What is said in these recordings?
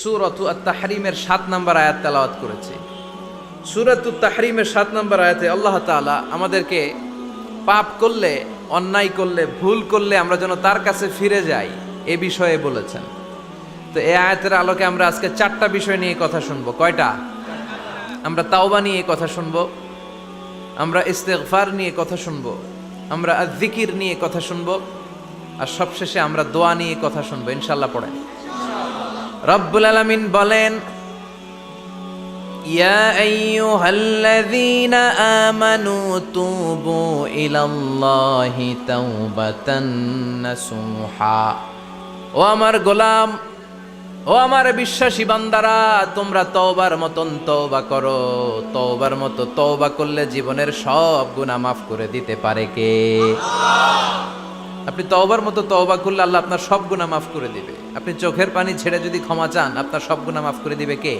সূরাতু আত-তাহরিমের ৭ নম্বর আয়াত তেলাওয়াত করেছি। সূরাতু তাহরিমের ৭ নম্বর আয়াতে আল্লাহ তাআলা আমাদেরকে পাপ করলে, অন্যায় করলে, ভুল করলে আমরা যেন তার কাছে ফিরে যাই এ বিষয়ে বলেছেন। তো এই আয়াতের আলোকে আমরা আজকে 4টা বিষয় নিয়ে কথা শুনবো। কয়টা? আমরা তাওবা নিয়ে কথা শুনবো, আমরা ইস্তেগফার নিয়ে কথা শুনবো, আমরা আয-যিকির নিয়ে কথা শুনবো, আর সবশেষে আমরা দোয়া নিয়ে কথা শুনবো ইনশাআল্লাহ। পড়েন। রব্বুল আলামিন বলেন, ইয়া আইয়ুহাল্লাযীনা আমানু তুবু ইলাল্লাহি তাওবাতান নাসুহা। ও আমার গোলাম, ও আমার বিশ্বাসী বান্দারা, তোমরা তওবার মতন তওবা করো। তওবার মতো তওবা করলে জীবনের সব গুনাহ মাফ করে দিতে পারে কে? আপনি তওবার মতো তওবা করলে আল্লাহ আপনার সব গুনাহ মাফ করে দিবে। আপনি চোখের পানি ছেড়ে যদি ক্ষমা চান, আপনার সব গুনাহ মাফ করে দিবে কে?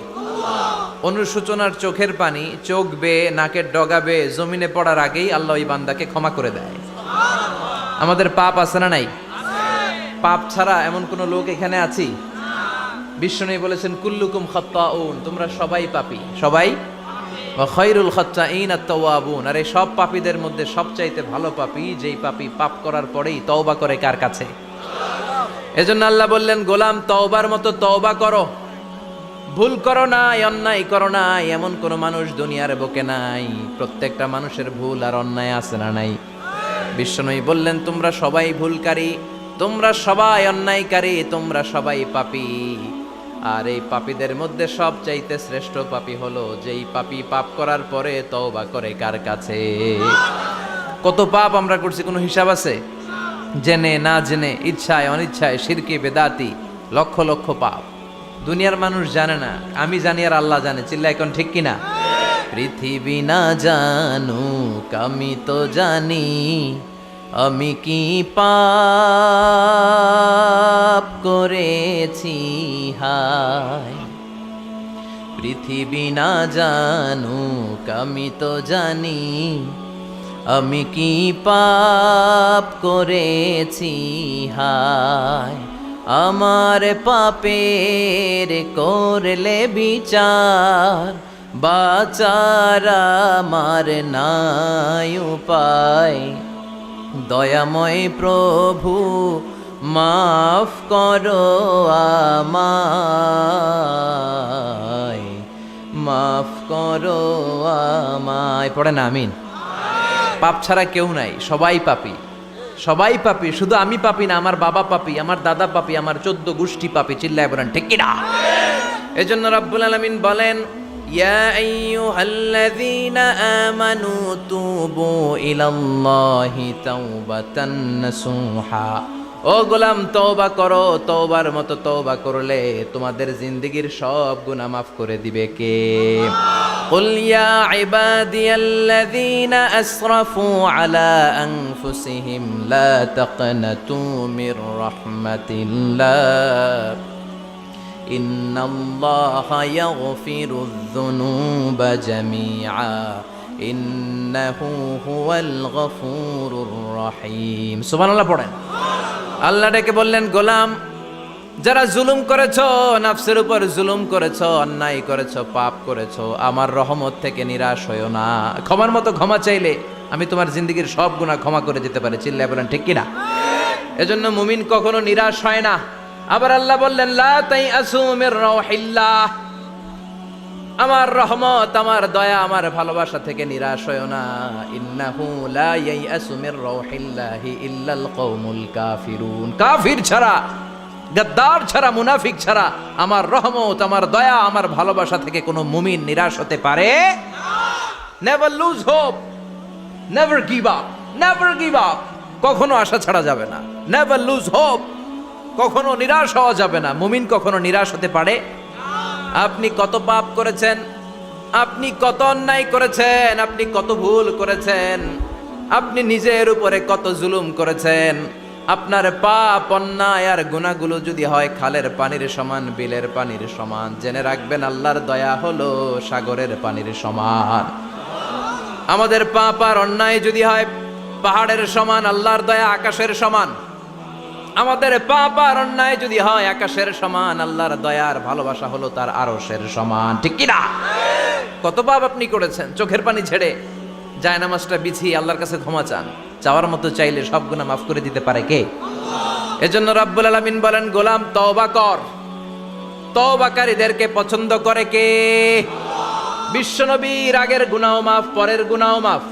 অনুশোচনার চোখের পানি চোখ বেয়ে, নাকের ডগা বেয়ে জমিনে পড়ার আগেই আল্লাহ ওই বান্দাকে ক্ষমা করে দেয়। আমাদের পাপ আছে না নাই? পাপ ছাড়া এমন কোন লোক এখানে আছি? বিশ্বনবী বলেছেন, কুল্লুকুম খাত্তাউন, তোমরা সবাই পাপী, সবাই। ওয়া খায়রুল খাত্তাইন আত-তাওয়াবুন, আর এই সব পাপীদের মধ্যে সবচাইতে ভালো পাপী যেই পাপী পাপ করার পরেই তওবা করে কার কাছে? এজন্য আল্লাহ বললেন, গোলাম তওবার মতো তওবা করো। ভুল করো না, অন্যায় করো না, এমন কোন মানুষ দুনিয়ার বুকে নাই। প্রত্যেকটা মানুষের ভুল আর অন্যায় আছে না নাই? বিশ্বনবী বললেন, তোমরা সবাই ভুলকারী, তোমরা সবাই অন্যায়কারী, তোমরা সবাই পাপী। আর এই পাপীদের মধ্যে সবচাইতে শ্রেষ্ঠ পাপী হলো যেই পাপী পাপ করার পরে তওবা করে কার কাছে? কত পাপ আমরা করছি, কোনো হিসাব আছে? জেনে না জেনে, ইচ্ছায় অনিচ্ছায়, শিরকে বেদাতি, লক্ষ লক্ষ পাপ। দুনিয়ার মানুষ জানে না, আমি জানি আর আল্লাহ জানে। চিল্লা এখন ঠিক কিনা? পৃথিবী না জানুক আমি তো জানি, আমি কি পাপ করেছি হায়। পৃথিবী না জানুক আমি তো জানি, আমি কি পাপ করেছি হায়। আমার পাপের করলে বিচার, বাঁচার আমার নাই উপায়। দয়াময় প্রভু মাফ করো আমায়, মাফ করো আমায়। পড়ে না আমিন? পাপ ছাড়া কেউ নাই, সবাই পাপী, সবাই পাপী। শুধু আমি পাপী না, আমার বাবা পাপী, আমার দাদা পাপী, আমার 14 গোষ্ঠী পাপী। চিল্লায় বলেন ঠিক কিনা? এজন্য রব্বুল আলামিন বলেন, ইয়া আইয়ুহাল্লাযীনা আমানু তুবু ইলাল্লাহি তাওবাতান নাসুহা। ও গোলাম, তওবা করো। তওবার মতো তওবা করলে তোমাদের জিন্দেগীর সব গুনাহ মাফ করে দিবে কে? কুল ইয়া ইবাদিয়াল্লাযীনা আসরাফু আলা আনফুসিহিম লা তাকনাতু মির রাহমাতিল্লাহ, ইন্নাল্লাহা ইয়াগফিরুয যুনুবা জামিআ, ইন্নাহু হুয়াল গফুরুর রহিম। সুবহানাল্লাহ পড়েন। আল্লাহ ডেকে বললেন, গোলাম, যারা জুলুম করেছো, নফসের উপর জুলুম করেছো, অন্যায় করেছো, পাপ করেছো, আমার রহমত থেকে নিরাশ হয়ো না। ক্ষমার মতো ক্ষমা চাইলে আমি তোমার জিন্দেগীর সব গুনাহ ক্ষমা করে দিতে পারি। চিল্লায় বলেন ঠিক কিনা? এজন্য মুমিন কখনো নিরাশ হয় না। আবার আল্লাহ বললেন, লা তাইআসু মির রাউহিল্লাহ, আমার রহমত, আমার দয়া, আমার ভালোবাসা থেকে নিরাশ হয়ো না। ইন্নাহু লা ইয়াইআসু মির রাউহিল্লাহি ইল্লাল কওমুল কাফিরুন, কাফির ছাড়া, গাদ্দার ছাড়া, মুনাফিক ছাড়া আমার রহমত, আমার দয়া, আমার ভালোবাসা থেকে কোনো মুমিন নিরাশ হতে পারে না। Never lose hope, never give up, never give up. কখনো আশা ছাড়া যাবে না। নেভার লুজ হোপ, কখনো নিরাশ হওয়া যাবে না। মুমিন কখনো নিরাশ হতে পারে। আপনি কত পাপ করেছেন, আপনি কত অন্যায় করেছেন, আপনি কত ভুল করেছেন, আপনি নিজের উপরে কত জুলুম করেছেন। আপনার পাপ, অন্যায় আর গুনাহগুলো যদি হয় খালের পানির সমান, বিলের পানির সমান, জেনে রাখবেন আল্লাহর দয়া হলো সাগরের পানির সমান। আমাদের পাপ আর অন্যায় যদি হয় পাহাড়ের সমান, আল্লাহর দয়া আকাশের সমান। আমাদের পাপ আর অন্যায় যদি হয় আকাশের সমান, আল্লাহর দয়ার ভালোবাসা হলো তার আরশের সমান, ঠিক কি না? কত পাপ আপনি করেছেন, চোখের পানি ছেড়ে জায়নামাজটা বিছিয়ে আল্লাহর কাছে ক্ষমা চান, চাওয়ার মতো চাইলে সব গুনাহ মাফ করে দিতে পারে কে? এজন্য রাব্বুল আলামিন বলেন, গোলাম তওবা কর। তওবাকারীদেরকে পছন্দ করে কে? বিশ্বনবীর আগের গুনাহ মাফ, পরের গুনাহ মাফ।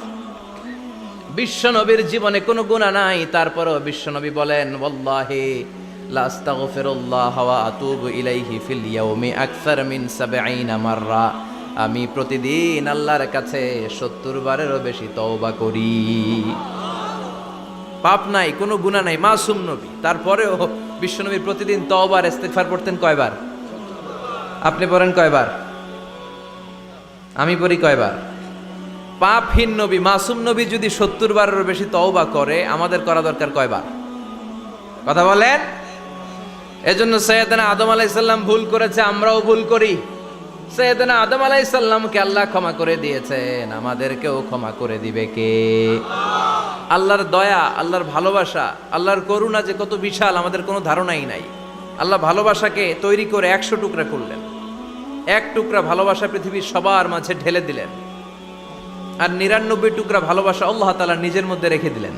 বিশ্বনবীর জীবনে কোনো গুনাহ নাই, তারপরেও বিশ্বনবী বলেন, ওয়াল্লাহি লা আস্তাগফিরুল্লাহ ওয়া আতুবু ইলাইহি ফিল ইয়াউমি আকসার মিন ৭০ মাররা। আমি প্রতিদিন আল্লাহর কাছে ৭০ বারেরও বেশি তওবা করি। পাপ নাই, কোনো গুনাহ নাই, মাসুম নবী, তারপরেও বিশ্বনবী প্রতিদিন তওবা আর ইস্তিগফার করতেন কয়বার? আপনি পড়েন কয়বার? আমি পড়ি কয়বার? পাপহীন নবী, মাসুম নবী যদি ৭০ বারেরও বেশি তওবা করে, আমাদের করা দরকার কয়বার? কথা বলেন। এজন্য সৈয়দনা আদম আলাইহিস সালাম ভুল করেছে, আমরাও ভুল করি। সৈয়দনা আদম আলাইহিস সালামকে আল্লাহ ক্ষমা করে দিয়েছেন, আমাদেরকেও ক্ষমা করে দিবে কে? আল্লাহর দয়া, আল্লাহর ভালোবাসা, আল্লাহর করুণা যে কত বিশাল আমাদের কোনো ধারণাই নাই। আল্লাহ ভালোবাসাকে তৈরি করে ১০০ টুকরা করলেন, এক টুকরা ভালোবাসা পৃথিবীর সবার মাঝে ঢেলে দিলেন, আর ৯৯ টুকরা ভালোবাসা আল্লাহ তাআলা নিজের মধ্যে রেখে দিলেন।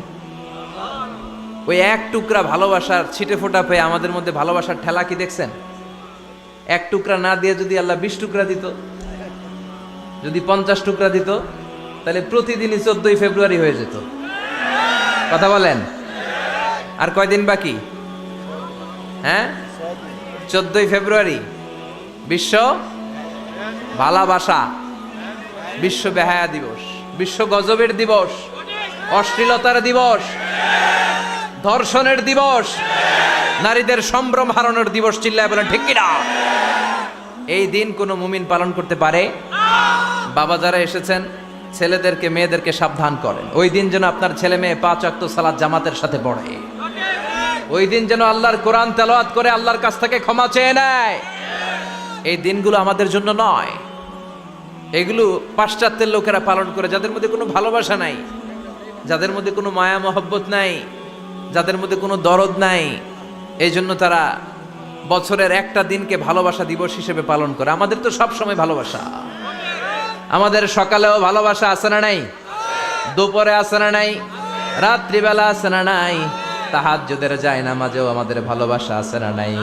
ওই এক টুকরা ভালোবাসার ছিটে ফোটা পেয়ে আমাদের মধ্যে ভালোবাসার ঠেলা কি দেখছেন? এক টুকরা না দিয়ে যদি আল্লাহ ২০ টুকরা দিত, যদি ৫০ টুকরা দিত, তাহলে প্রতিদিনই ১৪ই ফেব্রুয়ারি হয়ে যেত। কথা বলেন। আর কয়দিন বাকি? হ্যাঁ, ১৪ই ফেব্রুয়ারি বিশ্ব ভালোবাসা, বিশ্ব বেহায়া দিবস, বিশ্ব গজবের দিবস, অশ্লীলতার দিবস, ধর্ষণের দিবস, নারীদের সম্ভ্রম হারানোর দিবস। চিল্লায় বলেন ঠিক কিনা? এই দিন কোনো মুমিন পালন করতে পারে? বাবা যারা এসেছেন, ছেলেদেরকে মেয়েদেরকে সাবধান করেন, ওই দিন যেন আপনার ছেলে মেয়ে ৫ ওয়াক্ত সালাত জামাতের সাথে পড়ে, ওই দিন যেন আল্লাহর কোরআন তেলাওয়াত করে আল্লাহর কাছ থেকে ক্ষমা চেয়ে নেয়। এই দিনগুলো আমাদের জন্য নয়, এগুলো পাশ্চাত্যের লোকেরা পালন করে, যাদের মধ্যে কোনো ভালোবাসা নাই, যাদের মধ্যে কোনো মায়া মহব্বত নাই, যাদের মধ্যে কোনো দরদ নাই। এই জন্য তারা বছরের একটা দিনকে ভালোবাসা দিবস হিসেবে পালন করে। আমাদের তো সব সময় ভালোবাসা, আমাদের সকালেও ভালোবাসা আছে না নাই? দুপুরে আছে না নাই? রাত্রিবেলা আছে না নাই? তাহাজ্জুদের জায়নামাজেও আমাদের ভালোবাসা আছে না নাই?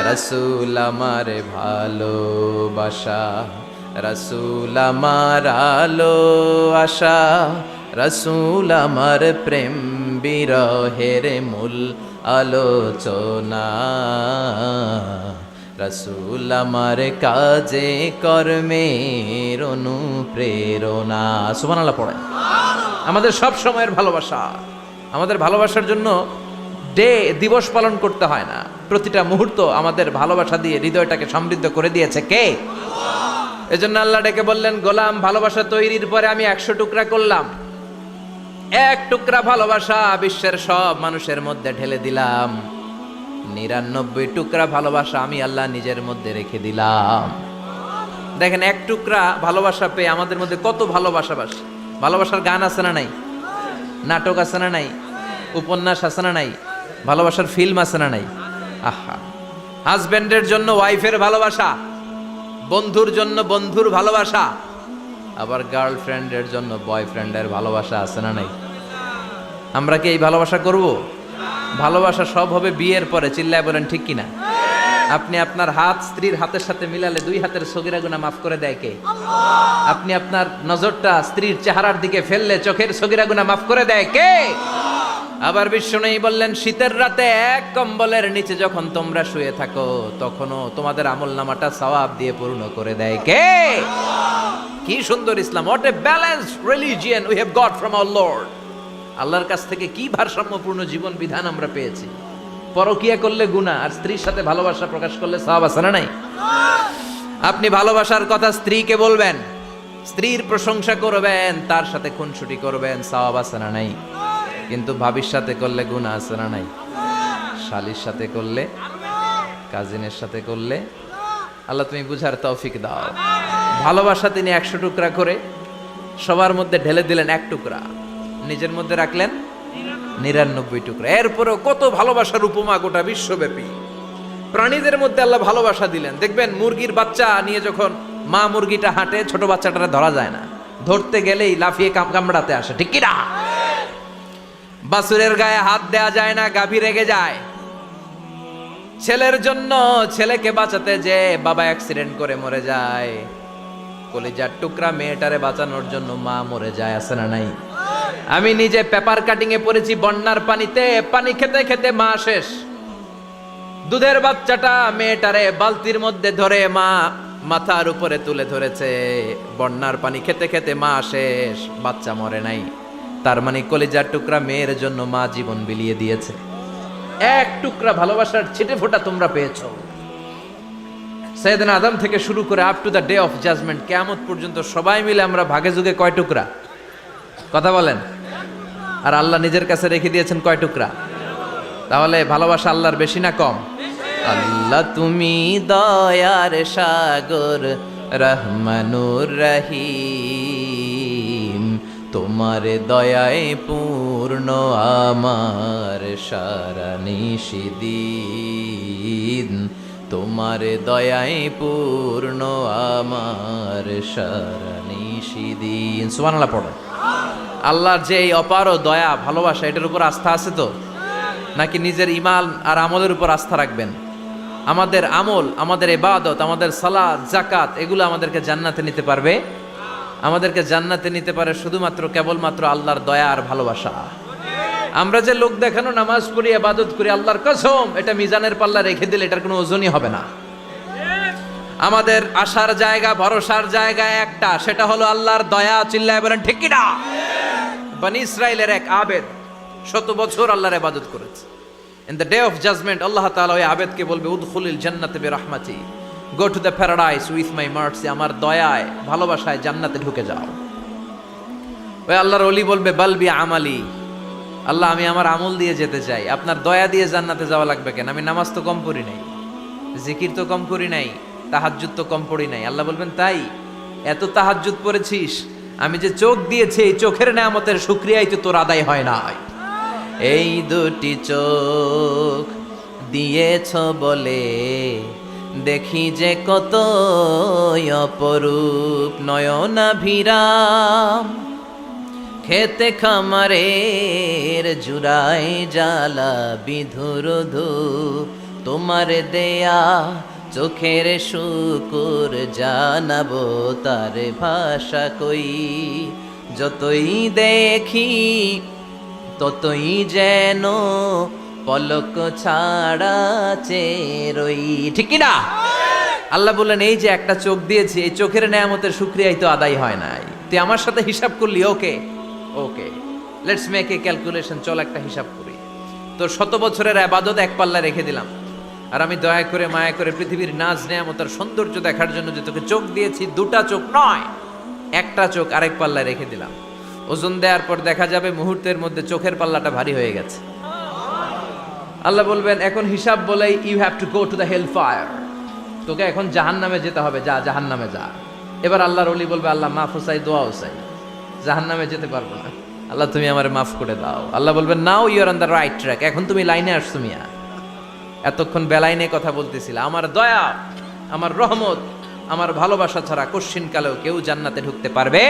রাসূল আমার ভালোবাসা, রাসূল আমার আলো আশা, রাসূল আমার প্রেম বিরহের মূল আলোচনা, রাসূল আমার কাজে কর্মের অনুপ্রেরণা। সুবহানাল্লাহ পড়েন। আমাদের সব সময়ের ভালোবাসা, আমাদের ভালোবাসার জন্য দিবস পালন করতে হয় না, প্রতিটা মুহূর্ত আমাদের ভালোবাসা দিয়ে হৃদয়টাকে সমৃদ্ধ করে দিয়েছে কে? এজন্য আল্লাহ ডেকে বললেন, গোলাম ভালোবাসা তৈরির পরে আমি ১০০ টুকরা করলাম, এক টুকরা ভালোবাসা বিশ্বের সব মানুষের মধ্যে ঢেলে দিলাম, ৯৯ টুকরা ভালোবাসা আমি আল্লাহ নিজের মধ্যে রেখে দিলাম। দেখেন, এক টুকরা ভালোবাসা পেয়ে আমাদের মধ্যে কত ভালোবাসা। ভালোবাসার গান আছে না নাই? নাটক আছে না নাই? উপন্যাস আছে না নাই? ভালোবাসার ফিল্ম আছে না নাই? আহা, হাজবেন্ডের জন্য ওয়াইফের ভালোবাসা, বন্ধুর জন্য বন্ধুর ভালোবাসা, আবার গার্লফ্রেন্ডের জন্য বয়ফ্রেন্ডের ভালোবাসা আছে না নাই? আমরা কি এই ভালোবাসা করব? ভালোবাসা সব হবে বিয়ের পরে। চিল্লায় বলেন ঠিক কিনা? আপনি আপনার হাত স্ত্রীর হাতের সাথে মিলালে ২ হাতের সগীরা গুনাহ মাফ করে দেয় কে? আপনি আপনার নজরটা স্ত্রীর চেহারার দিকে ফেললে চোখের সগীরা গুনাহ মাফ করে দেয় কে? আবার বিশ্বনবী বললেন, শীতের রাতে এক কম্বলের নিচে যখন তোমরা শুয়ে থাকো, তখনও তোমাদের আমলনামাটা সওয়াব দিয়ে পূর্ণ করে দেয় কে? কি সুন্দর ইসলাম! What a balanced religion we have got from our lord. আল্লাহর কাছ থেকে কি ভারসাম্যপূর্ণ জীবন বিধান আমরা পেয়েছি। পরকিয়া করলে গুনাহ, আর স্ত্রীর সাথে ভালোবাসা প্রকাশ করলে সওয়াব আছে না নাই? আপনি ভালোবাসার কথা স্ত্রীকে বলবেন, স্ত্রীর প্রশংসা করবেন, তার সাথে খুনসুটি করবেন, সওয়াব আছে না নাই? কিন্তু ভাবির সাথে করলে গুনাহ আছে না নাই? শালীর সাথে করলে, কাজিনের সাথে করলে। আল্লাহ তুমি বুঝার তৌফিক দাও। ভালোবাসা তিনি ১০০ টুকরা করে সবার মধ্যে ঢেলে দিলেন, এক টুকরা নিজের মধ্যে রাখলেন 99 টুকরা। এরপরেও কত ভালোবাসার উপমা গোটা বিশ্বব্যাপী। প্রাণীদের মধ্যে আল্লাহ ভালোবাসা দিলেন। দেখবেন মুরগির বাচ্চা নিয়ে যখন মা মুরগিটা হাঁটে, ছোট বাচ্চাটা ধরা যায় না, ধরতে গেলেই লাফিয়ে কামড়াতে আসে, ঠিক কি না? বাছুরের গায়ে হাত দেয়া যায় না, গাভী রেগে যায়। ছেলের জন্য ছেলেকে বাঁচাতে যে বাবা অ্যাক্সিডেন্ট করে মরে যায়, কলিজার টুকরা মেয়েটারে বাঁচানোর জন্য মা মরে যায়, আছে না নাই? আমি নিজে পেপার কাটিং এ পড়েছি, বন্যার পানিতে পানি খেতে খেতে মা শেষ। দুধের বাচ্চাটা মেয়েটারে বালতির মধ্যে ধরে মা মাথার উপরে তুলে ধরেছে, বন্যার পানি খেতে খেতে মা শেষ, বাচ্চা মরে নাই। তার মানে কলিজার টুকরা মেয়ের জন্য মা জীবন বিলিয়ে দিয়েছে। এক টুকরা ভালোবাসার ছিটে ফোঁটা তোমরা পেয়েছো। সাইয়েদনা আদম থেকে শুরু করে up to the day of judgment, কিয়ামত পর্যন্ত সবাই মিলে আমরা ভাগে যুগে কয় টুকরা? কথা বলেন। আর আল্লাহ নিজের কাছে রেখে দিয়েছেন কয় টুকরা? তাহলে ভালোবাসা আল্লাহর বেশি না কম? আল্লাহ তুমি দয়ার সাগর, রহমানুর রহিম, তোমার দয়ায় পূর্ণ আমার সারা নিশিদিন, তোমার দয়ায় পূর্ণ আমার সারা নিশিদিন। সুবহানাল্লাহ পড়ো। আল্লাহর যে এই অপার দয়া ভালোবাসা, এটার উপর আস্থা আছে তো? নাকি নিজের ঈমান আর আমলের উপর আস্থা রাখবেন? আমাদের আমল, আমাদের ইবাদত, আমাদের সালাত, যাকাত, এগুলো আমাদেরকে জান্নাতে নিতে পারবে? আমাদেরকে জান্নাতে নিতে পারে শুধুমাত্র কেবলমাত্র আল্লাহর দয়া আর ভালোবাসা। আমরা যে লোক দেখানো নামাজ পড়ি, ইবাদত করি, আল্লাহর কসম এটা মিজানের পাল্লা রেখে দিলে এটার কোনো ওজনই হবে না। আমাদের আশার জায়গা, ভরসার জায়গা একটা, সেটা হলো আল্লাহর দয়া। চিল্লায় বলেন ঠিক কি না? বনি ইসরাইলের এক আবেদ 100 বছর আল্লাহর ইবাদত করেছে। In the day of judgement আল্লাহ তাআলা ওই আবেদকে বলবে, উদখুলিল জান্নাতে বিরহমাতি, go to the paradise with my mercy, আমার দয়ায় ভালোবাসায় জান্নাতে ঢুকে যাও। ওই আল্লাহর ওলি বলবে, বালবি আমালি, আল্লাহ আমি আমার আমল দিয়ে যেতে চাই, আপনার দয়া দিয়ে জান্নাতে যাওয়া লাগবে কেন? আমি নামাজ তো কম পড়ি নাই, জিকির তো কম করি নাই, তাহাজ্জুদ তো কম পড়ি নাই। আল্লাহ বলবেন, তাই এত তাহাজ্জুদ পড়েছিস, আমি যে চোখ দিয়েছি এই চোখের নেয়ামতের শুকরিয়াই তো তোর আদায় হয় নাই। এই দুটি চোখ দিয়েছ বলে দেখি যে কত অপরূপ, নয়নাভিরাম খেতে খামারের জুড়াই জ্বালা বিধুর ধূপ, তোমার দেয়া চোখের শুকুর জানাবো তার ভাষা কই, যতই দেখি ততই যেন পলক ছাড়া চেরই, ঠিক কি না? আল্লাহ বললেন, এই যে একটা চোখ দিয়েছি, এই চোখের নেয়ামতের শুকরিয়াই তো আদায় হয় নাই। তুই আমার সাথে হিসাব করলি? ওকে ওকে, লেটস মেক এ ক্যালকুলেশন, চল একটা হিসাব করি। তোর 100 বছরের ইবাদত এক পাল্লা রেখে দিলাম, আর আমি দয়া করে মায়া করে পৃথিবীর নাজ নেয়ামতের সৌন্দর্য দেখার জন্য যে তোকে চোখ দিয়েছি, 2টা চোখ নয়, একটা চোখ আরেক পাল্লায় রেখে দিলাম। ওজন দেওয়ার পর দেখা যাবে মুহূর্তের মধ্যে চোখের পাল্লাটা ভারী হয়ে গেছে। আল্লাহ বলবেন, এখন হিসাব বলেই you have to go to the hell fire, তোকে এখন জাহান্নামে যেতে হবে, যা জাহান্নামে যা। এবার আল্লাহর ওলি বলবে, আল্লাহ মাফ চাই, দোয়াও চাই, জাহান্নামে যেতে পারবো না, আল্লাহ তুমি আমারে মাফ করে দাও। আল্লাহ বলবেন, now you are on the right track, এখন তুমি লাইনে আসছো মিয়া, এতক্ষণ বেলাইনে কথা বলতেছিল। আমার দয়া, আমার রহমত, আমার ভালোবাসা ছাড়া কশ্চিন কালেও কেউ জান্নাতে ঢুকতে পারবে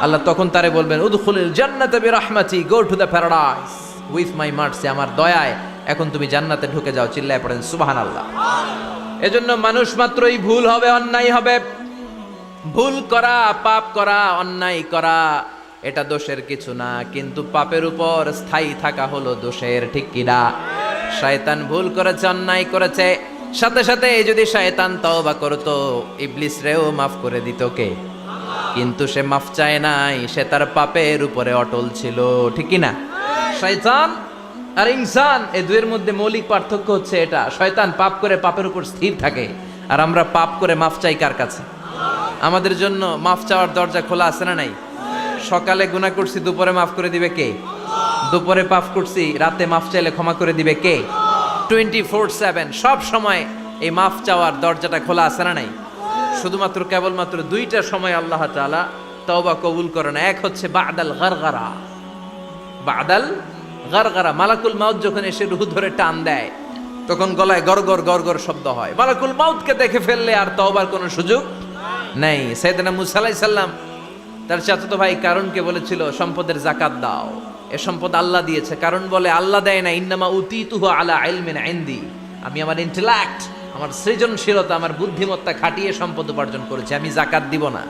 আল্লাহ তখন তারে বলবেন, উদখুলিল জান্নাতে বিরহমাতি, go to the paradise with my mercy, আমার দয়ায় এখন তুমি জান্নাতে ঢুকে যাও। চিল্লায় পড়েন সুবহানাল্লাহ। এজন্য মানুষ মাত্রই ভুল হবে, অন্যায় হবে। ভুল করা, পাপ করা, অন্যায় করা এটা দোষের কিছু না, কিন্তু পাপের উপর স্থায়ী থাকা হলো দোষের, ঠিক কিনা? শয়তান ভুল করেছে, অন্যায় করেছে, সাথে সাথে যদি শয়তান তওবা করতো, ইবলিস রেও মাফ করে দিত কে? কিন্তু সে মাফ চায় নাই, সে তার পাপের উপরে অটল ছিল, ঠিক কিনা? শয়তান আর ইনসান, এই দুয়ের মধ্যে মৌলিক পার্থক্য হচ্ছে এটা, শয়তান পাপ করে পাপের উপর স্থির থাকে, আর আমরা পাপ করে মাফ চাই কার কাছে? আমাদের জন্য মাফ চাওয়ার দরজা খোলা আছে না নাই? সকালে গুনাহ করছি, দুপুরে মাফ করে দিবে কে? দুপুরে পাপ করছি, রাতে মাফ চাইলে ক্ষমা করে দিবে কে? 24/7 সব সময় এই মাফ চাওয়ার দরজাটা খোলা আছে না নাই? শুধুমাত্র কেবলমাত্র 2টা সময় আল্লাহ তাআলা তওবা কবুল করেন। এক হচ্ছে বাদাল গারগারা, বাদাল গারগারা, মালাকুল মাউত যখন এসে রুহ ধরে টান দেয় তখন গলায় গরগর গরগর শব্দ হয়। মালাকুল মাউতকে দেখে ফেললে আর তওবার কোনো সুযোগ নেই। সাইয়েদনা মুসা আলাইহিস সালাম তার চাচাতো ভাই কারণকে বলেছিল সম্পদের যাকাত দাও, এ সম্পদ আল্লাহ দিয়েছে। কারণ বলে আল্লাহ দেয় না, ইন্নামা উতিতুহু আলা ইলমিন ইনদি, আমি আমার ইন্টেলেক্ট, আমার সৃজনশীলতা, আমার বুদ্ধিমত্তা খাটিয়ে সম্পদ উপার্জন করেছি, আমি যাকাত দিব না।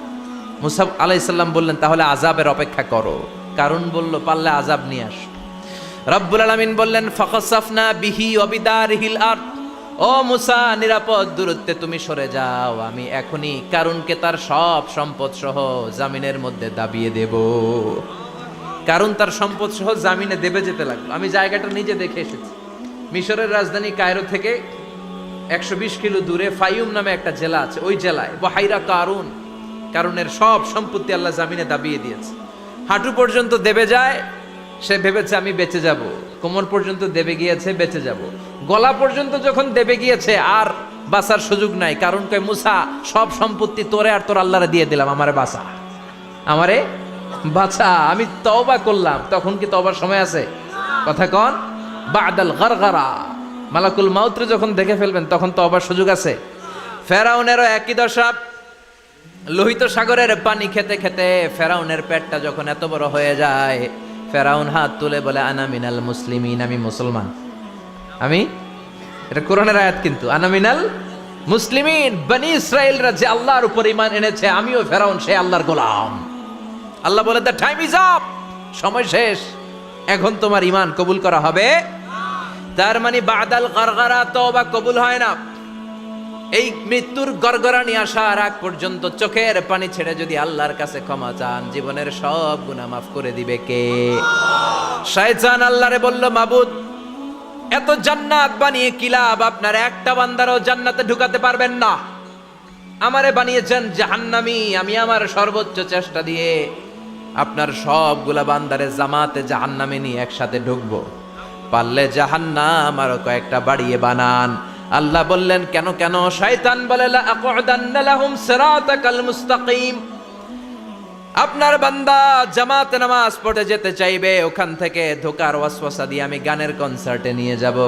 মুসা আলাইহিস সালাম বললেন তাহলে আযাবের অপেক্ষা করো। কারণ বলল পারলে আযাব নিয়ে আস। রব্বুল আলামিন বললেন ফাখাসাফনা বিহি ওয়া বিদারিহিল আরদ, ও মুসা নিরাপদ দূরত্বে তুমি সরে যাও, আমি এখনই কারুনকে তার সব সম্পদ সহ জামিনের মধ্যে দাবিয়ে দেব। কারণ তার সম্পদ সহ জামিনে দেবে যেতে লাগলো। আমি জায়গাটা নিজে দেখে এসেছি। মিশরের রাজধানী কায়রো থেকে 120 কিলো দূরে ফাইউম নামে একটা জেলা আছে, ওই জেলায় বহাইরা কারুন, কারুনের সব সম্পত্তি আল্লাহ জামিনে দাবিয়ে দিয়েছে। হাঁটু পর্যন্ত দেবে যায়, সে ভেবেছে আমি বেঁচে যাব। কোমর পর্যন্ত দেবে গিয়েছে, বেঁচে যাব। গলা পর্যন্ত যখন দেবে গিয়েছে আর বাঁচার সুযোগ নাই। কারণ কয় মুসা সব সম্পত্তি তোরে আর তোর আল্লাহরে দিয়ে দিলাম, আমারে বাঁচা, আমারে বাঁচা, আমি তওবা করলাম। তখন কি তওবার সময় আছে? কথা কন, বাদাল গারগারা, মালাকুল মাউতরে যখন দেখে ফেলবেন তখন তওবার সুযোগ আছে। ফেরাউনেরও একই দশা। লোহিত সাগরের পানি খেতে খেতে ফেরাউনের পেটটা যখন এত বড় হয়ে যায়, ফেরাউন হাত তুলে বলে আনা মিনাল মুসলিমিন, আমি মুসলমান। আমি, এটা কোরআনের আয়াত কিন্তু, আনা মিনাল মুসলিমিন, বনি ইসরাইলরা যে আল্লাহর উপর ঈমান এনেছে, আমিও ফেরাউন সে আল্লাহর গোলাম। আল্লাহ বলে দ্য টাইম ইজ আপ, সময় শেষ, এখন তোমার ঈমান কবুল করা হবে। তার মানে বাদাল গারগারা তওবা কবুল হয় না। এই মৃত্যুর গড়গড়ানি আসার আগ পর্যন্ত চোখের পানি ছেড়ে যদি আল্লাহর কাছে ক্ষমা চান, জীবনের সব গুনাহ মাফ করে দিবে কে? শয়তান আল্লাহরে বলল মাবুদ এত জান্নাত বানিয়ে কি লাভ, আপনার একটা বান্দারও জান্নাতে ঢুকাতে পারবেন না। আমারে বানিয়েছেন জাহান্নামী, আমি আমার সর্বোচ্চ চেষ্টা দিয়ে আপনার সবগুলা বান্দারে জামাতে জাহান্নামে নিয়ে একসাথে ঢুকবো, পারলে জাহান্নাম আরো কয়েকটা বাড়িয়ে বানান। আল্লাহ বললেন কেন কেন? শয়তান বলে লা আকুদান্না লাহুম সিরাতাকাল মুস্তাকিম, আপনার বান্দা জামাতে নামাজ পড়তে যেতে চাইবে, ওখান থেকে ধোকার ওয়াসওয়াসা দিয়ে আমি গানের কনসার্টে নিয়ে যাব।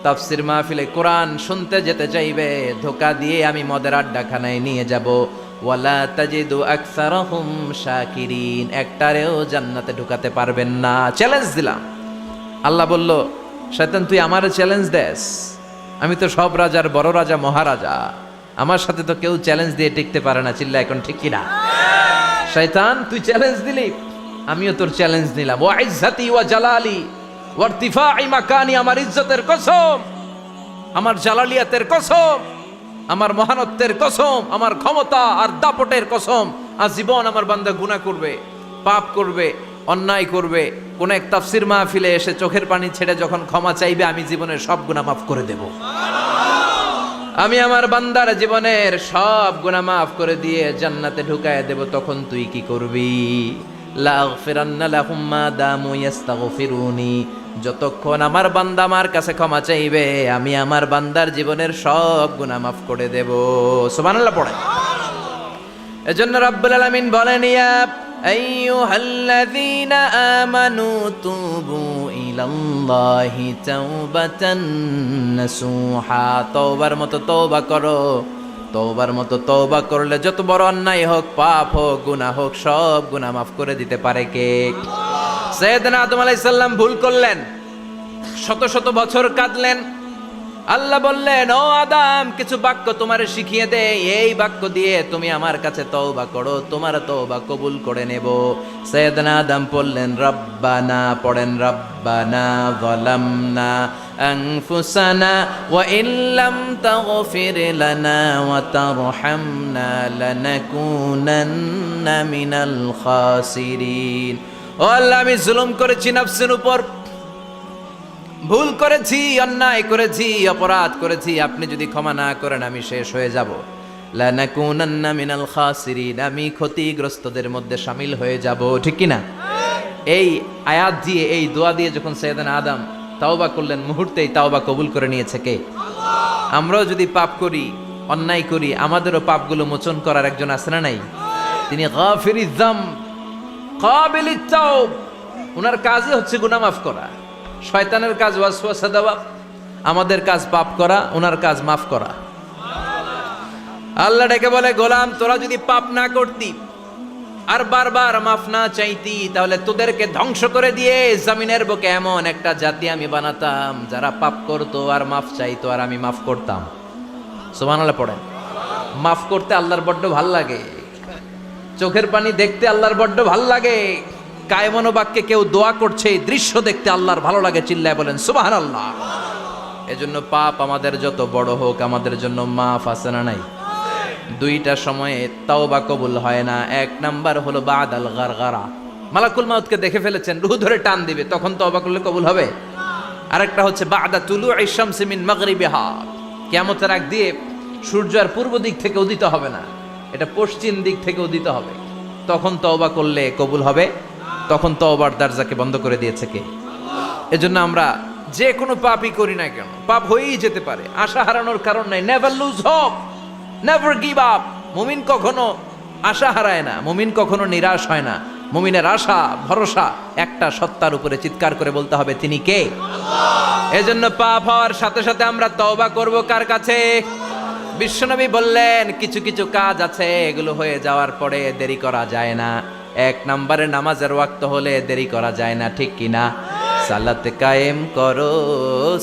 তাফসীর মাহফিলে কোরআন শুনতে যেতে চাইবে, ধোকা দিয়ে আমি মদের আড্ডাখানায় নিয়ে যাব। ওয়ালা তাজিদু আকসারাহুম শাকিরিন, একটারেও জান্নাতে ঢুকাতে পারবেন না। চ্যালেঞ্জ দিলাম। আল্লাহ বলল শয়তান তুই আমারে চ্যালেঞ্জ দেস, আমি তো সব রাজার বড় রাজা মহারাজা, আমার সাথে তো কেউ চ্যালেঞ্জ দিয়ে টিকতে পারে না। চিল্লা এখন ঠিক কিনা? শয়তান তুই চ্যালেঞ্জ দিলি, আমিও তোর চ্যালেঞ্জ নিলাম। ওয়া ইজ্জতি ওয়া জালালি ওয়া ইরতিফাই মাকানি, আমার ইজ্জতের কসম, আমার জালালিয়াতের কসম, আমার মহানত্বের কসম, আমার ক্ষমতা আর দাপটের কসম, আজীবন আমার বান্দা গুনাহ করবে, পাপ করবে, অন্যায় করবে, কোন এক তাফসীর মাহফিলে এসে চোখের পানি ছেড়ে যখন ক্ষমা চাইবে, আমি জীবনের সব গুনাহ মাফ করে দেব। আমি আমার বান্দার জীবনের সব গুনাহ মাফ করে দিয়ে জান্নাতে ঢুকায় দেব। তখন তুই কি করবি? লাগফিরান্না লাহুম মা দামু ইস্তাগফিরুনি, যতক্ষণ আমার বান্দা আমার কাছে ক্ষমা চাইবে, আমি আমার বান্দার জীবনের সব গুনাহ মাফ করে দেব। সুবহানাল্লাহ পড়ে। এজন্য রব্বুল আলামিন বলেন ইয়া আইয়ুহাল্লাযীনা আমানু তুবু ইলাল্লাহি তাওবাতান নাসুহা, তওবার মতো তওবা করো। তওবার মতো তওবা করলে যত বড় অন্যায় হোক, পাপ হোক, গুনাহ হোক, সব গুনাহ মাফ করে দিতে পারে কে? সাইয়েদনা আদম আলাইহিস সালাম ভুল করলেন, শত শত বছর কাঁদলেন। আল্লাহ বললেন ও আদম কিছু বাক্য তোমারে শিখিয়ে দে, এই বাক্য দিয়ে তুমি আমার কাছে তওবা করো, তোমার তওবা কবুল করে নেব। সাইয়েদনা আদম পড়লেন রব্বানা, পড়েন রব্বানা যালামনা আনফুসানা ওয়া ইল্লাম তাগফির লানা ওয়া তারহামনা লানাকুনান্না মিনাল খাসিরিন। ও আল্লাহ আমি জুলুম করেছি নফসের উপর, ভুল করেছি, অন্যায় করেছি, অপরাধ করেছি, আপনি যদি ক্ষমা না করেন আমি শেষ হয়ে যাব। লানাকুনান্না মিনাল খাসিরিন, আমি ক্ষতিগ্রস্তদের মধ্যে শামিল হয়ে যাব। ঠিক কি না? এই আয়াত দিয়ে, এই দোয়া দিয়ে যখন সাইয়েদনা আদম তাওবা করলেন, মুহূর্তেই তাওবা কবুল করে নিয়েছে কে? আল্লাহ। আমরাও যদি পাপ করি, অন্যায় করি, আমাদেরও পাপগুলো মোচন করার একজন আছে না নাই? তিনি গাফিরিয যাম, কাবিলিত তাওব, ওনার কাজই হচ্ছে গুনাহ মাফ করা। শয়তানের কাজ ওয়াসওয়াসা দেওয়া, আমাদের কাজ পাপ করা, ওনার কাজ মাফ করা। আল্লাহ ডেকে বলে, গোলাম তোরা যদি পাপ না করতি আর বারবার মাফ না চাইতি, তাহলে তোদেরকে ধ্বংস করে দিয়ে জমিনের বুকে এমন একটা জাতি আমি বানাতাম যারা পাপ করতো আর মাফ চাইতো, আর আমি মাফ করতাম। সুবহানাল্লাহ পড়েন। মাফ করতে আল্লাহর বড্ড ভাল লাগে, চোখের পানি দেখতে আল্লাহর বড্ড ভাল লাগে, কায়মনো বাক্যে কেউ দোয়া করছে এই দৃশ্য দেখতে আল্লাহর ভালো লাগে, চিল্লায় বলেন সুবহানাল্লাহ। এজন্য পাপ আমাদের যত বড় হোক, আমাদের জন্য মাফ আছে না নাই? দুইটা সময়ে তাওবা কবুল হয় না। এক নাম্বার হলো বাদাল গারগারা, মালাকুল মাউতকে দেখে ফেলেছেন, রূহ ধরে টান দিবে, তখন তাওবা করলে কবুল হবে। আরেকটা হচ্ছে বাদা তুলুই শামসি মিন মাগরিবিহা, কিয়ামতের আগ দিয়ে সূর্য আর পূর্ব দিক থেকে উদিত হবে না, এটা পশ্চিম দিক থেকে উদিত হবে, তখন তওবা করলে কবুল হবে। তখন তওবার দরজাকে বন্ধ করে দিয়েছে কে? এজন্য আমরা যে কোনো পাপই করি না কেন, পাপ হয়েই যেতে পারে, আশা হারানোর কারণ নাই। Never lose hope, never give up. মুমিন কখনো আশা হারায় না, মুমিন কখনো নিরাশ হয় না। মুমিনের আশা ভরসা একটা সত্তার উপরে, চিৎকার করে বলতে হবে তিনি কে? এজন্য পাপ হওয়ার সাথে সাথে আমরা তওবা করব কার কাছে? বিশ্বনবী বললেন কিছু কিছু কাজ আছে এগুলো হয়ে যাওয়ার পরে দেরি করা যায় না। এক নম্বরে নামাজের ওয়াক্ত হলে দেরি করা যায় না, ঠিক কিনা? সালাত কায়েম করো,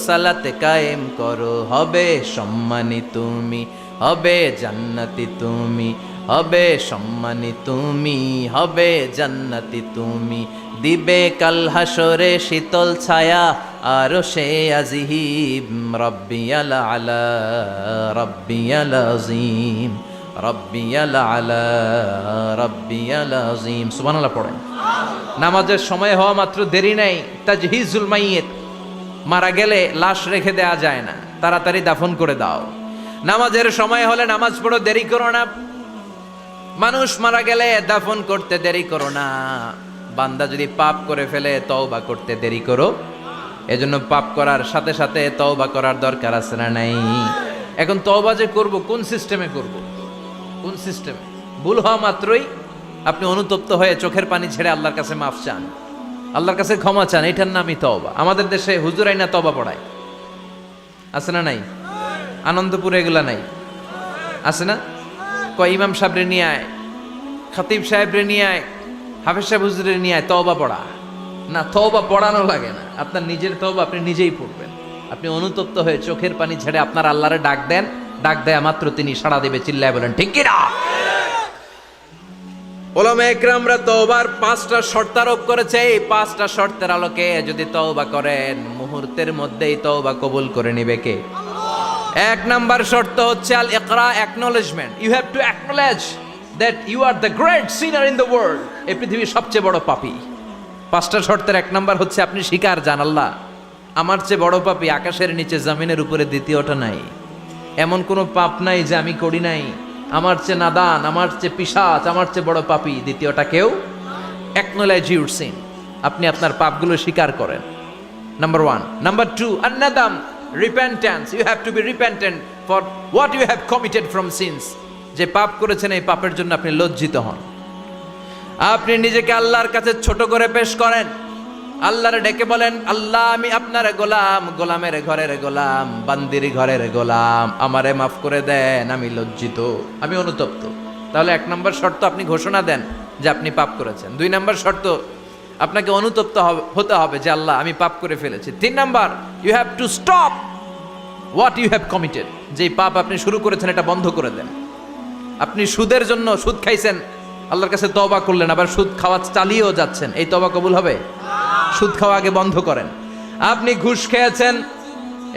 সালাত কায়েম করো, হবে সম্মানী তুমি, হবে জান্নাতি তুমি, হবে সম্মানী তুমি, হবে জান্নাতি তুমি, দিবে কাল হাসরে শীতল ছায়া আর সে আজিম, রব্বিয়াল আলা রব্বিয়াল আযীম, রব্বিয়াল আলা রব্বিয়াল আযীম। সুবহানাল্লাহ পড়েন। নামাজের সময় হওয়া মাত্র দেরি নাই। তাজহিজুল মাইয়িত, মারা গেলে লাশ রেখে দেয়া যায় না, তাড়াতাড়ি দাফন করে দাও। নামাজের সময় হলে নামাজ পড়ো, দেরি করো না। মানুষ মারা গেলে দাফন করতে দেরি করো না। বান্দা যদি পাপ করে ফেলে তওবা করতে দেরি করো। এজন্য পাপ করার সাথে সাথে তওবা করার দরকার আছে না নাই? এখন তওবা যে করব কোন সিস্টেমে করব? কোন সিস্টেমে? ভুল হওয়া মাত্রই আপনি অনুতপ্ত হয়ে চোখের পানি ছেড়ে আল্লাহর কাছে মাফ চান, আল্লাহর কাছে ক্ষমা চান, এটার নামই তওবা। আমাদের দেশে হুজুর আইনা তওবা পড়ায়, আছে না নাই? আনন্দপুরে এগুলা নাই, আছে না? কয় ইমাম সাহেবরে নিয়ে আয়, খতিব সাহেবরে নিয়ে আয়, হাফেজ সাহেব হুজুরে নিয়ে আয়, তওবা পড়া। না, তওবা পড়ানো লাগে না, আপনার নিজের তওবা আপনি নিজেই পড়বেন। আপনি অনুতপ্ত হয়ে চোখের পানি ছেড়ে আপনার আল্লাহরে ডাক দেন, ডাক দেয়া মাত্র তিনি সাড়া দেবে, চিল্লায় বলেন ঠিক কি না? ওলামা একরামরা তওবার 5টা শর্ত আরোপ করেছে। এই 5টা শর্তের আলোকে যদি তওবা করেন মুহূর্তের মধ্যেই তওবা কবুল করে নিবে কে? এক নাম্বার শর্ত হচ্ছে আল ইকরা, acknowledgement. You have to acknowledge that you are the great sinner in the world. এই পৃথিবীর সবচেয়ে বড় পাপী। 5টা শর্তের এক নাম্বার হচ্ছে আপনি স্বীকার জান, আল্লাহ আমার চেয়ে বড় পাপী আকাশের নিচে জমিনের উপরে দ্বিতীয়টা নাই। এমন কোনো পাপ নাই যে আমি করি নাই। আমার চেয়ে নাদান, আমার চেয়ে পিশাচ, আমার চেয়ে বড় পাপী দ্বিতীয়টা কেউ। অ্যাকনলেজ ইউর সিন, আপনি আপনার পাপগুলো স্বীকার করেন, নাম্বার 1। নাম্বার 2, আন-নাদাম, repentance. You have to be repentant for what you have committed from sins. যে পাপ করেছেন এই পাপের জন্য আপনি লজ্জিত হন। আপনি নিজেকে আল্লাহর কাছে ছোট করে পেশ করেন, আল্লাহরে ডেকে বলেন, আল্লাহ আমি আপনার গোলাম, গোলামের ঘরের গোলাম, বান্দির ঘরের গোলাম, আমারে মাফ করে দেন, আমি লজ্জিত, আমি অনুতপ্ত। তাহলে 1 নম্বর শর্ত আপনি ঘোষণা দেন যে আপনি পাপ করেছেন। 2 নম্বর শর্ত আপনাকে অনুতপ্ত হতে হবে যে আল্লাহ আমি পাপ করে ফেলেছি। 3 number, you have to stop what you have committed. যে পাপ আপনি শুরু করেছেন এটা বন্ধ করে দেন। আপনি সুদের জন্য সুদ খাইছেন, আল্লাহর কাছে তওবা করলেন, আবার সুদ খাওয়া চালিয়েও যাচ্ছেন, এই তওবা কবুল হবে? সুদ খাওয়া আগে বন্ধ করেন। আপনি ঘুষ খেয়েছেন,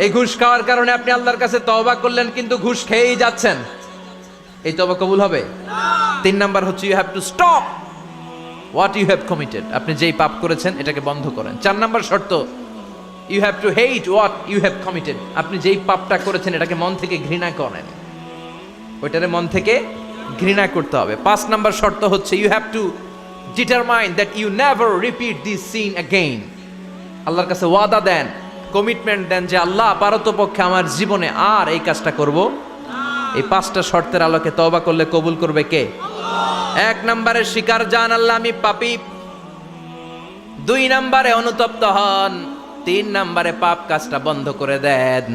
এই ঘুষ খাওয়ার কারণে আপনি আল্লাহর কাছে তওবা করলেন কিন্তু ঘুষ খেয়েই যাচ্ছেন, এই তওবা কবুল হবে? 3 নাম্বার হচ্ছে you have to stop what you have committed. আপনি যেই পাপ করেছেন এটাকে বন্ধ করেন। 4 নাম্বার শর্ত, you have to hate what you have committed. আপনি যেই পাপটা করেছেন এটাকে মন থেকে ঘৃণা করেন, ওইটারে মন থেকে ঘৃণা করতে হবে। 5 নাম্বার শর্ত হচ্ছে you have to determine that you never repeat this sin again. আল্লাহর কাছে ওয়াদা দেন, কমিটমেন্ট দেন যে আল্লাহ পারতপক্ষে আমার জীবনে আর এই কাজটা করব। এই 5টা শর্তের আলোকে তওবা করলে কবুল করবে কে? 1 নম্বরে স্বীকার জান আল্লাহ আমি পাপী। 2 নম্বরে অনুতপ্ত হন, 3 নম্বরে পাপ কাজটা বন্ধ করে দেন।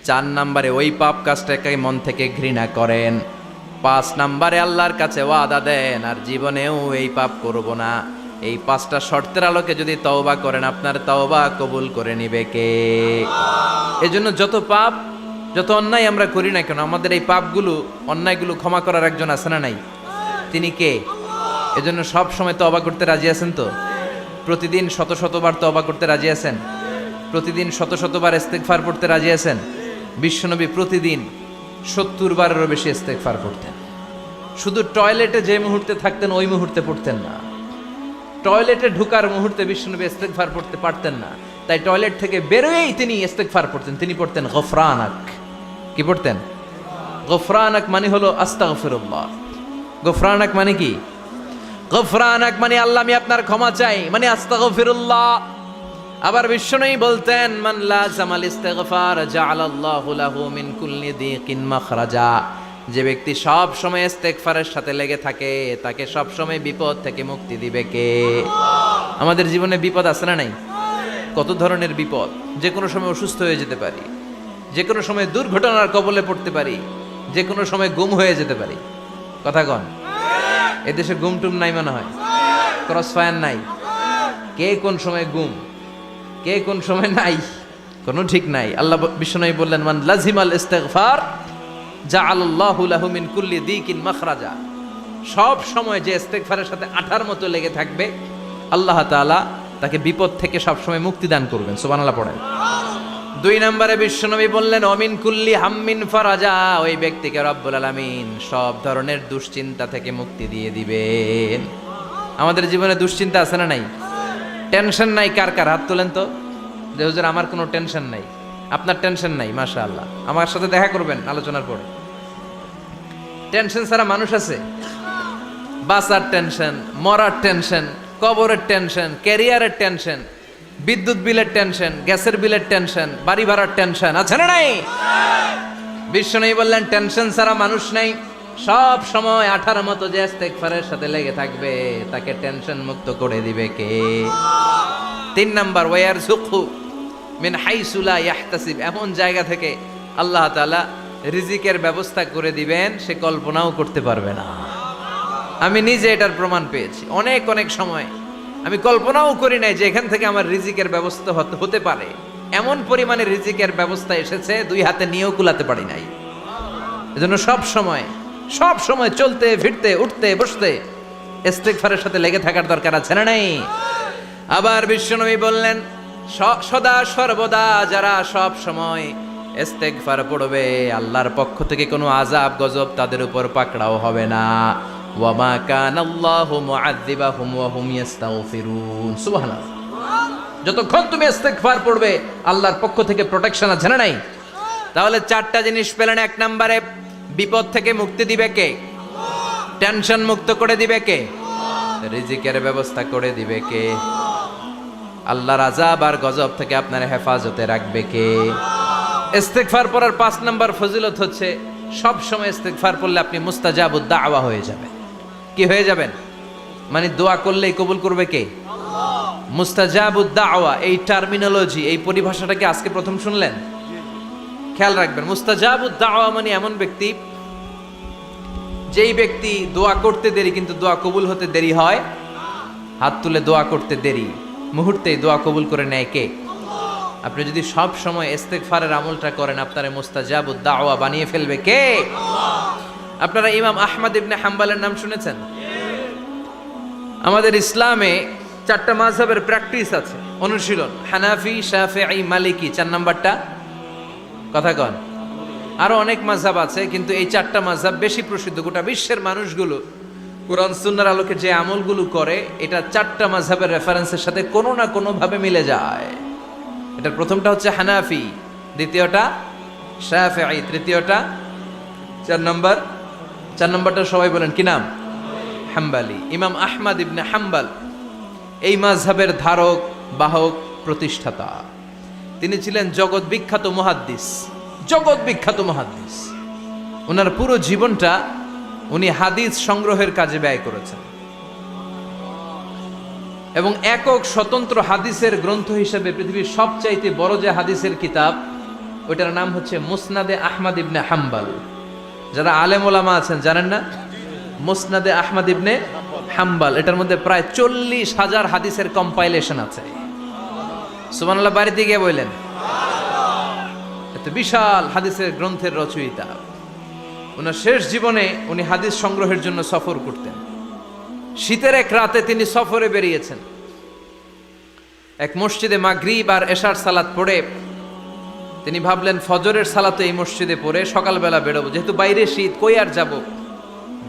4 নম্বরে ওই পাপ কাজটাকে মন থেকে ঘৃণা করেন। 5 নম্বরে আল্লাহর কাছে ওয়াদা দেন আর জীবনেও এই পাপ করব না। এই 5টা শর্তের আলোকে যদি তওবা করেন, আপনার তওবা কবুল করে নিবে কে? এজন্য যত পাপ, যত অন্যায় আমরা করি না কেন, আমাদের এই পাপগুলো, অন্যায়গুলো ক্ষমা করার একজন আছে না নাই? তিনি কে? এজন্য সব সময় তওবা করতে রাজি আছেন তো? প্রতিদিন শত শতবার তওবা করতে রাজি আছেন? প্রতিদিন শত শতবার ইস্তেগফার পড়তে রাজি আছেন? বিশ্বনবী প্রতিদিন 70 বারেরও বেশি ইস্তেগফার পড়তেন। শুধু টয়লেটে যে মুহূর্তে থাকতেন ওই মুহূর্তে পড়তেন না। টয়লেটে ঢুকার মুহূর্তে বিশ্বনবী ইস্তেগফার পড়তে পারতেন না, তাই টয়লেট থেকে বেরোয়েই তিনি ইস্তেগফার পড়তেন। তিনি পড়তেন গফরানাক। কি পড়তেন? গফরানাক মানে হলো আস্তাগফিরুল্লাহ। গফরানাক মানে কি? গফরানাক মানে আল্লাহ আমি আপনার ক্ষমা চাই, মানে আস্তাগফিরুল্লাহ। আবার বিশ্বনবী বলতেন মান লাযামাল ইস্তিগফার জাআলাল্লাহু লাহু মিন কুল্লি দিকিন মাখরাজা। যে ব্যক্তি সব সময় ইস্তেগফারের সাথে লেগে থাকে তাকে সব সময় বিপদ থেকে মুক্তি দিবে কে? আমাদের জীবনে বিপদ আছে না নাই? কত ধরনের বিপদ। যে কোনো সময় অসুস্থ হয়ে যেতে পারি, যে কোনো সময় দুর্ঘটনার কবলে পড়তে পারি, যে কোনো সময় গুম হয়ে যেতে পারি। কথা কন, এদেশে গুম টুম নাই মনে হয়, ক্রস ফায়ার নাই। কে কোন সময় গুম, কে কোন সময় নাই, কোনো ঠিক নাই। আল্লাহ বিশ্বনবী বললেন মান লাজিমাল ইস্তিগফার জাআলাল্লাহু লাহু মিন কুল্লি দিকিন মাখরাজা। সব সময় যে ইস্তেগফারের সাথে আঠার মতো লেগে থাকবে, আল্লাহ তাআলা তাকে বিপদ থেকে সব সময় মুক্তি দান করবেন। সুবহানাল্লাহ পড়েন। 2 নম্বরে বিশ্বনবী বললেন অমিন কুল্লি হাম্মিন ফারাজা। ওই ব্যক্তিকে রব্বুল আলামিন সব ধরনের দুশ্চিন্তা থেকে মুক্তি দিয়ে দিবেন। আমাদের জীবনে দুশ্চিন্তা আছে না নাই? টেনশন নাই কার কার? হাত তোলেন তো, যে হুজুর আমার কোনো টেনশন নাই। আপনার টেনশন নাই, মাশাআল্লাহ। আমার সাথে দেখা করবেন আলোচনার পরে। টেনশন ছাড়া মানুষ আছে? বাসার টেনশন, মরার টেনশন, কবরের টেনশন, ক্যারিয়ারের টেনশন, বিদ্যুৎ বিলের টেনশন, গ্যাসের বিলের টেনশন, বাড়ি ভাড়ার টেনশন আছে না নাই? বিশ্বনবী বললেন টেনশন ছাড়া মানুষ নাই। সব সময় আঠার মতো যে ইস্তেগফারের সাথে লেগে থাকবে তাকে টেনশন মুক্ত করে দিবে কে? 3 নাম্বার ওয়ারযুকহু মিন হাইসু লা ইয়াহতাসিব। এমন জায়গা থেকে আল্লাহ তাআলা রিজিকের ব্যবস্থা করে দিবেন সে কল্পনাও করতে পারবে না। আমি নিজে এটার প্রমাণ পেয়েছি। অনেক অনেক সময় আমি কল্পনাও করি নাই যে এখান থেকে আমার রিজিকের ব্যবস্থা হতে পারে। এমন পরিমাণে রিজিকের ব্যবস্থা এসেছে 2 হাতে নিয়েও কুলাতে পারি নাই। এজন্য সব সময় চলতে ফিরতে উঠতে বসতে ইস্তেগফারের সাথে লেগে থাকার দরকার আছে না নাই? আবার বিশ্বনবী বললেন সদা সর্বদা যারা সব সময় ইস্তেগফার পড়বে আল্লাহর পক্ষ থেকে কোনো আযাব গজব তাদের উপর পাকড়াও হবে না। ওয়া মা কানাল্লাহু মুআযযিবাহুম ওয়া হুম ইস্তাগফিরুন। সুবহানাল্লাহ। যতক্ষণ তুমি ইস্তেগফার পড়বে আল্লাহর পক্ষ থেকে প্রোটেকশন আছে না নাই? তাহলে 4টা জিনিস পেলেন। 1 নম্বরে বিপদ থেকে মুক্তি দিবে কে? টেনশন মুক্ত করে দিবে কে? রিজিকের ব্যবস্থা করে দিবে কে? আল্লাহর আযাব আর গজব থেকে আপনার হেফাজতে রাখবে কে? ইস্তেগফার পড়ার 5 নম্বর ফজিলত হচ্ছে সব সময় ইস্তেগফার পড়লে আপনি মুস্তাজাবুদ দাওয়া হয়ে যাবেন। কি হয়ে যাবেন? মানে দোয়া করলেই কবুল করবে কে? মুস্তাজাবুদ দাওয়া, এই টার্মিনোলজি, এই পরিভাষাটাকে আজকে প্রথম শুনলেন? খেয়াল রাখবেন। মুস্তাজাবুদ দাওয়া মানে এমন ব্যক্তি, যেই ব্যক্তি দোয়া করতে দেরি কিন্তু দোয়া কবুল হতে দেরি হয়। হাত তুলে দোয়া করতে দেরি, মুহূর্তেই দোয়া কবুল করে নেয় কে? আপনি যদি সব সময় ইস্তেগফারের আমলটা করেন আপনারে মুস্তাজাবুদ দাওয়া বানিয়ে ফেলবে কে? আপনারা ইমাম আহমদ ইবনে হাম্বলের নাম শুনেছেন? আমাদের ইসলামে 4টা মাযহাবের প্র্যাকটিস আছে, অনুশীলন। হানাফি, শাফিঈ, মালিকি। 4 নাম্বারটা কথা কন। আরো অনেক মাযহাব আছে কিন্তু এই 4টা মাযহাব বেশি প্রসিদ্ধ। গোটা বিশ্বের মানুষগুলো কুরআন সুন্নাহর আলোকে যে আমলগুলো করে এটা 4টা মাযহাবের রেফারেন্সের সাথে কোনো না কোনো ভাবে মিলে যায়। এটার প্রথমটা হচ্ছে হানাফি, দ্বিতীয়টা শাফিঈ, তৃতীয়টা 4 নম্বরটা সবাই বলেন কি নাম? হাম্বলি। ইমাম আহমদ ইবনে হাম্বল এই মাযহাবের ধারক বাহক প্রতিষ্ঠাতা। তিনি ছিলেন জগৎ বিখ্যাত মুহাদ্দিস। ওনার পুরো জীবনটা উনি হাদিস সংগ্রহের কাজে ব্যয় করেছেন। এবং একক স্বতন্ত্র হাদিসের গ্রন্থ হিসেবে পৃথিবীর সবচাইতে বড় যে হাদিসের কিতাব, ওইটার নাম হচ্ছে মুসনাদে আহমদ ইবনে হাম্বল। যারা আলেম ওলামা আছেন জানেন না, মুসনাদে আহমদ ইবনে হাম্বল, এটার মধ্যে প্রায় 40,000 হাদিসের কম্পাইলেশন আছে। সুবহানাল্লাহ, বাড়িতে গিয়ে বললেন, এত বিশাল হাদিসের গ্রন্থের রচয়িতা। ওনার শেষ জীবনে উনি হাদিস সংগ্রহের জন্য সফর করতেন। শীতের এক রাতে তিনি সফরে বেরিয়েছেন। এক মসজিদে মাগরিব আর এশার সালাত পড়ে তিনি ভাবলেন ফজরের সালাত এই মসজিদে পড়ে সকালবেলা বেরোবো, যেহেতু বাইরে শীত, কই আর যাব।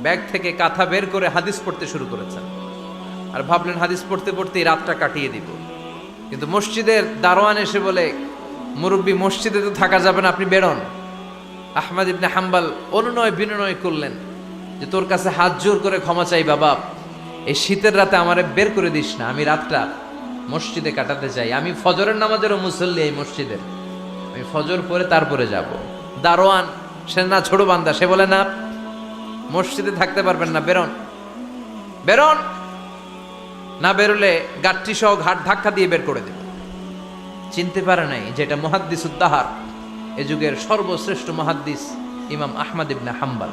ব্যাগ থেকে কাঁথা বের করে হাদিস পড়তে শুরু করেছেন, আর ভাবলেন হাদিস পড়তে পড়তেই রাতটা কাটিয়ে দিব। কিন্তু মসজিদের দারোয়ান এসে বলে, মুরব্বী, মসজিদে তো থাকা যাবে না, আপনি বেরোন। আহমদ ইবনে হাম্বল অনুনয় বিনয় করলেন যে তোর কাছে হাত জোর করে ক্ষমা চাই বাবা, এই শীতের রাতে আমারে বের করে দিস না, আমি রাতটা মসজিদে কাটাতে চাই। আমি ফজরের নামাজেরও মুসল্লি এই মসজিদের, আমি ফজর পরে তারপরে যাব। দারোয়ান সে না ছোট বান্দা, সে বলে না, মসজিদে থাকতে পারবেন না, বেরোন বেরোন, না বেরোলে গাঠটি সহ ঘাট ধাক্কা দিয়ে বের করে দেবে। চিনতে পারে নাই যেটা মুহাদ্দিস উদ্দাহার, এ যুগের সর্বশ্রেষ্ঠ মুহাদ্দিস ইমাম আহমদ ইবনে হাম্বল।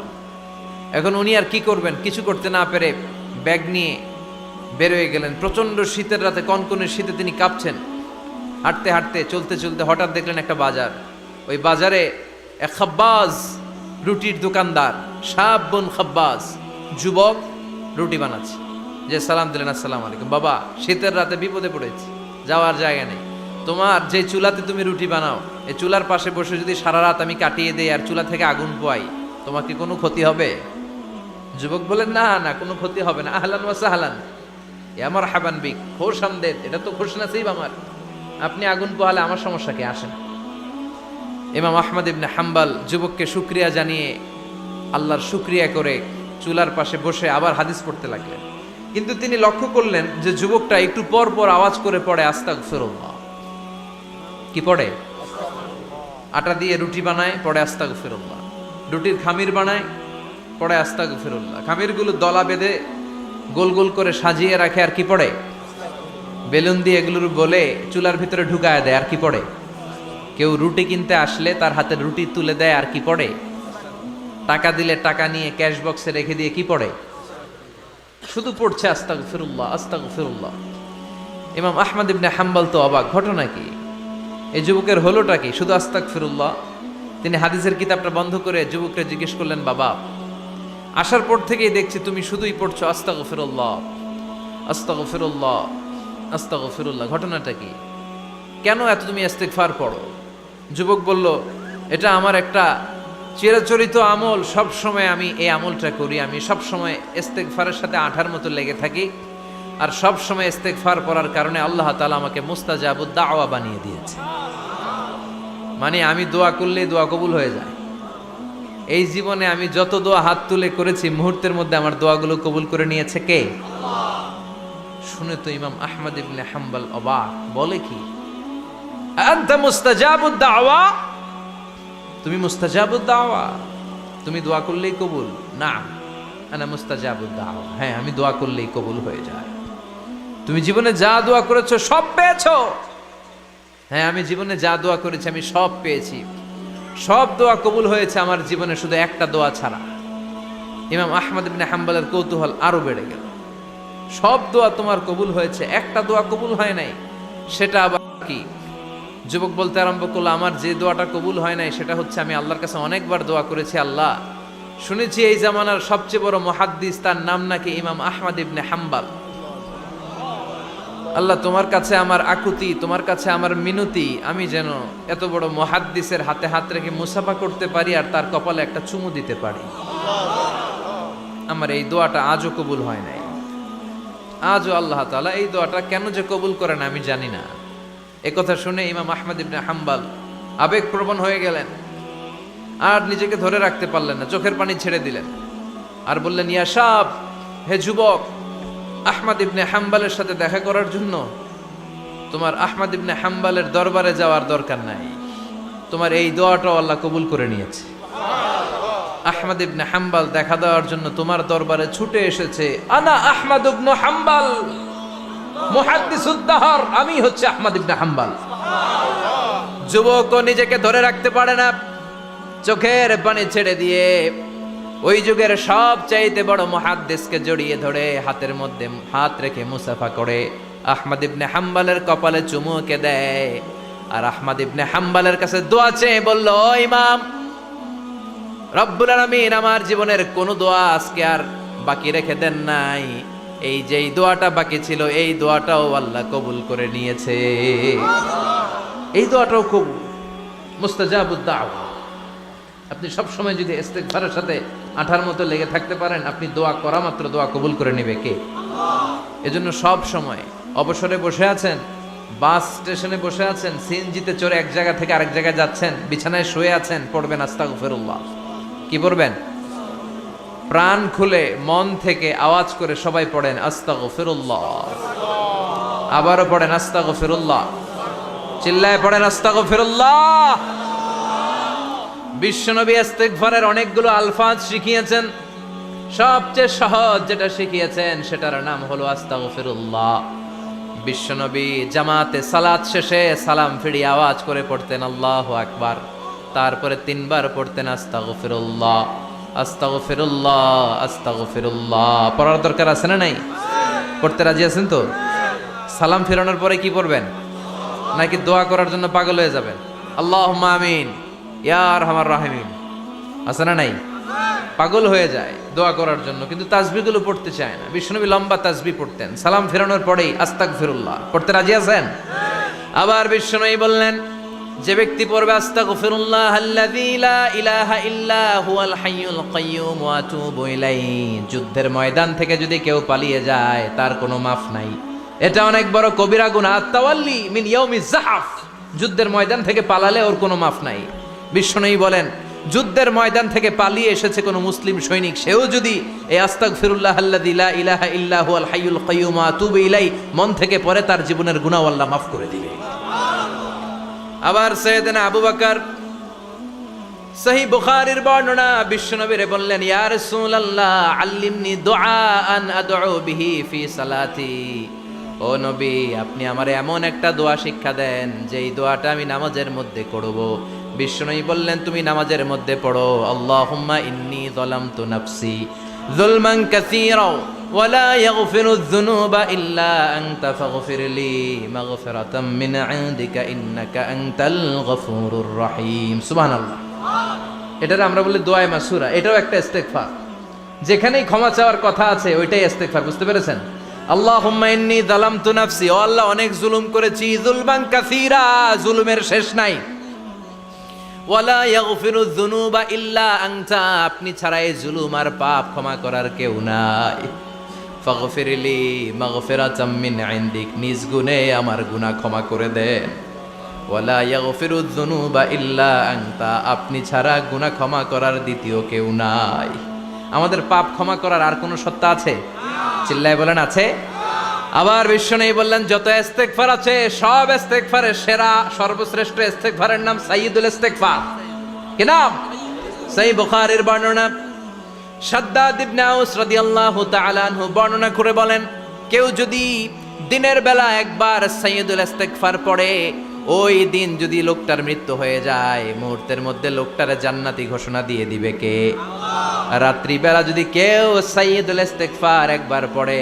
এখন উনি আর কি করবেন, কিছু করতে না পেরে ব্যাগ নিয়ে বেরোয় গেলেন। প্রচন্ড শীতের রাতে, কনকনে শীতে তিনি কাঁপছেন। হাঁটতে হাঁটতে চলতে চলতে হঠাৎ দেখলেন একটা বাজার। ওই বাজারে এক খাব্বাজ, রুটির দোকানদার, শাবুন খাব্বাজ, যুবক রুটি বানাচ্ছে। যে সালাম দিলেন, আসসালামু আলাইকুম। বাবা, শীতের রাতে বিপদে পড়েছি, যাওয়ার জায়গা নেই। তোমার যে চুলাতে তুমি রুটি বানাও, এই চুলার পাশে বসে যদি সারা রাত আমি কাটিয়ে দেই আর চুলা থেকে আগুন পোয়াই, তোমার কি কোনো ক্ষতি হবে? যুবক বলেন, না না, কোনো ক্ষতি হবে না। আহলান ওয়া সাহলান, ইয়া মারহাবান বিক, খোশ আমদেদ, এটা তো খুশ নসিব আমার, আপনি আগুন পোহালে আমার সমস্যা কি, আসেন। ইমাম আহমদ ইবনে হাম্বল যুবককে শুকরিয়া জানিয়ে, আল্লাহর শুকরিয়া করে চুলার পাশে বসে আবার হাদিস পড়তে লাগলেন। কিন্তু তিনি লক্ষ্য করলেন যে যুবকটা একটু পর পর আওয়াজ করে পড়ে আস্তাগফিরুল্লাহ। কি পড়ে? আটা দিয়ে রুটি বানায়, পড়ে আস্তাগফিরুল্লাহ। রুটির খামির বানায়, পড়ে আস্তাগফিরুল্লাহ। খামিরগুলো দলা বেঁধে গোল গোল করে সাজিয়ে রাখে, আর কি পড়ে? বেলুন দিয়ে এগুলোর বলে চুলার ভিতরে ঢুকায় দেয়, আর কি পড়ে? কেউ রুটি কিনতে আসলে তার হাতে রুটি তুলে দেয়, আর কি পড়ে? টাকা দিলে টাকা নিয়ে ক্যাশ বক্সে রেখে দিয়ে কি পড়ে? শুধু পড়ছে আস্তাগফিরুল্লাহ আস্তাগফিরুল্লাহ। ইমাম আহমদ ইবনে হাম্বল তো অবাক, ঘটনা কি, এই যুবকের হলোটা কি? শুধু আস্তাগফিরুল্লাহ। তিনি হাদিসের কিতাবটা বন্ধ করে যুবককে জিজ্ঞেস করলেন, বাবা, আসার পর থেকেই দেখছি তুমি শুধুই পড়ছো আস্তাগফিরুল্লাহ আস্তাগফিরুল্লাহ আস্তাগফিরুল্লাহ, ঘটনাটা কি? কেন এত তুমি ইস্তেগফার পড়ো? যুবক বলল, এটা আমার একটা চিরাচরিত আমল, সব সময় আমি এই আমলটা করি। আমি সব সময় ইস্তেগফারের সাথে আঠার মতো লেগে থাকি, আর সব সময় ইস্তেগফার পড়ার কারণে আল্লাহ তাআলা আমাকে মুস্তাজাবুদ দাওয়া বানিয়ে দিয়েছে। মানে আমি দোয়া করলে দোয়া কবুল হয়ে যায়। এই জীবনে আমি যত দোয়া হাত তুলে করেছি, মুহূর্তের মধ্যে আমার দোয়াগুলো কবুল করে নিয়েছে কে? শুনে তো ইমাম আহমদ ইবনে হাম্বল অবাক, বলে কি, আনতা মুস্তাজাবুদ দাওয়া, তুমি মুস্তাজাবুদ দাওয়া, তুমি দোয়া করলেই কবুল? না, আনা মুস্তাজাবুদ দাওয়া, হ্যাঁ আমি দোয়া করলেই কবুল হয়ে যায়। তুমি জীবনে যা দোয়া করেছো সব পেয়েছো? হ্যাঁ, আমি জীবনে যা দোয়া করেছি আমি সব পেয়েছি, সব দোয়া কবুল হয়েছে আমার জীবনে, শুধু একটা দোয়া ছাড়া। ইমাম আহমদ ইবনে হাম্বলের কৌতূহল আরো বেড়ে গেল। সব দোয়া তোমার কবুল হয়েছে, একটা দোয়া কবুল হয় নাই, সেটা আবার কি? যুবক বলতে আরম্ভ করলো, আমার যে দোয়াটা কবুল হয় নাই সেটা হচ্ছে আমি আল্লাহর কাছে অনেকবার দোয়া করেছি, আল্লাহ শুনেছি এই জামানার সবচেয়ে বড় মুহাদ্দিস, তার নাম নাকি ইমাম আহমদ ইবনে হাম্বল। আল্লাহ তোমার কাছে আমার আকুতি, তোমার কাছে আমার মিনতি, আমি যেন এত বড় মুহাদ্দিসের হাতে হাত রেখে মুসাফা করতে পারি আর তার কপালে একটা চুমু দিতে পারি। আমার এই দোয়াটা আজও কবুল হয় নাই, আজও আল্লাহ তাআলা এই দোয়াটা কেন যে কবুল করে না আমি জানি না। একথা শুনে ইমাম আহমদ ইবনে হাম্বল আবেগপ্রবণ হয়ে গেলেন, আর নিজেকে ধরে রাখতে পারলেন না, চোখের পানি ছেড়ে দিলেন আর বললেন, ইয়া শাব, হে যুবক, আহমদ ইবনে হাম্বলের সাথে দেখা করার জন্য তোমার আহমদ ইবনে হাম্বলের দরবারে যাওয়ার দরকার নাই, তোমার এই দোয়াটাও আল্লাহ কবুল করে নিয়েছে। আহমদ ইবনে হাম্বল দেখা দেওয়ার জন্য তোমার দরবারে ছুটে এসেছে। আনা আহমদ ইবনে হাম্বল, মুহাদ্দিসুদ দাহর, আমি হচ্ছে আহমদ ইবনে হাম্বল। যুবকও নিজেকে ধরে রাখতে পারে না, চোখের পানি ছেড়ে দিয়ে ওই যুগের সবচাইতে বড় মুহাদ্দিসকে জড়িয়ে ধরে হাতের মধ্যে হাত রেখে মুসাফা করে আহমদ ইবনে হাম্বলের কপালে চুমুকে দেয়। আর আহমদ ইবনে হাম্বলের কাছে দোয়া চেয়ে বলল, ও ইমাম, রব্বুল আলামিন আমার জীবনের কোন দোয়া আজকে আর বাকি রেখে দেন নাই। এই যেই দোয়াটা বাকি ছিল এই দোয়াটাও আল্লাহ কবুল করে নিয়েছে। এই দোয়াটাও কবুল, মুস্তাজাবুদ দাওয়া। আপনি সব সময় যদি ইস্তেগফারের সাথে আঠার মতো লেগে থাকতে পারেন, আপনি দোয়া করা মাত্র দোয়া কবুল করে নেবে কে? এজন্য সব সময় অবসরে বসে আছেন, বাস স্টেশনে বসে আছেন, সিএনজিতে চড়ে এক জায়গা থেকে আরেক জায়গায় যাচ্ছেন, বিছানায় শুয়ে আছেন, পড়বেন আস্তাগফিরুল্লাহ। কি পড়বেন? প্রাণ খুলে মন থেকে আওয়াজ করে সবাই পড়েন আস্তাগফিরুল্লাহ। আবারও পড়েন আস্তাগফিরুল্লাহ, চিল্লায় পড়েন আস্তাগফিরুল্লাহ। বিশ্বনবী ইস্তেগফারের অনেকগুলো আলফাজ শিখিয়েছেন, সবচেয়ে সহজ যেটা শিখিয়েছেন সেটার নাম হলো আস্তাগফিরুল্লাহ। বিশ্বনবী জামাতে সালাত শেষে সালাম ফিরিয়ে আওয়াজ করে পড়তেন আল্লাহু আকবার, তারপরে 3 বার পড়তেন আস্তাগফিরুল্লাহ, আস্তাগফিরুল্লাহ, আস্তাগফিরুল্লাহ। পড়ার দরকার আছে না নাই? পড়তে রাজি আছেন তো? সালাম ফেরানোর পরে কি পড়বেন? নাকি দোয়া করার জন্য পাগল হয়ে যাবেন? আল্লাহুম্মা আমিন ইয়া আরহামার রাহিমিন, আছে না নাই? পাগল হয়ে যায় দোয়া করার জন্য, কিন্তু তাসবিহগুলো পড়তে চায় না। বিশ্বনবী লম্বা তাসবিহ পড়তেন, সালাম ফেরানোর পরেই আস্তাগফিরুল্লাহ। পড়তে রাজি আছেন? আবার বিশ্বনবী বললেন, যে ব্যক্তি পড়বে আস্তাগফিরুল্লাহ আল্লাযী লা ইলাহা ইল্লা হুয়াল হাইয়ুল কাইয়্যুম ওয়া আতুবু ইলাইহি, যুদ্ধের ময়দান থেকে যদি কেউ পালিয়ে যায় তার কোনো মাফ নাই। এটা অনেক বড় কবিরা গুনাহ। তাওয়াল্লি মিন ইয়াউমিজ যাহফ, যুদ্ধের ময়দান থেকে পালালে ওর কোনো মাফ নাই। বিশ্বনবী বলেন, যুদ্ধের ময়দান থেকে পালিয়ে এসেছে কোনো মুসলিম সৈনিক, সেও যদি এই আস্তাগফিরুল্লাহ আল্লাযী লা ইলাহা ইল্লা হুয়াল হাইয়ুল কাইয়্যুম ওয়া আতুবু ইলাইহি মন থেকে পড়ে, তার জীবনের গুনাহ আল্লাহ মাফ করে দিবে। আবার সাইয়েদনা আবু বকর, সহিহ বুখারীর বর্ণনা, বিশ্বনবীরে বললেন, ইয়া রাসূলুল্লাহ আল্লিমনি দুআআন আদউ বিহি ফি সালাতি। ও নবী, আপনি আমারে এমন একটা দোয়া শিক্ষা দেন যেই দোয়াটা আমি নামাজের মধ্যে করব। বিশ্বনবী বললেন, তুমি নামাজের মধ্যে পড়ো, আল্লাহুম্মা ইন্নী যালামতু নাফসি যুলমান কাসীরা ওয়া লা ইয়াগফিরুয যুনুবা ইল্লা আনতা ফাগফিরলি মাগফিরাতাম মিন ইনদিকা ইন্নাকা আনতাল গফুরুর রহিম। সুবহানাল্লাহ। এটার আমরা বলি দোয়ায়ে মাসুরা, এটাও একটা ইস্তেগফার। যেখানেই ক্ষমা চাওয়ার কথা আছে ওইটাই ইস্তেগফার। বুঝতে পেরেছেন? আল্লাহুম্মা ইন্নী যালামতু নাফসি, ও আল্লাহ অনেক জুলুম করেছি, যুলমান কাসীরা, জুলুমের শেষ নাই। ওয়ালা ইয়াগফিরুয যুনুবা ইল্লা আনতা, আপনি ছাড়া এই জুলুম আর পাপ ক্ষমা করার কেউ নাই। ফাগফিরলি মাগফিরাতাম মিন ইনদিক, নিজ গুণে আমার গুনাহ ক্ষমা করে দেন। ওয়ালা ইয়াগফিরুয যুনুবা ইল্লা আনতা, আপনি ছাড়া গুনাহ ক্ষমা করার দ্বিতীয় কেউ নাই। আমাদের পাপ ক্ষমা করার আর কোনো সত্তা আছে? চিল্লায় বলেন আছে? আবার বিশ্বনবী বললেন, যত ইস্তেগফার আছে সব ইস্তেগফারের সেরা সর্বশ্রেষ্ঠ ইস্তেগফারের নাম সাইয়্যিদুল ইস্তেগফার। কি নাম? সহিহ বুখারীর বর্ণনা, শাদ্দাদ ইবনে আউস রাদিয়াল্লাহু তাআলা আনহু বর্ণনা করে বলেন, কেউ যদি দিনের বেলা একবার সাইয়্যিদুল ইস্তেগফার পড়ে, ওই দিন যদি লোকটার মৃত্যু হয়ে যায়, মুহূর্তের মধ্যে লোকটার জান্নাতি ঘোষণা দিয়ে দিবে কে? রাত্রি বেলা যদি কেউ সাইয়্যিদুল ইস্তেগফার একবার পড়ে,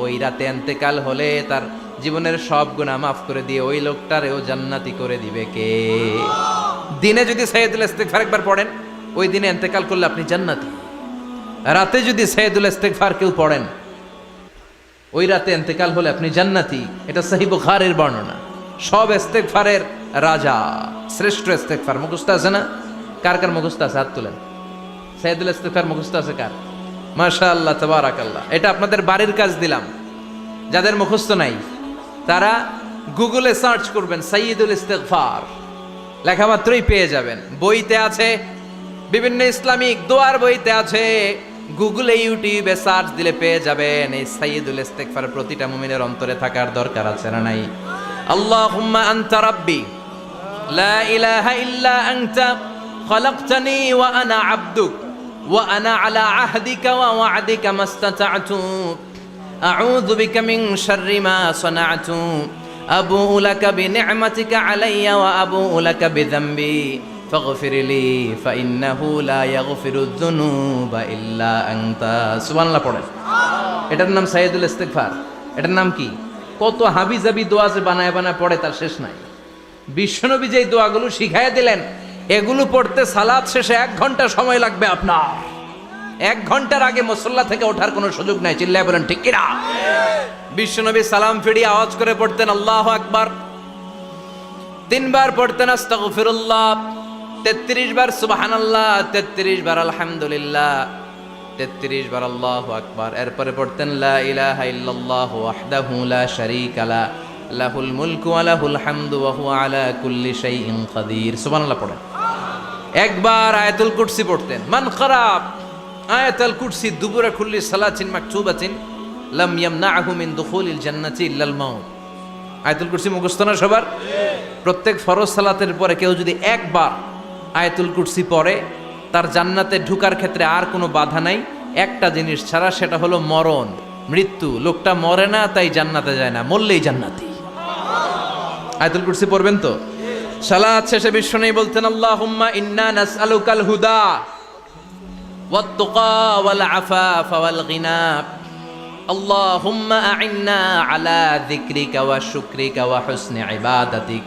ওই রাতে ইন্তেকাল হলে তার জীবনের সব গুনাহ মাফ করে দিয়ে ওই লোকটারেও জান্নাতি করে দিবে কে? দিনে যদি সাইয়্যিদুল ইস্তেগফার একবার পড়েন, ওই দিনে ইন্তেকাল করলে আপনি জান্নাতি। রাতে যদি সাইয়্যিদুল ইস্তেগফার কেউ পড়েন, ওই রাতে ইন্তেকাল হলে আপনি জান্নাতি। এটা সহিহ বুখারীর বর্ণনা। সব ইস্তেগফারের রাজা, শ্রেষ্ঠ ইস্তেগফার। মুখস্থ আছে না? কার কার মুখস্থ আছে? হাত তুলেন। সাইয়্যিদুল ইস্তেগফার মুখস্থ আছে কার? মাশাআল্লাহ, তাবারাকাল্লাহ। এটা আপনাদের বাড়ির কাজ দিলাম। যাদের মুখস্থ নাই তারা গুগলে সার্চ করবেন সাইয়্যিদুল ইস্তেগফার, লেখা মাত্রই পেয়ে যাবেন। বইতে আছে, বিভিন্ন ইসলামিক দোয়ার বইতে আছে, গুগলে ইউটিউবে সার্চ দিলে পেয়ে যাবেন। এই সাইয়্যিদুল ইস্তেগফার প্রতিটা মুমিনের অন্তরে থাকার দরকার আছে না নাই? আল্লাহুম্মা আনতা রাব্বি লা ইলাহা ইল্লা আনতা খালাকতানি ওয়া আনা আবদুক ওয়া আনা আলা আহদিকা ওয়া ওয়া'দিকা মাস্তাতা'তু আউযু বিকা মিন শাররি মা সানা'তু আবুউ লাকা বিনি'মাতিকা আলাইয়া ওয়া আবুউ লাকা বিযামবি ফাগফির লি ফাইন্নাহু লা ইয়াগফিরুয যুনুবা ইল্লা আনতা। সুবহানাল্লাহ পড়েন। এটার নাম সাইয়্যিদুল ইস্তিগফার। এটার নাম কি? কত হাবিজাবি দোয়া যে বানায় বানায় পড়ে তার শেষ নাই। বিশ্বনবী যে দোয়াগুলো শিখাইয়া দিলেন, এগুলো পড়তে সালাত শেষে 1 ঘন্টা সময় লাগবে আপনার। 1 ঘন্টার আগে মুসল্লা থেকে ওঠার কোনো সুযোগ নাই। চিল্লায় বলেন ঠিক কিনা? বিশ্বনবী সালাম ফিরিয়ে আওয়াজ করে পড়তেন আল্লাহু আকবার, 3 বার পড়তেন আস্তাগফিরুল্লাহ, 33 বার সুবহানাল্লাহ, 33 বার আলহামদুলিল্লাহ, 33 বার আল্লাহু আকবার। এরপরে পড়তেন লা ইলাহা ইল্লাল্লাহু ওয়াহদাহু লা শারীকা লা লাহুল মুলকু ওয়া লাহুল হামদু ওয়া হুয়া আলা কুল্লি শাইইন কাদির। সুবহানাল্লাহ পড়েন। একবার আয়াতুল কুরসি পড়তেন। মান খারাব আয়াতুল কুরসি দুবুরা কুল্লি সালাতিন মাকতুবাতিন লাম ইয়ামনাহু মিন দুখুলিল জান্নাতি ইল্লাল মাউত। আয়াতুল কুরসি মুখস্থ না সবার? প্রত্যেক ফরজ সালাতের পরে কেউ যদি একবার আয়াতুল কুরসি পড়ে, তার জান্নাতে ঢুকার ক্ষেত্রে আর কোনো বাধা নাই, একটা জিনিস ছাড়া, সেটা হলো মরণ, মৃত্যু। লোকটা মরে না তাই জান্নাতে যায় না, মরলেই জান্নাতি। আয়াতুল কুরসি পড়বেন তো? সালাত শেষে বিশ্বনবী বলতেন আল্লাহুম্মা ইন্না নাসআলুকাল হুদা ওয়াত তুকা ওয়াল আফাফা ওয়াল গিনা আল্লাহুম্মা আ'ইন্না আলা যিকরিকা ওয়া শুকরিকা ওয়া হুসনি ইবাদাতিক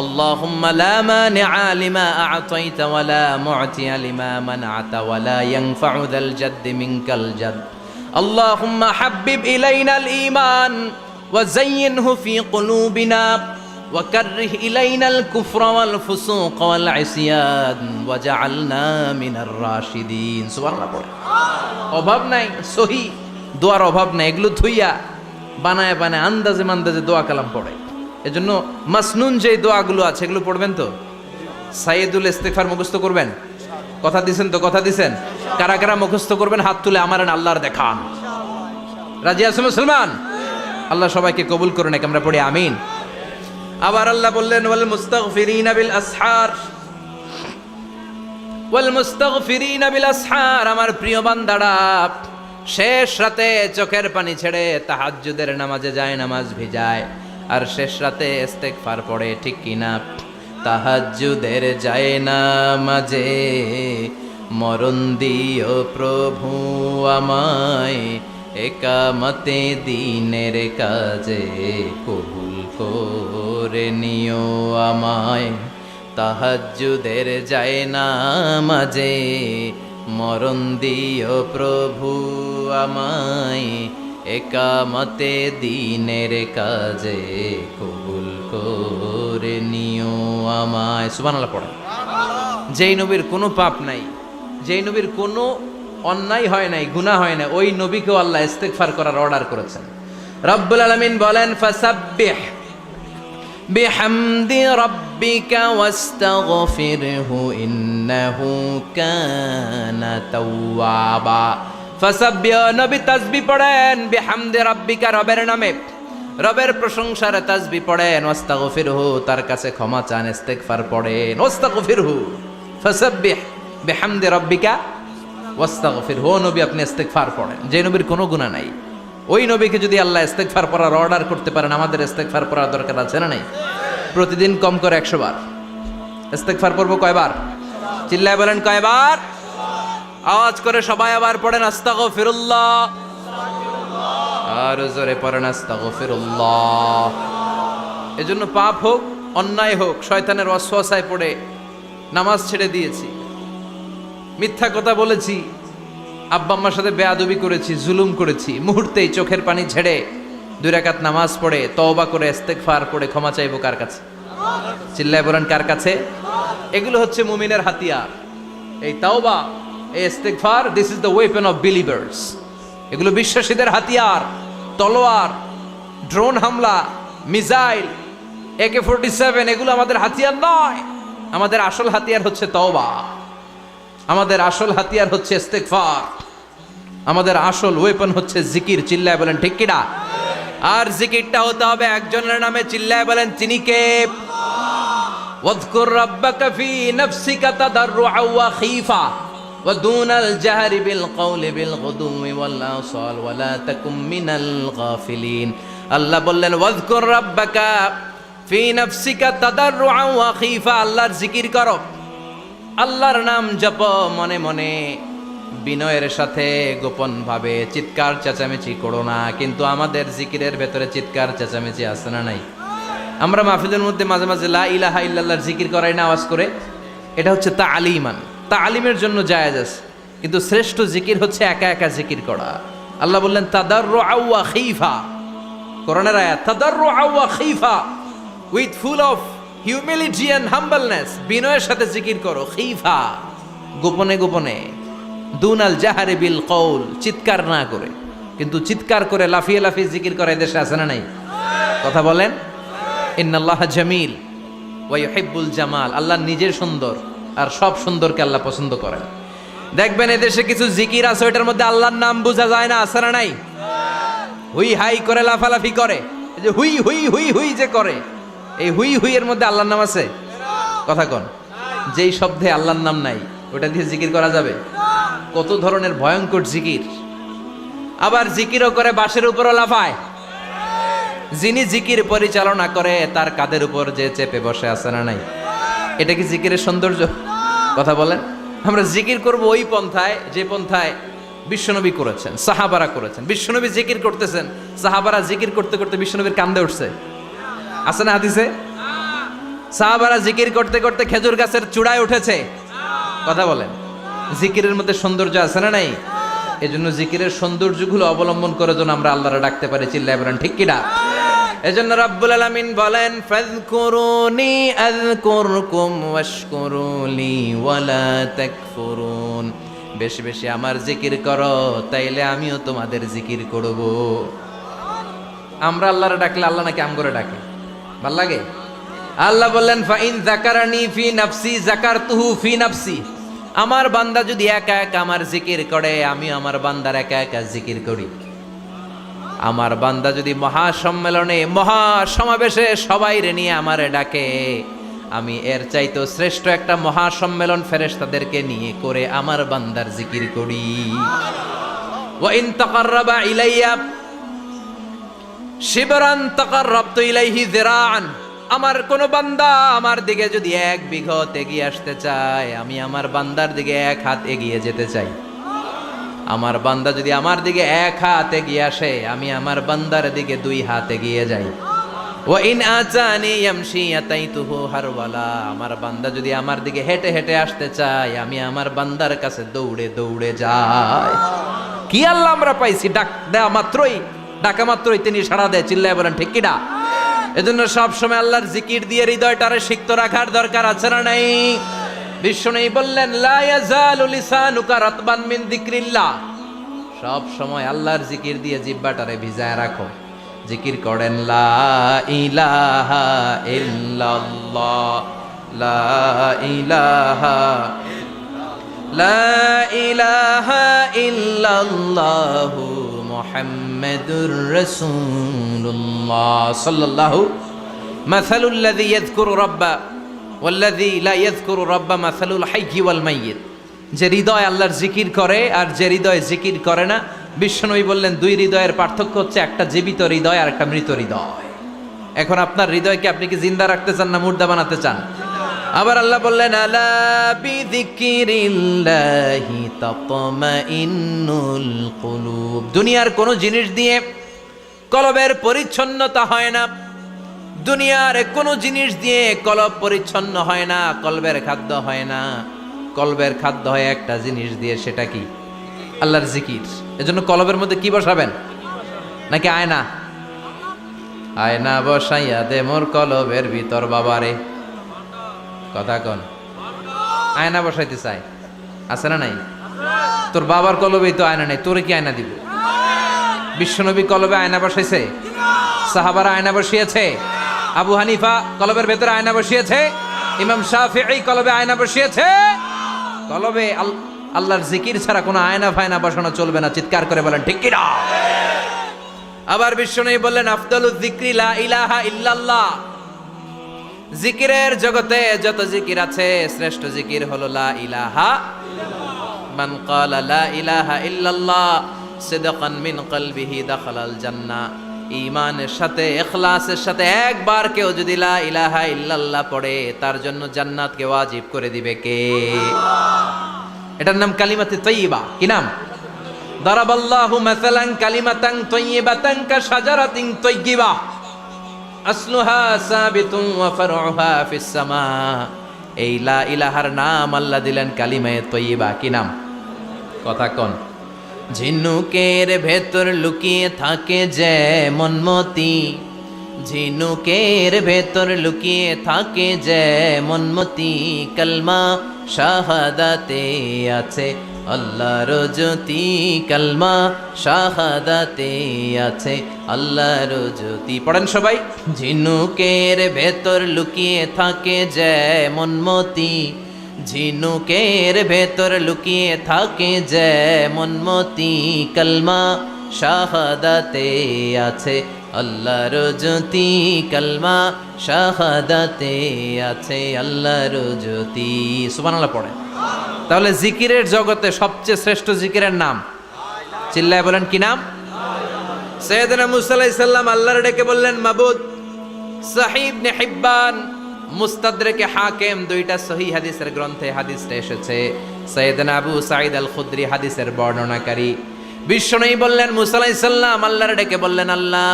আল্লাহুম্মা লা মানিআ লিমা আ'তাইতা ওয়া লা মু'তিয়া লিমা মানআতা ওয়া লা ইয়ানফা'ু যাল জাদ্দি মিনকাল জাদ আল্লাহুম্মা হাব্বিব ইলাইনাল ঈমান ওয়া যায়্যিনহু ফি কুলুবিনা وكره إلينا الكفر والفسوق والعصيان وجعلنا من الراشدين। সুবহানাল্লাহ পড়ে। অভাব নাই, সহি দোয়ার অভাব নাই। এগুলো থুইয়া বানায় বানায় আন্দাজে মান্দাজে দোয়া কালাম পড়ে। এজন্য মাসনুন যে দোয়াগুলো আছে এগুলো পড়বেন তো। সাইয়্যিদুল ইস্তিগফার মুখস্থ করবেন? কথা দিছেন তো? কথা দিছেন? কারা কারা মুখস্থ করবেন হাত তুলে আমার আল্লাহর দেখান। রাজি আছেন মুসলমান? আল্লাহ সবাইকে কবুল করুন। আমরা পড়ি আমিন। আবার আল্লাহ বললেন ওয়াল মুস্তাগফিরিনা বিল আসহার, ওয়াল মুস্তাগফিরিনা বিল আসহার। আমার প্রিয় বান্দারা শেষ রাতে চোখের পানি ছেড়ে তাহাজ্জুদের নামাজে যায়, নামাজ ভিজায়, আর শেষ রাতে ইস্তিগফার পড়ে, ঠিক কিনা? তাহাজ্জুদের যায় নামাজে মরণ দিও প্রভু আমায়, একামতে দিনের কাজে কবুল করে নিও আমায়। তাহাজ্জুদের যায় নামাজে মরণ দিও প্রভু আমায়, একামতে দিনের কাজে কবুল করে নিও আমায়। সুবহানাল্লাহ পড়ে। যেই নবীর কোনো পাপ নাই, যেই নবীর কোনো অন্যায় হয় নাই, গুনাহ হয় না, ওই নবীকেও আল্লাহ ইস্তিগফার করার অর্ডার করেছেন। রব্বুল আলামিন বলেন ফাসাব্বিহ বিহামদি রাব্বিকা ওয়াস্তাগফিরহু ইন্নাহু কানা তাওয়াবা। ফাসাব্বিহ, নবী তাসবিহ পড়েন, বিহামদি রাব্বিকা, রবের নামে, রবের প্রশংসার তাসবিহ পড়েন, ওয়াস্তাগফিরহু, তার কাছে ক্ষমা চান, ইস্তিগফার পড়েন। ওয়াস্তাগফিরহু, ফাসাব্বিহ বিহামদি রাব্বিকা ওয়াস্তাগফিরহু। নবী আপনি ইস্তিগফার পড়েন। যে নবীর কোনো গুনাহ নাই, ওই নবীকে যদি আল্লাহ ইস্তিগফার পড়ার অর্ডার করতে পারেন, আমাদের ইস্তিগফার পড়ার দরকার আছে না নাই? প্রতিদিন কম করে 100 বার ইস্তিগফার পড়ব। কয়বার? চিল্লায় বলেন কয়বার? আওয়াজ করে সবাই আবার পড়েন আস্তাগফিরুল্লাহ, আর জোরে পড়েন আস্তাগফিরুল্লাহ। এজন্য পাপ হোক, অন্যায় হোক, শয়তানের ওয়াসওয়াসায় পড়ে নামাজ ছেড়ে দিয়েছি, মিথ্যা কথা বলেছি, আব্বা আম্মার সাথে বেয়াদবি করেছি, জুলুম করেছি, মুহূর্তেই চোখের পানি ছেড়ে 2 রাকাত নামাজ পড়ে তওবা করে ইস্তিগফার পড়ে ক্ষমা চাইবো কার কাছে? চিল্লায় বলেন কার কাছে? এগুলো হচ্ছে মুমিনের হাতিয়ার। এই তাওবা, এই ইস্তিগফার, this is the weapon of believers. এগুলো বিশ্বাসীদের হাতিয়ার। তলোয়ার, ড্রোন হামলা, মিসাইল, AK-47 এগুলো আমাদের হাতিয়ার নয়। আমাদের আসল হাতিয়ার হচ্ছে তওবা, আমাদের আসল হাতিয়ার হচ্ছে ইস্তিগফার, আমাদের আসল ওয়েপন হচ্ছে জিকির। চিল্লায় বলেন ঠিক কিনা? আর জিকিরটা হতে হবে একজনের নামে। চিল্লায় বলেন তিনি কে? ওয়াযকুর রাব্বাকা ফি নাফসিকা তাদাররুআ ওয়া খীফা ودون الجهر بالقول بالغدو والآصال ولا تكن من الغافلين আল্লাহ বললেন ওয়াজকুর রাব্বাকা ফি নাফসিকা তাদাররুআন ওয়া খীফা, আল্লাহর জিকির করো, আল্লাহর নাম জপো মনে মনে বিনয়ের সাথে, গোপন ভাবে, চিৎকার চেঁচামেচি করো না। কিন্তু আমাদের জিকিরের ভেতরে চিৎকার চেঁচামেচি আছে না নাই? আমরা মাহফিলের মধ্যে মাঝে মাঝে লা ইলাহা ইল্লাল্লাহর জিকির করাই না আওয়াজ করে, এটা হচ্ছে তালিমান, তালিমের জন্য জায়েজ আছে। কিন্তু শ্রেষ্ঠ জিকির হচ্ছে একা একা জিকির করা। আল্লাহ বললেন তাদাররুআন ওয়া খীফা, কোরআনের আয়াত, তাদাররুআন ওয়া খীফা, with full of humility and humbleness, বিনয়ের সাথে জিকির করো, খীফা, গোপনে গোপনে, দুনাল জাহারে বিল কওল, চিৎকার না করে। কিন্তু চিৎকার করে লাফিয়ে লাফিয়ে জিকির করে দেশে আছে না নাই? কথা বলেন। ইন্নাল্লাহ জামিল ওয়া ইউহিব্বুল জামাল, আল্লাহ নিজের সুন্দর আর সব সুন্দরকে আল্লাহ পছন্দ করেন। দেখবেন এদেশে কিছু জিকির আছে ওইটার মধ্যে আল্লাহর নাম বোঝা যায় না, আছে না নাই? হুই হাই করে লাফালাফি করে, এই যে হুই হুই হুই হুই যে করে, এই হুই হুই এর মধ্যে আল্লাহর নাম আছে? কথা কন। যেই শব্দে আল্লাহর নাম নাই ওটা দিয়ে জিকির করা যাবে? কত ধরনের ভয়ঙ্কর জিকির। আবার জিকিরও করে বাঁশের উপরও লাফায়। যিনি জিকির পরিচালনা করে তার কাঁধের উপর যে চেপে বসে আছে না নাই? এটা কি জিকিরের সৌন্দর্য? কথা বলেন। আমরা জিকির করব ওই পন্থায় যে পন্থায় বিশ্বনবী করেছেন, সাহাবারা করেছেন। বিশ্বনবী জিকির করতেছেন, সাহাবারা জিকির করতে করতে বিশ্বনবীর কান্দে উঠছে, আছে না হাদিসে? সাহাবারা জিকির করতে করতে খেজুর গাছের চূড়ায় উঠেছে। কথা বলেন। জিকিরের মধ্যে সৌন্দর্য আছে না নাই? এজন্য জিকিরের সৌন্দর্যগুলো অবলম্বন করে যেন আমরা আল্লাহরে ডাকতে পারি। চিল্লায় বলেন ঠিক কিনা? এজন্য রাব্বুল আলামিন বলেন ফাযকুরুনি আযকুরকুম ওয়াশকুরুলি ওয়ালা তাকফুরুন, বেশি বেশি আমার জিকির করো তাইলে আমিও তোমাদের জিকির করব। আমরা আল্লাহরে ডাকলে আল্লাহ নাকি আমগরে ডাকে? ভাল লাগে? আল্লাহ বললেন ফাইন যাকারানি ফি নাফসি যাকারতুহু ফি নাফসি, আমার বান্দা যদি একা একা আমার জিকির করে আমি আমার বান্দার একা একা জিকির করি। আমার বান্দা যদি মহাসম্মেলনে মহাসমাবেশে সবাই রে নিয়ে আমারে ডাকে, আমি এর চাইতো শ্রেষ্ঠ একটা মহাসম্মেলন ফেরেশতাদেরকে নিয়ে করে আমার বান্দার জিকির করি। ওয়া ইন তাকাররাবা ইলাইয়া শিবরান তাকাররাবতু ইলাইহি যিরাআন, আমার কোন বান্দা আমার দিকে যদি 1 বিঘত এগিয়ে আসতে চায় আমি আমার বান্দার দিকে 1 হাত এগিয়ে যেতে চাই। আমার বান্দা যদি আমার দিকে 1 হাত এগিয়ে আসে আমি আমার বান্দার দিকে 2 হাত এগিয়ে যাই। ওয়া ইন আতানি ইয়ামশি আতাইতুহু হারওয়ালা, আমার বান্দা যদি আমার দিকে হেঁটে হেঁটে আসতে চায় আমি আমার বান্দার কাছে দৌড়ে দৌড়ে যাই। কি আল্লাহ আমরা পাইছি, ডাকা মাত্রই তিনি সাড়া দেয়। চিল্লায় বলেন ঠিক কিনা? এজন্য সব সময় আল্লাহর জিকির দিয়ে হৃদয়টারে সিক্ত রাখার দরকার আছে না নাই? বিশ্বনবী বললেন লা ইয়াজালু লিসানুকা রাতবান মিন যিকরিল্লাহ, সব সময় আল্লাহর জিকির দিয়ে জিহ্বাটারে ভিজায় রাখো। জিকির করেন লা ইলাহা ইল্লাল্লাহ, লা ইলাহা ইল্লাল্লাহু মুহাম্মাদুর রাসূলুল্লাহ সাল্লাল্লাহু মাসালুল লাযী ইয়াযকুরু রাব্বা ওয়াল্লাযী লা ইয়াযকুরু রাব্বা মাসালুল হাইয়্যি ওয়াল মাইয়্যিত, যে হৃদয় আল্লাহর জিকির করে আর যে হৃদয় জিকির করে না। বিশ্বনবী বললেন 2 হৃদয়ের পার্থক্য হচ্ছে একটা জীবিত হৃদয় আর একটা মৃত হৃদয়। এখন আপনার হৃদয়কে আপনি কি জিন্দা রাখতে চান না মুর্দা বানাতে চান? আবার আল্লাহ বললেন আলা বিযিকরিল্লাহি তাতমাইন্নুল কুলুব, দুনিয়ার কোন জিনিস দিয়ে কলবের পরিচ্ছন্নতা হয় না। দুনিয়ার কোন জিনিস দিয়ে কলব পরিচ্ছন্ন হয় না, কলবের খাদ্য হয় না। কলবের খাদ্য হয় একটা জিনিস দিয়ে, সেটা কি? আল্লাহর জিকির। এজন্য কলবের মধ্যে কি বসাবেন? নাকি আয়না? আয়না বসাইয়া দে মোর কলবের ভিতর বাবারে। কথা কন। আয়না বসাইতে চাই, আছে না নাই? তোর বাবার কলবেই তো আয়না নেই, তোরে কি আয়না দিব? বিশ্বনবী কলবে আয়না বসাইছে, সাহাবারা আয়না বসিয়েছে, আবু হানিফা কলবের ভেতরে আয়না বসিয়েছে, ইমাম শাফিঈ কলবে আয়না বসিয়েছে। কলবে আল্লাহর জিকির ছাড়া কোনো আয়না ফায়না বসানো চলবে না। চিৎকার করে বলেন ঠিক কি না? আবার বিশ্বনবী বললেন আফদালুয যিকরি লা ইলাহা ইল্লাল্লাহ, জিকিরের জগতে যত জিকির আছে শ্রেষ্ঠ জিকির হলো লা ইলাহা। মান ক্বালা লা ইলাহা ইল্লাল্লাহ সিদকান মিন কলবিহি দাখালাল জান্নাহ। ঈমানের সাথে ইখলাসের সাথে একবার কেউ যদি লা ইলাহা ইল্লাল্লাহ পড়ে তার জন্য জান্নাতকে ওয়াজিব করে দিবে কে? এটার নাম কালিমাতে তাইয়্যিবা। কি নাম? দারাবাল্লাহু মাসালান কালিমাতান তাইয়্যিবাতান কাশাজারাতিন তাইয়্যিবাহ আসলুহা সাবিতুন ওয়া ফারউহা ফিস সামা। এই লা ইলাহার নাম আল্লাহ দিলেন কালিমায়ে তাইয়্যিবা। কি নাম? কথা কোন? ঝিনুকের ভেতর লুকিয়ে থাকে যেমন মতি, ঝিনুকের ভেতর লুকিয়ে থাকে যেমন মতি, কালমা শাহাদাতে আছে আল্লাহর জ্যোতি, কালমা শাহাদাতে আছে আল্লাহর জ্যোতি। পড়েন সবাই। ঝিনুকের ভেতর লুকিয়ে থাকে যেমন মতি, ঝিনুকের ভেতর লুকিয়ে থাকে যেমন মতি, কালমা শাহাদাতে আছে আল্লাহর জ্যোতি, কালমা শাহাদাতে আছে আল্লাহর জ্যোতি। সুবহানাল্লাহ পড়ে। তাহলে জিকিরের জগতে সবচেয়ে শ্রেষ্ঠ জিকিরের নাম চিল্লায় বলেন কি নাম? সাইয়েদনা মুসা আলাইহিস সালাম আল্লাহর ডেকে বললেন মাবুদ। সহিহ ইবনে হিব্বান, মুস্তাদরেকে হাকিম, দুইটা সহিহ হাদিসের গ্রন্থে হাদিসটা এসেছে। সাইয়েদনা আবু সাঈদ আল খুদরি হাদিসের বর্ণনাকারী। বিশ্বনবী বললেন মুসা আলাইহিস সালাম আল্লাহর ডেকে বললেন, আল্লাহ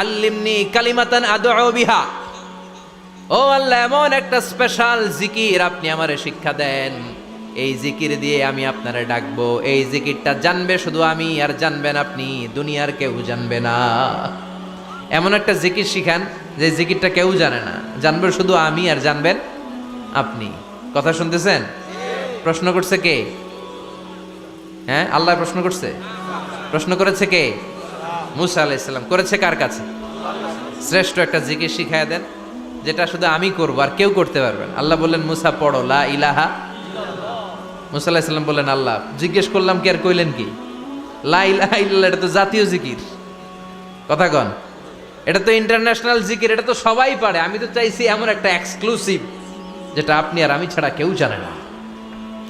আল্লিমনি কালিমাতান আদউ বিহা, ও আল্লাহ এমন একটা স্পেশাল জিকির আপনি আমারে শিক্ষা দেন, এই জিকির দিয়ে আমি আপনারে ডাকবো। এই জিকিরটা জানবে শুধু আমি আর জানবেন আপনি, দুনিয়ার কেউ জানবে না। এমন একটা জিকির শিখান যে জিকিরটা কেউ জানে না, জানবে শুধু আমি আর জানবেন আপনি। কথা শুনতেছেন? প্রশ্ন করছে কে? হ্যাঁ, আল্লাহ প্রশ্ন করছে। প্রশ্ন করেছে কে? মুসা আলাইহিস সালাম। করেছে কার কাছে? শ্রেষ্ঠ একটা জিকির শিখায় দেন যেটা শুধু আমি করবো আর কেউ করতে পারবেন। আল্লাহ বললেন মুসা পড়ো লা ইলাহা। মুসা আলাইহিস সালাম বললেন আল্লাহ জিজ্ঞেস করলাম কি আর কইলেন কি? লা ইলাহা ইল্লাল্লাহ এটা তো জাতীয় জিকির। কথা কন, এটা তো ইন্টারন্যাশনাল জিকির, এটা তো সবাই পারে। আমি তো চাইছি এমন একটা এক্সক্লুসিভ যেটা আপনি আর আমি ছাড়া কেউ জানে না,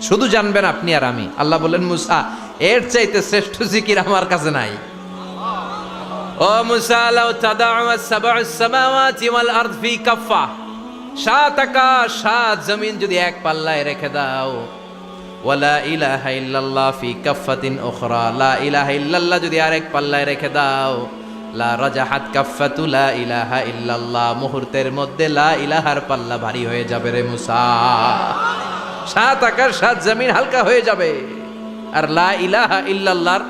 শুধু জানবেন আপনি আর আমি। আল্লাহ বললেন মুসা এর চাইতে শ্রেষ্ঠ জিকির আমার কাছে নাই। ও মুসা লাউ তাদাউ আস-সাবউস সামাওয়াতি ওয়াল আরদ ফি কাফা, সাত আকাশ সাত জমিন যদি এক পাল্লায় রেখে দাও, ওয়ালা ইলাহা ইল্লাল্লাহ ফি কাফাতিন উখরা, লা ইলাহা ইল্লাল্লাহ যদি আরেক পাল্লায় রেখে দাও, লা রাজাহাত কাফাতু লা ইলাহা ইল্লাল্লাহ, মুহূর্তের মধ্যে লা ইলাহার পাল্লা ভারী হয়ে যাবে রে মুসা। সাত আকাশ সাত জমিন হালকা হয়ে যাবে আর লা ইলাহা ইল্লাল্লাহর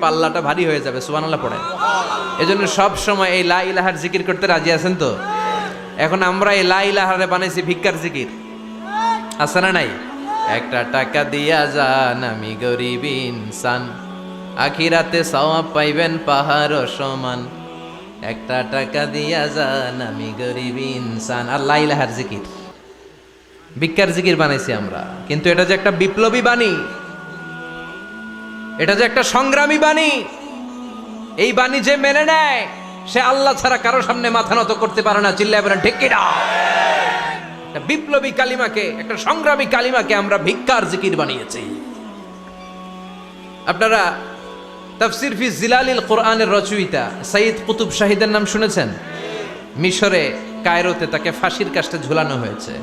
পাল্লাটা ভারী হয়ে যাবে। সুবহানাল্লাহ পড়েন। এজন্য সব সময় এই লা ইলাহার জিকির করতে রাজি আছেন তো? এখন আমরা এই লা ইলাহারে বানাইছি ভিক্ষার জিকির, আছে না নাই? একটা টাকা দিয়া যান আমি গরিব ইনসান, আখিরাতে সওয়াব পাইবেন পাহাড় সমান। একটা টাকা দিয়া যান আমি গরিব ইনসান। আর লা ইলাহার জিকির ভিক্ষার জিকির বানাইছি আমরা। কিন্তু এটা যে একটা বিপ্লবী বাণী, এটা যে একটা সংগ্রামী বাণী, এই বাণী যে মেনে নেয় সে আল্লাহ ছাড়া কারো সামনে মাথা নত করতে পারে না। চিল্লায় বলেন ঠিক কিনা? একটা বিপ্লবী কালিমাকে, একটা সংগ্রামী কালিমাকে আমরা ভিক্ষার জিকির বানিয়েছি। আপনারা তাফসির ফি জিলালিল কোরআনের রচয়িতা সাইয়্যিদ কুতুব শাহিদের নাম শুনেছেন? মিশরে কায়রোতে তাকে ফাঁসির কাস্টে ঝুলানো হয়েছে।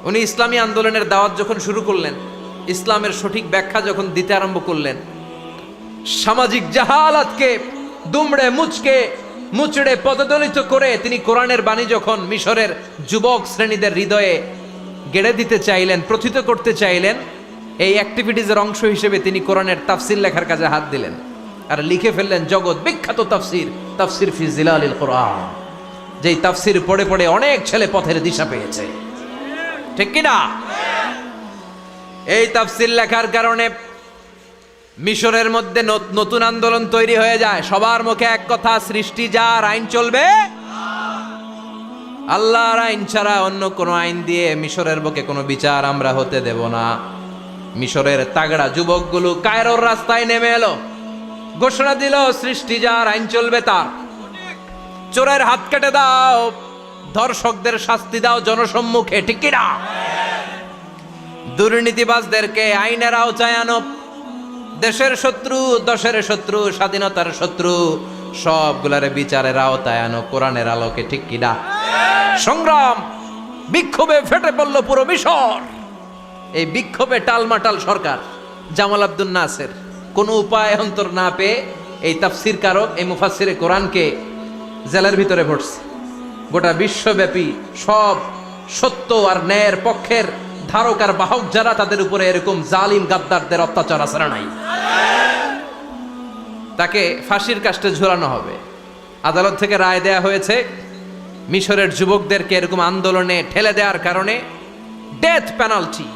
উনি ইসলামী আন্দোলনের দাওয়াত যখন শুরু করলেন, ইসলামের সঠিক ব্যাখ্যা যখন দিতে আরম্ভ করলেন, সামাজিক জাহালাতকে দুমড়ে মুচড়ে পদদলিত করে তিনি কোরআনের বাণী যখন মিশরের যুবক শ্রেণীদের হৃদয়ে গেড়ে দিতে চাইলেন, প্রথিত করতে চাইলেন, এই অ্যাক্টিভিটিজের অংশ হিসেবে তিনি কোরআনের তাফসির লেখার কাজে হাত দিলেন আর লিখে ফেললেন জগৎ বিখ্যাত তাফসির, তাফসির ফি জিলালিল কোরআন, যেই তাফসির পড়ে পড়ে অনেক ছেলে পথের দিশা পেয়েছে। ঠিক কিনা? এই তাফসির লেখার কারণে মিশরের মধ্যে নতুন আন্দোলন তৈরি হয়ে যায়। সবার মুখে এক কথা, সৃষ্টি যার, আইন চলবে আল্লাহর আইন ছাড়া অন্য কোনো আইন দিয়ে মিশরের বুকে কোনো বিচার আমরা হতে দেব না। মিশরের তাগড়া যুবকগুলো কায়রোর রাস্তায় নেমে এলো, ঘোষণা দিল সৃষ্টি যার, আইন চলবে তার। চোরের হাত কেটে দাও, ধর্ষকদের শাস্তি দাও জনসম্মুখে। ঠিক কিনা? দুর্নীতিবাজদেরকে আইনের আওতায় আনো। দেশের শত্রু, দশের শত্রু, স্বাধীনতার শত্রু সবগুলারে বিচারের আওতায় আনো কোরআনের আলোকে, ঠিক কিনা? সংগ্রাম, বিক্ষোভে ফেটে পড়ল পুরো মিশর। এই বিক্ষোভে টালমাটাল সরকার, জামাল আব্দুল নাসের কোনো উপায় অন্তর না পেয়ে এই তাফসির কারক, এই মুফাসসিরে কোরআনকে জেলের ভিতরে ভরছে। গোটা বিশ্বব্যাপী সব সত্য আর ন্যায়ের পক্ষের ধারক আর বাহক যারা, তাদের উপরে এরকম জালিম গাদ্দারদের অত্যাচার আছে না নাই? তাকে ফাঁসির কাস্টে ঝুলানো হবে। আদালত থেকে রায় দেয়া হয়েছে, মিশরের যুবকদেরকে এরকম আন্দোলনে ঠেলে দেওয়ার কারণে ডেথ পেনাল্টি,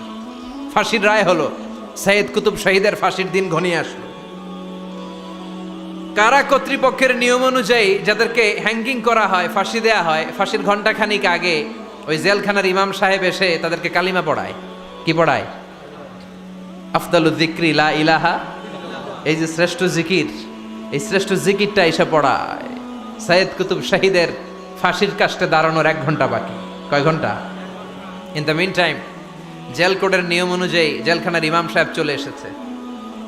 ফাঁসির রায় হলো। সৈয়দ কুতুব শহীদের ফাঁসির দিন ঘনিয়ে আসলো। কারা কর্তৃপক্ষের নিয়ম অনুযায়ী যাদেরকে হ্যাঙ্গিং করা হয়, ফাঁসি দেয়া হয়, ফাঁসির ঘণ্টাখানিক আগে ওই জেলখানার ইমাম সাহেব এসে তাদেরকে কালিমা পড়ায়। কি পড়ায়? আফদালুয যিকরি লা ইলাহা, এই যে শ্রেষ্ঠ জিকির, এই শ্রেষ্ঠ জিকিরটা এসে পড়ায়। সৈয়দ কুতুব শহীদের ফাঁসির কাস্টে দাঁড়ানোর 1 ঘন্টা বাকি। কয় ঘন্টা? In the mean time jail কোডের নিয়ম অনুযায়ী জেলখানার ইমাম সাহেব চলে এসেছে।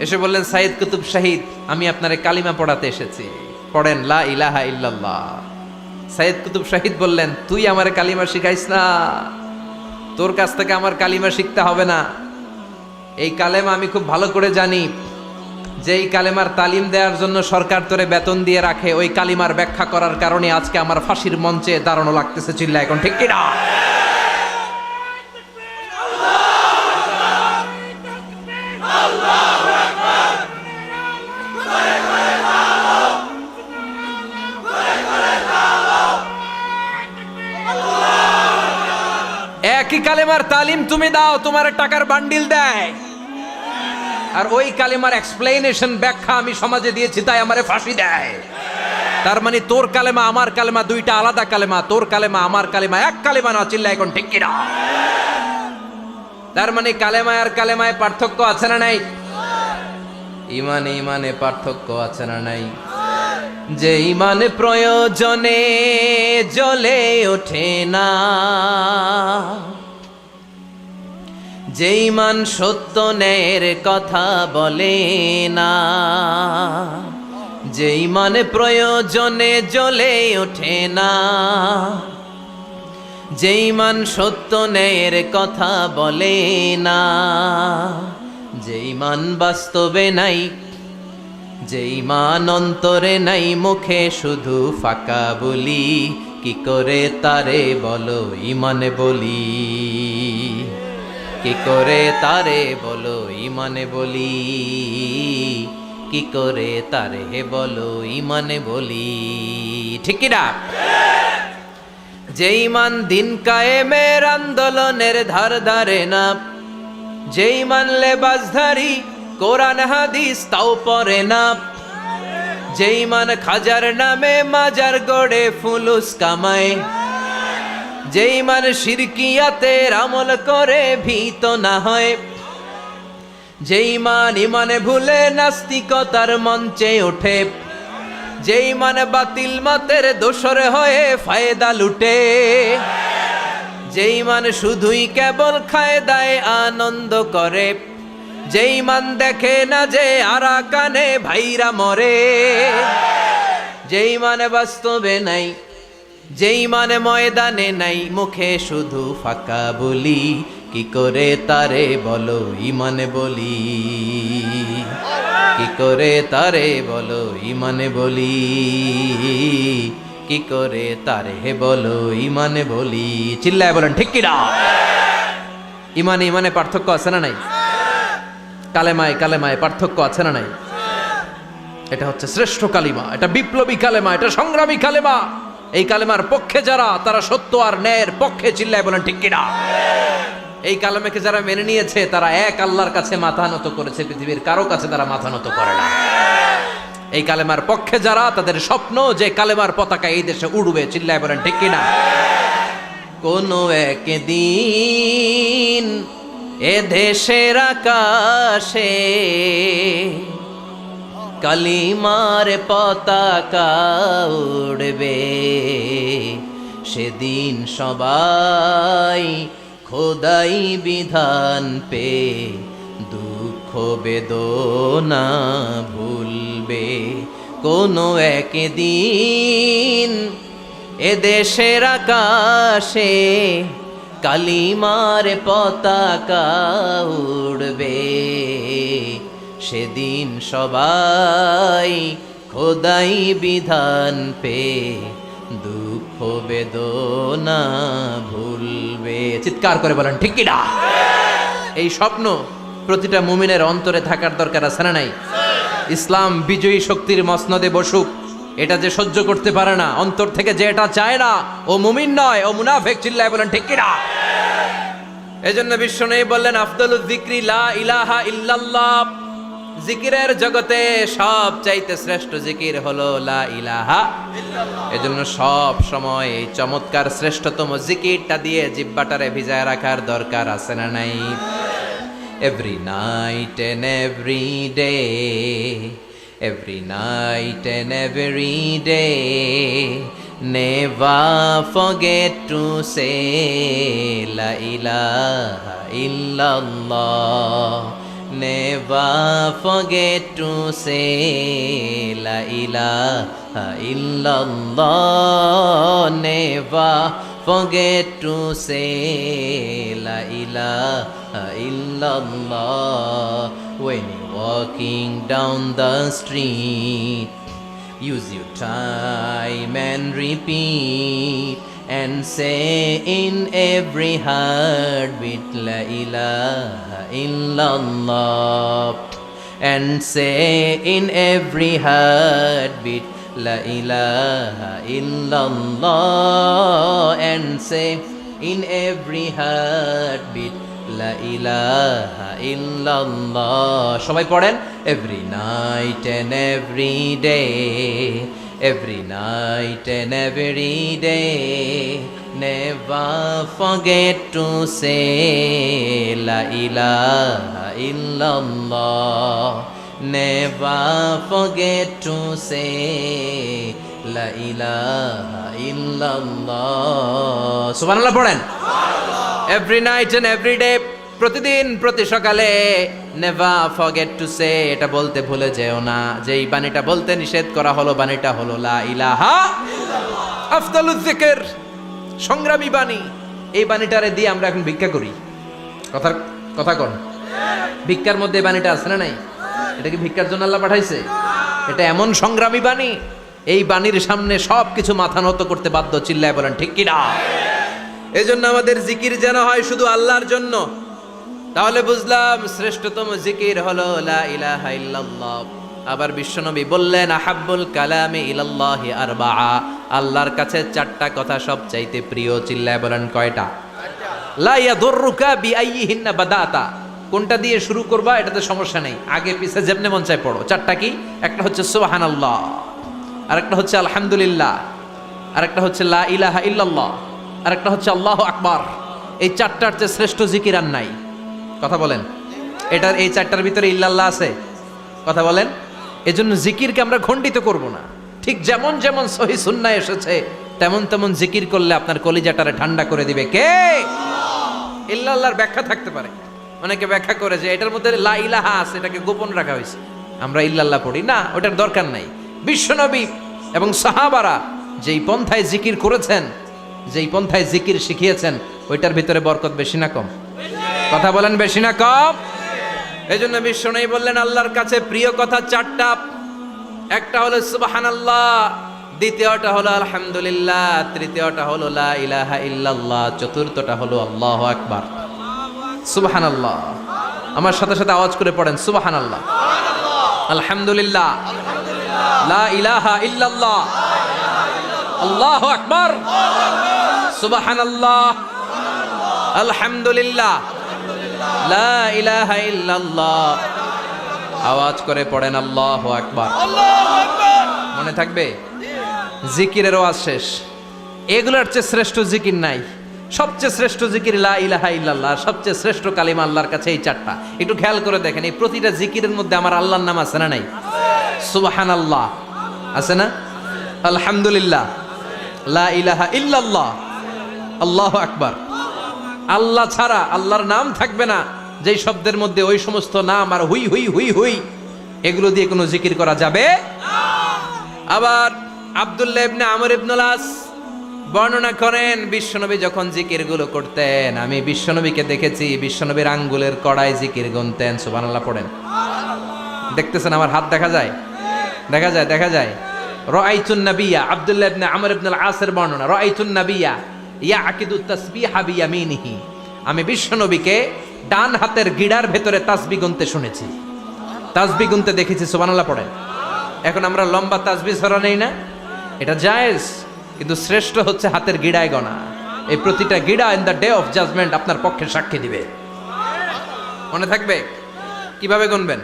এসে বললেন, সৈয়দ কুতুব শহীদ, আমি আপনারে কালিমা পড়াতে এসেছি, পড়েন লা ইলাহা ইল্লাল্লাহ। সৈয়দ কুতুব শহীদ বললেন, তুই আমারে কালিমা শিখাইস না, তোর কাছ থেকে আমার কালিমা শিখতে হবে না। এই কালেমা আমি খুব ভালো করে জানি, যে এই কালেমার তালিম দেওয়ার জন্য সরকার তোরে বেতন দিয়ে রাখে, ওই কালিমার ব্যাখ্যা করার কারণে আজকে আমার ফাঁসির মঞ্চে দাঁড়ানো লাগতেছে। চিল্লা এখন, ঠিক কিনা? একই কালেমার তালিম তুমি দাও, তোমার টাকার বান্ডিল দেয়, আর ওই কালেমার এক্সপ্লেনেশন, ব্যাখ্যা আমি সমাজে দিয়েছি, তাই আমারে ফাঁসি দেয়। তার মানে তোর কালেমা আমার কালেমা দুইটা আলাদা কালেমা, তোর কালেমা আমার কালেমা এক কালেমা না। চিল্লা এখন, ঠিক কিনা? তার মানে কালেমায় আর কালেমায় পার্থক্য আছে না নাই? ইমানে ইমানে পার্থক্য আছে না নাই? যে ইমান প্রয়োজনে জ্বলে ওঠে না, যে ইমান সত্য ন্যায়ের কথা বলে না, যে ইমান প্রয়োজনে জ্বলে ওঠে না, যে ইমান সত্য ন্যায়ের কথা বলে না, যে ইমান বাস্তবে নাই, যে ইমান অন্তরে নাই, মুখে শুধু ফাঁকা বলি, কি করে তারে বলো ইমানে বলি, কি করে তারে বলো ইমানে বলি, কি করে তারে বলো ইমানে বলি, ঠিক কিনা? যে ইমান দিন কায়েমের আন্দোলনের ধার ধারে না, যে ইমান লেবাসধারী কোরআন হাদিস তাও পড়ে না, যে ইমান খাজার নামে মাজার গড়ে ফুলুস কামায়, যে ইমান শিরকিয়াতের আমল করে ভীত না হয়, যে ইমান ইমানে ভুলে নাস্তিকতার মঞ্চে ওঠে, যে ইমান বাতিল মতের দোসর হয়ে ফায়দা লুটে, যে ইমান শুধুই কেবল খায় দায় আনন্দ করে, যে ইমান দেখে না যে আরাকানে ভাইরা মরে, যে ইমানে বাস্তবে নাই, যে ইমানে ময়দানে নাই, মুখে শুধু ফাঁকা বলি, কি করে তারে বলো ইমানে বলি, কি করে তারে বলো ইমানে বলি, কি করে তারে বলো ইমানে বলি। চিল্লায় বলেন, ঠিক কিনা? ইমানে ইমানে পার্থক্য আছে না নাই? কালেমায় কালেমায় পার্থক্য আছে না নাই? এটা হচ্ছে শ্রেষ্ঠ কালিমা, এটা বিপ্লবী কালেমা, এটা সংগ্রামী কালেমা। এই কালেমার পক্ষে যারা, তারা সত্য আর ন্যায়ের পক্ষে। চিল্লায় বলেন, ঠিক কিনা? এই কালেমাকে যারা মেনে নিয়েছে, তারা এক আল্লাহর কাছে মাথা নত করেছে, পৃথিবীর কারো কাছে তারা মাথা নত করে না। এই কালেমার পক্ষে যারা, তাদের স্বপ্ন যে কালেমার পতাকা এই দেশে উড়বে। চিল্লায় বলেন, ঠিক কিনা? কোনো একদিন এ দেশের আকাশে কালিমার পতাকা উড়বে, সেদিন সবাই খোদাই বিধান পে দুঃখ বেদনা ভুলবে কোনো একদিন এদেশের আকাশে কালিমার পতাকা উড়বে সেদিন সবাই খোদাই বিধান পে দুঃখ বেদনা ভুলবে। চিৎকার করে বলেন ঠিক কি না? এই স্বপ্ন প্রতিটা মুমিনের অন্তরে থাকার দরকার আছে না নাই? ইসলাম বিজয়ী শক্তির মসনদে বসুক, এটা যে সহ্য করতে পারে না, অন্তর থেকে যে এটা চায় না, ও মুমিন নয়, ও মুনাফিক। চিল্লায় বলেন ঠিক কি না? এজন্য বিশ্বনবী বললেন আফদলুজ যিকরি লা ইলাহা ইল্লাল্লাহ। জিকিরের জগতে সব চাইতে শ্রেষ্ঠ জিকির হলো লা ইলাহা ইল্লাল্লাহ। এজন্য সব সময় এই চমৎকার শ্রেষ্ঠতম জিকিরটা দিয়ে জিহ্বাটারে ভিজায় রাখার দরকার আছে না নাই? Every night and every day, every night and every day, never forget to say la ilaha illallah. Never forget to say la ilaha illallah. Never forget to say la ilaha illallah. When you're walking down the street, use your time and repeat and say in every heartbeat la ilaha illallah. And say in every heartbeat la ilaha illallah. And say in every heartbeat la ilaha illallah. সবাই পড়েন every night and every day, every night and every day, never forget to say la ilaha illallah. Never forget to say la ilaha illallah. সুবহানাল্লাহ পড়েন every night and every day, প্রতিদিন প্রতি সকালে never forget to say, এটা বলতে ভুলে যেও না যে এই বাণীটা বলতে নিষেধ করা হলো, বাণীটা হলো লা ইলাহা ইল্লাল্লাহ। আফদালুজ যিকর, সংগ্রামী বাণী। এই বাণীটারে দিয়ে আমরা এখন ভিক্ষা করি। কথা কোন? ভিক্ষার মধ্যে এই বাণীটা আছে না নাই? এটা কি ভিক্ষার জন্য আল্লাহ পাঠাইছে? এটা এমন সংগ্রামী বাণী, এই বাণীর সামনে সব কিছু মাথা নত করতে বাধ্য। চিল্লায় বলেন ঠিক কি না? এজন্য আমাদের জিকির যেন হয় শুধু আল্লাহর জন্য। তাহলে বুঝলাম শ্রেষ্ঠতম জিকির হলো লা ইলাহা ইল্লাল্লাহ। আবার বিশ্বনবী বললেন আহাব্বুল কালামি ইলাল্লাহি আরবাআ, আল্লাহর কাছে চারটা কথা সবচাইতে প্রিয়। চিল্লায় বলেন কয়টা? লা ইয়াদুররুকা বিআইয়িহিন্না বাদাতা, কোনটা দিয়ে শুরু করবা এটাতে সমস্যা নেই, আগে পিছে যেমনে মন চায় পড়ো। চারটা কি? একটা হচ্ছে সুবহানাল্লাহ, আরেকটা হচ্ছে আলহামদুলিল্লাহ, আরেকটা হচ্ছে লা ইলাহা ইল্লাল্লাহ, আরেকটা হচ্ছে আল্লাহু আকবার। এই চারটার চেয়ে শ্রেষ্ঠ জিকির আর নাই। কথা বলেন, এটার এই চারটার ভিতরে ইল্লাল্লাহ আছে? কথা বলেন। এজন্য জিকিরকে আমরা খণ্ডিত করব না। ঠিক যেমন যেমন সহিহ সুন্নাহ এসেছে তেমন তেমন জিকির করলে আপনার কলিজাটারে ঠান্ডা করে দিবে কে? ইল্লাল্লাহর ব্যাখ্যা থাকতে পারে, অনেকে ব্যাখ্যা করে যে এটার মধ্যে লা ইলাহা আছে, এটাকে গোপন রাখা হয়েছে, আমরা ইল্লাল্লাহ পড়ি না, ওটার দরকার নাই। বিশ্বনবী এবং সাহাবারা যেই পন্থায় জিকির করেছেন, যেই পন্থায় জিকির শিখিয়েছেন, ওইটার ভিতরে বরকত বেশি না কম? কথা বলেন বেশি না কম? এজন্য বিশ্বনবী বললেন আল্লাহর কাছে প্রিয় কথা চারটা। একটা হলো সুবহানাল্লাহ, দ্বিতীয়টা হলো আলহামদুলিল্লাহ, তৃতীয়টা হলো লা ইলাহা ইল্লাল্লাহ, চতুর্থটা হলো আল্লাহু আকবার। সুবহানাল্লাহ, আমার সাথে সাথে আওয়াজ করে পড়েন সুবহানাল্লাহ, আলহামদুলিল্লাহ, লা ইলাহা ইল্লাল্লাহ, আল্লাহু আকবার, সুবহানাল্লাহ, আলহামদুলিল্লাহ, লা ইলাহা ইল্লাল্লাহ। আওয়াজ করে পড়েন আল্লাহু আকবার। মনে থাকবে? জিকিরের ওয়াজ শেষ। এগুলোর চেয়ে শ্রেষ্ঠ জিকির নাই। সবচেয়ে শ্রেষ্ঠ জিকির লা ইলাহা ইল্লাল্লাহ, সবচেয়ে শ্রেষ্ঠ কালিমা আল্লাহর কাছে এই চারটা। একটু খেয়াল করে দেখেন, এই প্রতিটা জিকিরের মধ্যে আমার আল্লাহর নাম আছে না নাই? সুবহানাল্লাহ আছে না? আলহামদুলিল্লাহ, লা ইলাহা ইল্লাল্লাহ, আল্লাহু আকবার। আল্লাহ ছাড়া আল্লাহর নাম থাকবে না, যেই শব্দের মধ্যে ওই সমস্ত নাম আর হুই হুই হুই হুই এগুলো দিয়ে কোনো জিকির করা যাবে। আবার আব্দুল্লাহ ইবনে আমর ইবনুল আস বর্ণনা করেন, বিশ্বনবী যখন জিকিরগুলো করতেন, আমি বিশ্বনবীকে দেখেছি বিশ্বনবীর আঙ্গুলের কড়ায় জিকির গুনতেন। সুবহানাল্লাহ পড়েন। দেখতেছেন আমার হাত দেখা যায়, দেখা যায়, দেখা যায়। রাআইতুন নাবিয়্যা, আব্দুল্লাহ ইবনে আমর ইবনুল আসের বর্ণনা, রাআইতুন নাবিয়্যা ইয়াকিদু তাসবিহা বিয়ামিনিহি, আমি বিশ্বনবীকে ডান হাতের গিড়ার ভেতরে তাসবিহ গুনতে শুনেছি, তাসবিহ গুনতে দেখেছি। সুবহানাল্লাহ পড়েন। এখন আমরা লম্বা তাসবিহ ছড়া নেই না, এটা জায়েজ, কিন্তু শ্রেষ্ঠ হচ্ছে হাতের গিড়ায় গণা। এই প্রতিটা গিড়া in the day of judgement আপনার পক্ষে সাক্ষী দিবে। মনে থাকবে কিভাবে গুনবেন?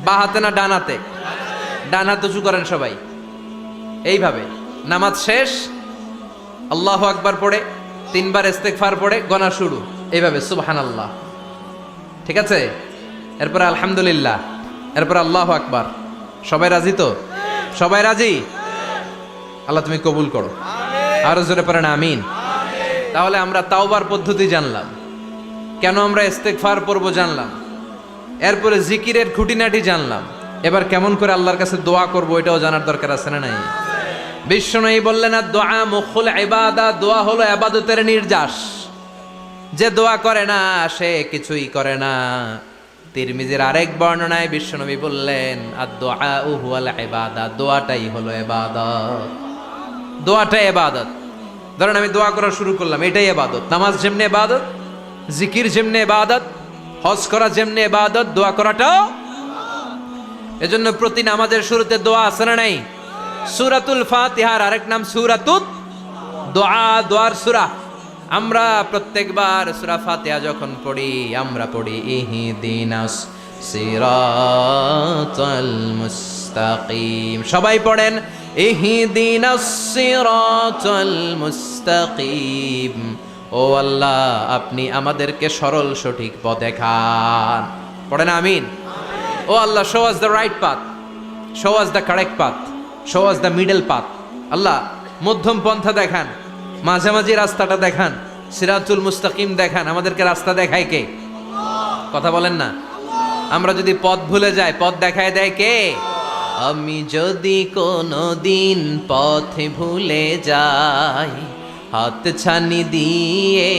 বা হাতে না ডান হাতে? ডান হাত উঁচু করেন সবাই, এইভাবে। নামাজ শেষ, আল্লাহু আকবার পড়ে 3 বার ইস্তেগফার পড়ে গণা শুরু, এইভাবে সুবহানাল্লাহ, ঠিক আছে? এরপর আলহামদুলিল্লাহ, এরপর আল্লাহু আকবার। সবাই রাজি তো? সবাই রাজি? আল্লাহ তুমি কবুল করো। আরো জোরে পড়েন আমিন। তাহলে আমরা তাওবার পদ্ধতি জানলাম, কেন আমরা ইস্তেগফার পড়বো জানলাম, এরপরে জিকিরের খুঁটিনাটি জানলাম। এবার কেমন করে আল্লাহর কাছে দোয়া করবো এটাও জানার দরকার আছে না নাই? বিশ্বনবী বললেন, আর দোয়া মুখুল ইবাদা, দোয়া হলো ইবাদতের নির্যাস। যে দোয়া করে না সে কিছুই করে না। তিরমিজির আরেক বর্ণনায় বিশ্বনবী বললেন, আর দোয়া হুয়াল ইবাদা, দোয়াটাই হলো ইবাদত, দোয়াটাই ইবাদত। ধরেন আমি দোয়া করা শুরু করলাম, এটাই ইবাদত। নামাজ যেমনি ইবাদত, জিকির যেমনি ইবাদত, হজ করা যেমনি ইবাদত, দোয়া করাটাও। এজন্য প্রতি নামাজের শুরুতে দোয়া আছে না নাই? সূরাতুল ফাতিহার আরেক নাম সূরাতুত দোয়া, দোয়ার সূরা। আমরা প্রত্যেকবার সূরা ফাতিহা যখন পড়ি, আমরা পড়ি ইহদিনাস সিরাতাল মুস্তাকিম। সবাই পড়েন ইহদিনাস সিরাতাল মুস্তাকিম। ও আল্লাহ, আপনি আমাদেরকে সরল সঠিক পথ দেখান। পড়েন আমিন। ও আল্লাহ, show us the right path, show us the correct path, show us the middle path. আল্লাহ মধ্যম পন্থা দেখান, মাঝামাঝি রাস্তাটা দেখান, সিরাতুল মুস্তাকিম দেখান। আমাদেরকে রাস্তা দেখায় কে? কথা বলেন না। আমরা যদি পথ ভুলে যাই, পথ দেখায় দেয় কে? আমি যদি কোনো দিন পথে ভুলে যাই, হাত ছানি দিয়ে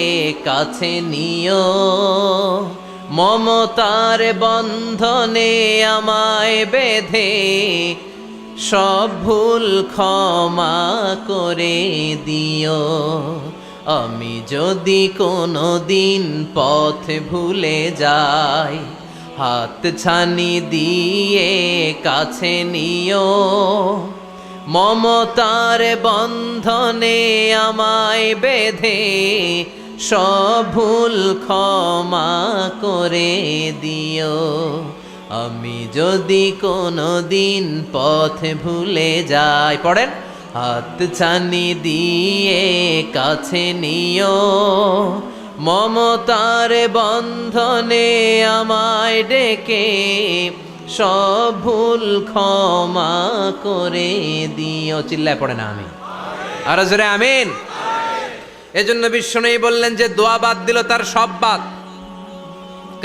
কাছে নিও, মমতার বন্ধনে আমায় বেঁধে সব ভুল ক্ষমা করে দিও। আমি যদি কোনো দিন পথ ভুলে যাই, হাত ছানি দিয়ে কাছে নিও, মমতার বন্ধনে আমায় বেঁধে সব ভুল ক্ষমা করে দিও। আমি যদি কোনো দিন পথ ভুলে যাই, পড়েন, হাত ছানি দিয়ে কাছে নিও, মমতার বন্ধনে আমায় ডেকে সব ভুল ক্ষমা করে দিও। চিল্লায় পড়ে না আমি, আরো জোরে আমিন। এজন্য বিশ্বনবী বললেন যে দোয়া বাদ দিল তার সব বাদ।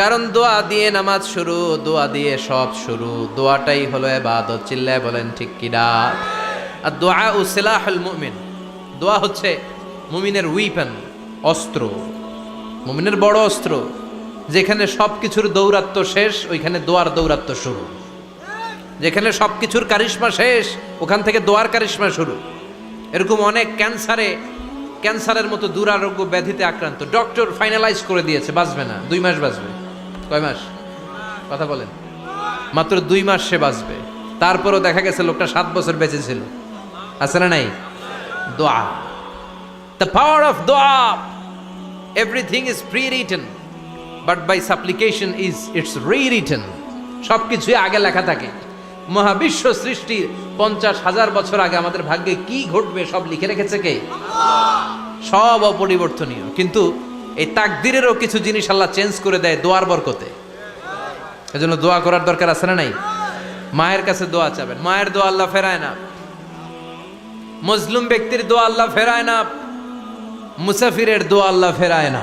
কারণ দোয়া দিয়ে নামাজ শুরু, দোয়া দিয়ে সব শুরু, দোয়াটাই হলো ইবাদত। চিল্লায় বলেন ঠিক কিনা? আর দোয়া ও সিলাহুল মুমিন, দোয়া হচ্ছে মুমিনের উইপেন, অস্ত্র, মুমিনের বড় অস্ত্র। যেখানে সব কিছুর দৌরাত্ম্য শেষ, ওইখানে দোয়ার দৌরাত্ম্য শুরু। যেখানে সব কিছুর কারিশমা শেষ, ওখান থেকে দোয়ার কারিশমা শুরু। এরকম অনেক ক্যান্সারের মতো দুরারোগ্য ব্যাধিতে আক্রান্ত, ডক্টর ফাইনালাইজ করে দিয়েছে বাঁচবে না, 2 মাস বাঁচবে। কয় মাস? কথা বলেন। মাত্র 2 মাস সে বাঁচবে। তারপরও দেখা গেছে লোকটা 7 বছর বেঁচে ছিল। আছে না নাই? দোয়া, দ্য পাওয়ার অফ দোয়া। Everything is prewritten, but by supplication is it's rewritten. সব কিছুই আগে লেখা থাকে। মহাবিশ্ব সৃষ্টির 50,000 বছর আগে আমাদের ভাগ্যে কি ঘটবে সব লিখে রেখেছে কে? সব অপরিবর্তনীয়। কিন্তু এই তাকদিরেরও কিছু জিনিস আল্লাহ চেঞ্জ করে দেয় দোয়ার বরকতে। এজন্য দোয়া করার দরকার আছে না নাই? মায়ের কাছে দোয়া চাবেন, মায়ের দোয়া আল্লাহ ফেরায় না। মজলুম ব্যক্তির দোয়া আল্লাহ ফেরায় না। মুসাফিরের দোয়া আল্লাহ ফেরায় না।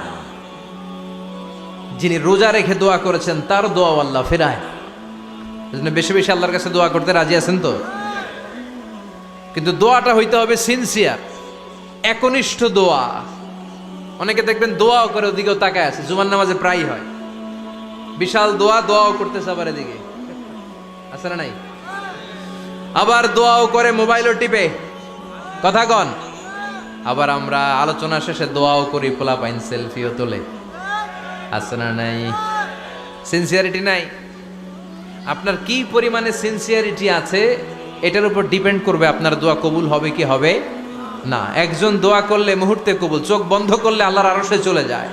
যিনি রোজা রেখে দোয়া করেছেন তার দোয়া আল্লাহ ফেরায় না। এজন্য বেশি বেশি আল্লাহর কাছে দোয়া করতে রাজি আছেন তো? কিন্তু দোয়াটা হইতে হবে সিনসিয়ার, একনিষ্ঠ দোয়া। অনেকে দেখবেন দোয়াও করে ওদিকেও তাকায় আছে, জুমার নামাজে প্রায় হয় বিশাল দোয়াও করতেছে, আবার এদিকে আছে না নাই? আবার দোয়াও করে মোবাইলও টিপে, কথা কন। আবার আমরা আলোচনা শেষে দোয়াও করি, পোলা পাইন সেলফিও তোলে, আছে না নাই? সিনসিয়ারিটি নাই। আপনার কি পরিমাণে সিনসিয়ারিটি আছে এটার উপর ডিপেন্ড করবে আপনার দোয়া কবুল হবে কি হবে না। একজন দোয়া করলে মুহূর্তে কবুল, চোখ বন্ধ করলে আল্লাহর আরশে চলে যায়,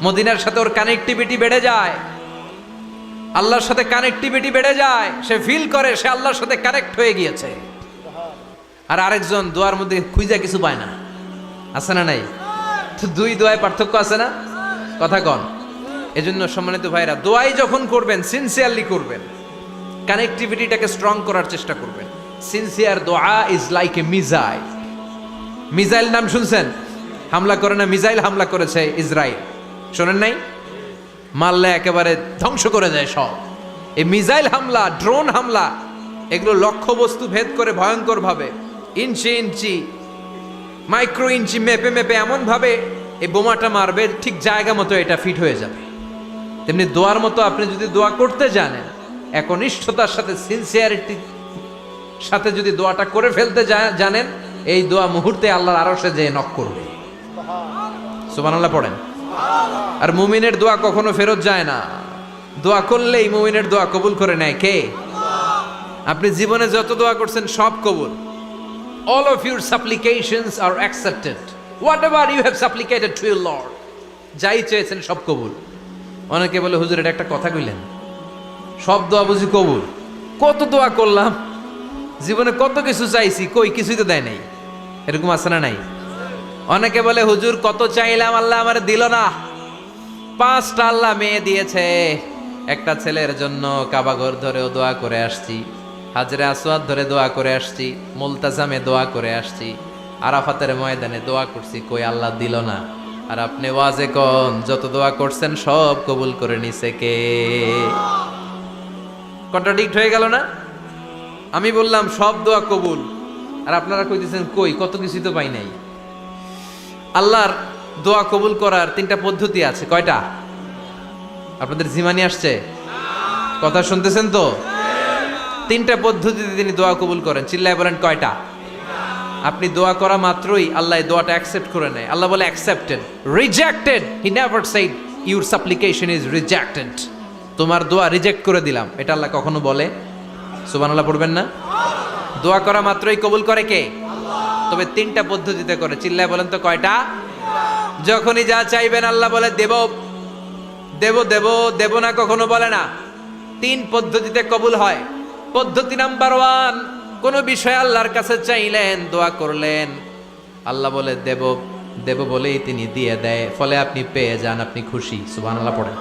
মদিনার সাথে ওর কানেক্টিভিটি বেড়ে যায়, আল্লাহর সাথে কানেক্টিভিটি বেড়ে যায়, সে ফিল করে সে আল্লাহর সাথে কানেক্ট হয়ে গিয়েছে। আর আরেকজন দোয়ার মধ্যে খুঁজে কিছু পায় না, আছে না নাই? তো দুই দোয়ায় পার্থক্য আছে না, কথা কন। এজন্য সম্মানিত ভাইরা, দোয়াই যখন করবেন সিনসিয়ারলি করবেন, কানেক্টিভিটিটাকে স্ট্রং করার চেষ্টা করবেন। সিনসিয়ার দোয়া is like a missile. Missile নাম শুনছেন? হামলা করে না, মিসাইল হামলা করেছে ইসরায়েল, শোনেন নাই? মারলে একেবারে ধ্বংস করে যায় সব। এই মিসাইল হামলা, ড্রোন হামলা, এগুলো লক্ষ্য বস্তু ভেদ করে ভয়ঙ্কর ভাবে, ইঞ্চি ইঞ্চি, মাইক্রো ইঞ্চি মেপে মেপে এমন ভাবে এই বোমাটা মারবে, ঠিক জায়গা মতো এটা ফিট হয়ে যাবে। তেমনি দোয়ার মতো আপনি যদি দোয়া করতে জানেন, একনিষ্ঠতার সাথে সিনসিয়ারিটি সাথে যদি দোয়াটা করে ফেলতে জানেন, এই দোয়া মুহূর্তে আল্লাহর আরশে যেয়ে নক করবে। সুবহানাল্লাহ পড়েন। আর মুমিনের দোয়া কখনো ফেরত যায় না, দোয়া করলেই মুমিনের দোয়া কবুল করে নেয় কে? আপনি জীবনে যত দোয়া করছেন সব কবুল। All of your supplications are accepted. Whatever you have supplicated to your Lord, যাই চেয়েছেন সব কবুল। অনেকে বলে হুজুর এটা একটা কথা কইলেন, সব দোয়া বুঝি কবুল? কত দোয়া করলাম, জীবনে কত কিছু চাইছি, কই কিছুই তো দেয় নাই, এরকম আছে না নাই? অনেকে বলে হুজুর কত চাইলাম আল্লাহ আমার দিল না। 5টা আল্লাহ মেয়ে দিয়েছে, একটা ছেলের জন্য কাবাঘর ধরেও দোয়া করে আসছি, হাজরে আসওয়াদ ধরে দোয়া করে আসছি, মুলতাজামে দোয়া করে আসছি, আরাফাতের ময়দানে দোয়া করছি, কই আল্লাহ দিল না। আর আপনি ওয়াজে কোন যত দোয়া করছেন সব কবুল করে নিছে কে? কন্ট্রাডিক্ট হয়ে গেল না? আমি বললাম সব দোয়া কবুল, আর আপনারা কইতেছেন কই কত কিছুই তো পাই নাই। আল্লাহর দোয়া কবুল করার 3টা পদ্ধতি আছে। কয়টা? আপনাদের জিমানি আসছে? কথা শুনতেছেন তো? 3টা পদ্ধতিতে তিনি দোয়া কবুল করেন। চিল্লায় বলেন কয়টা? আপনি দোয়া করা মাত্রই আল্লাহ দোয়াটা অ্যাকসেপ্ট করে নেয়। আল্লাহ বলে accepted, rejected he never shed your সাপ্লিকেশন is rejected. তোমার দোয়া রিজেক্ট করে দিলাম, এটা আল্লাহ কখনো বলে? সুবহানাল্লাহ পড়বেন না? দোয়া করা মাত্রই কবুল করে কে? তবে 3টা পদ্ধতিতে করে। চিল্লায় বলেন তো কয়টা? যখনই যা চাইবেন আল্লাহ বলে দেব দেব দেব, দেব না কখনো বলে না। 3 পদ্ধতিতে কবুল হয়। পদ্ধতি নাম্বার 1, কোন বিষয় আল্লাহর কাছে চাইলেন, দোয়া করলেন, আল্লাহ বলে দেব দেব বলেই তিনি দিয়ে দেয়, ফলে আপনি পেয়ে যান, আপনি খুশি। সুবহানাল্লাহ পড়েন।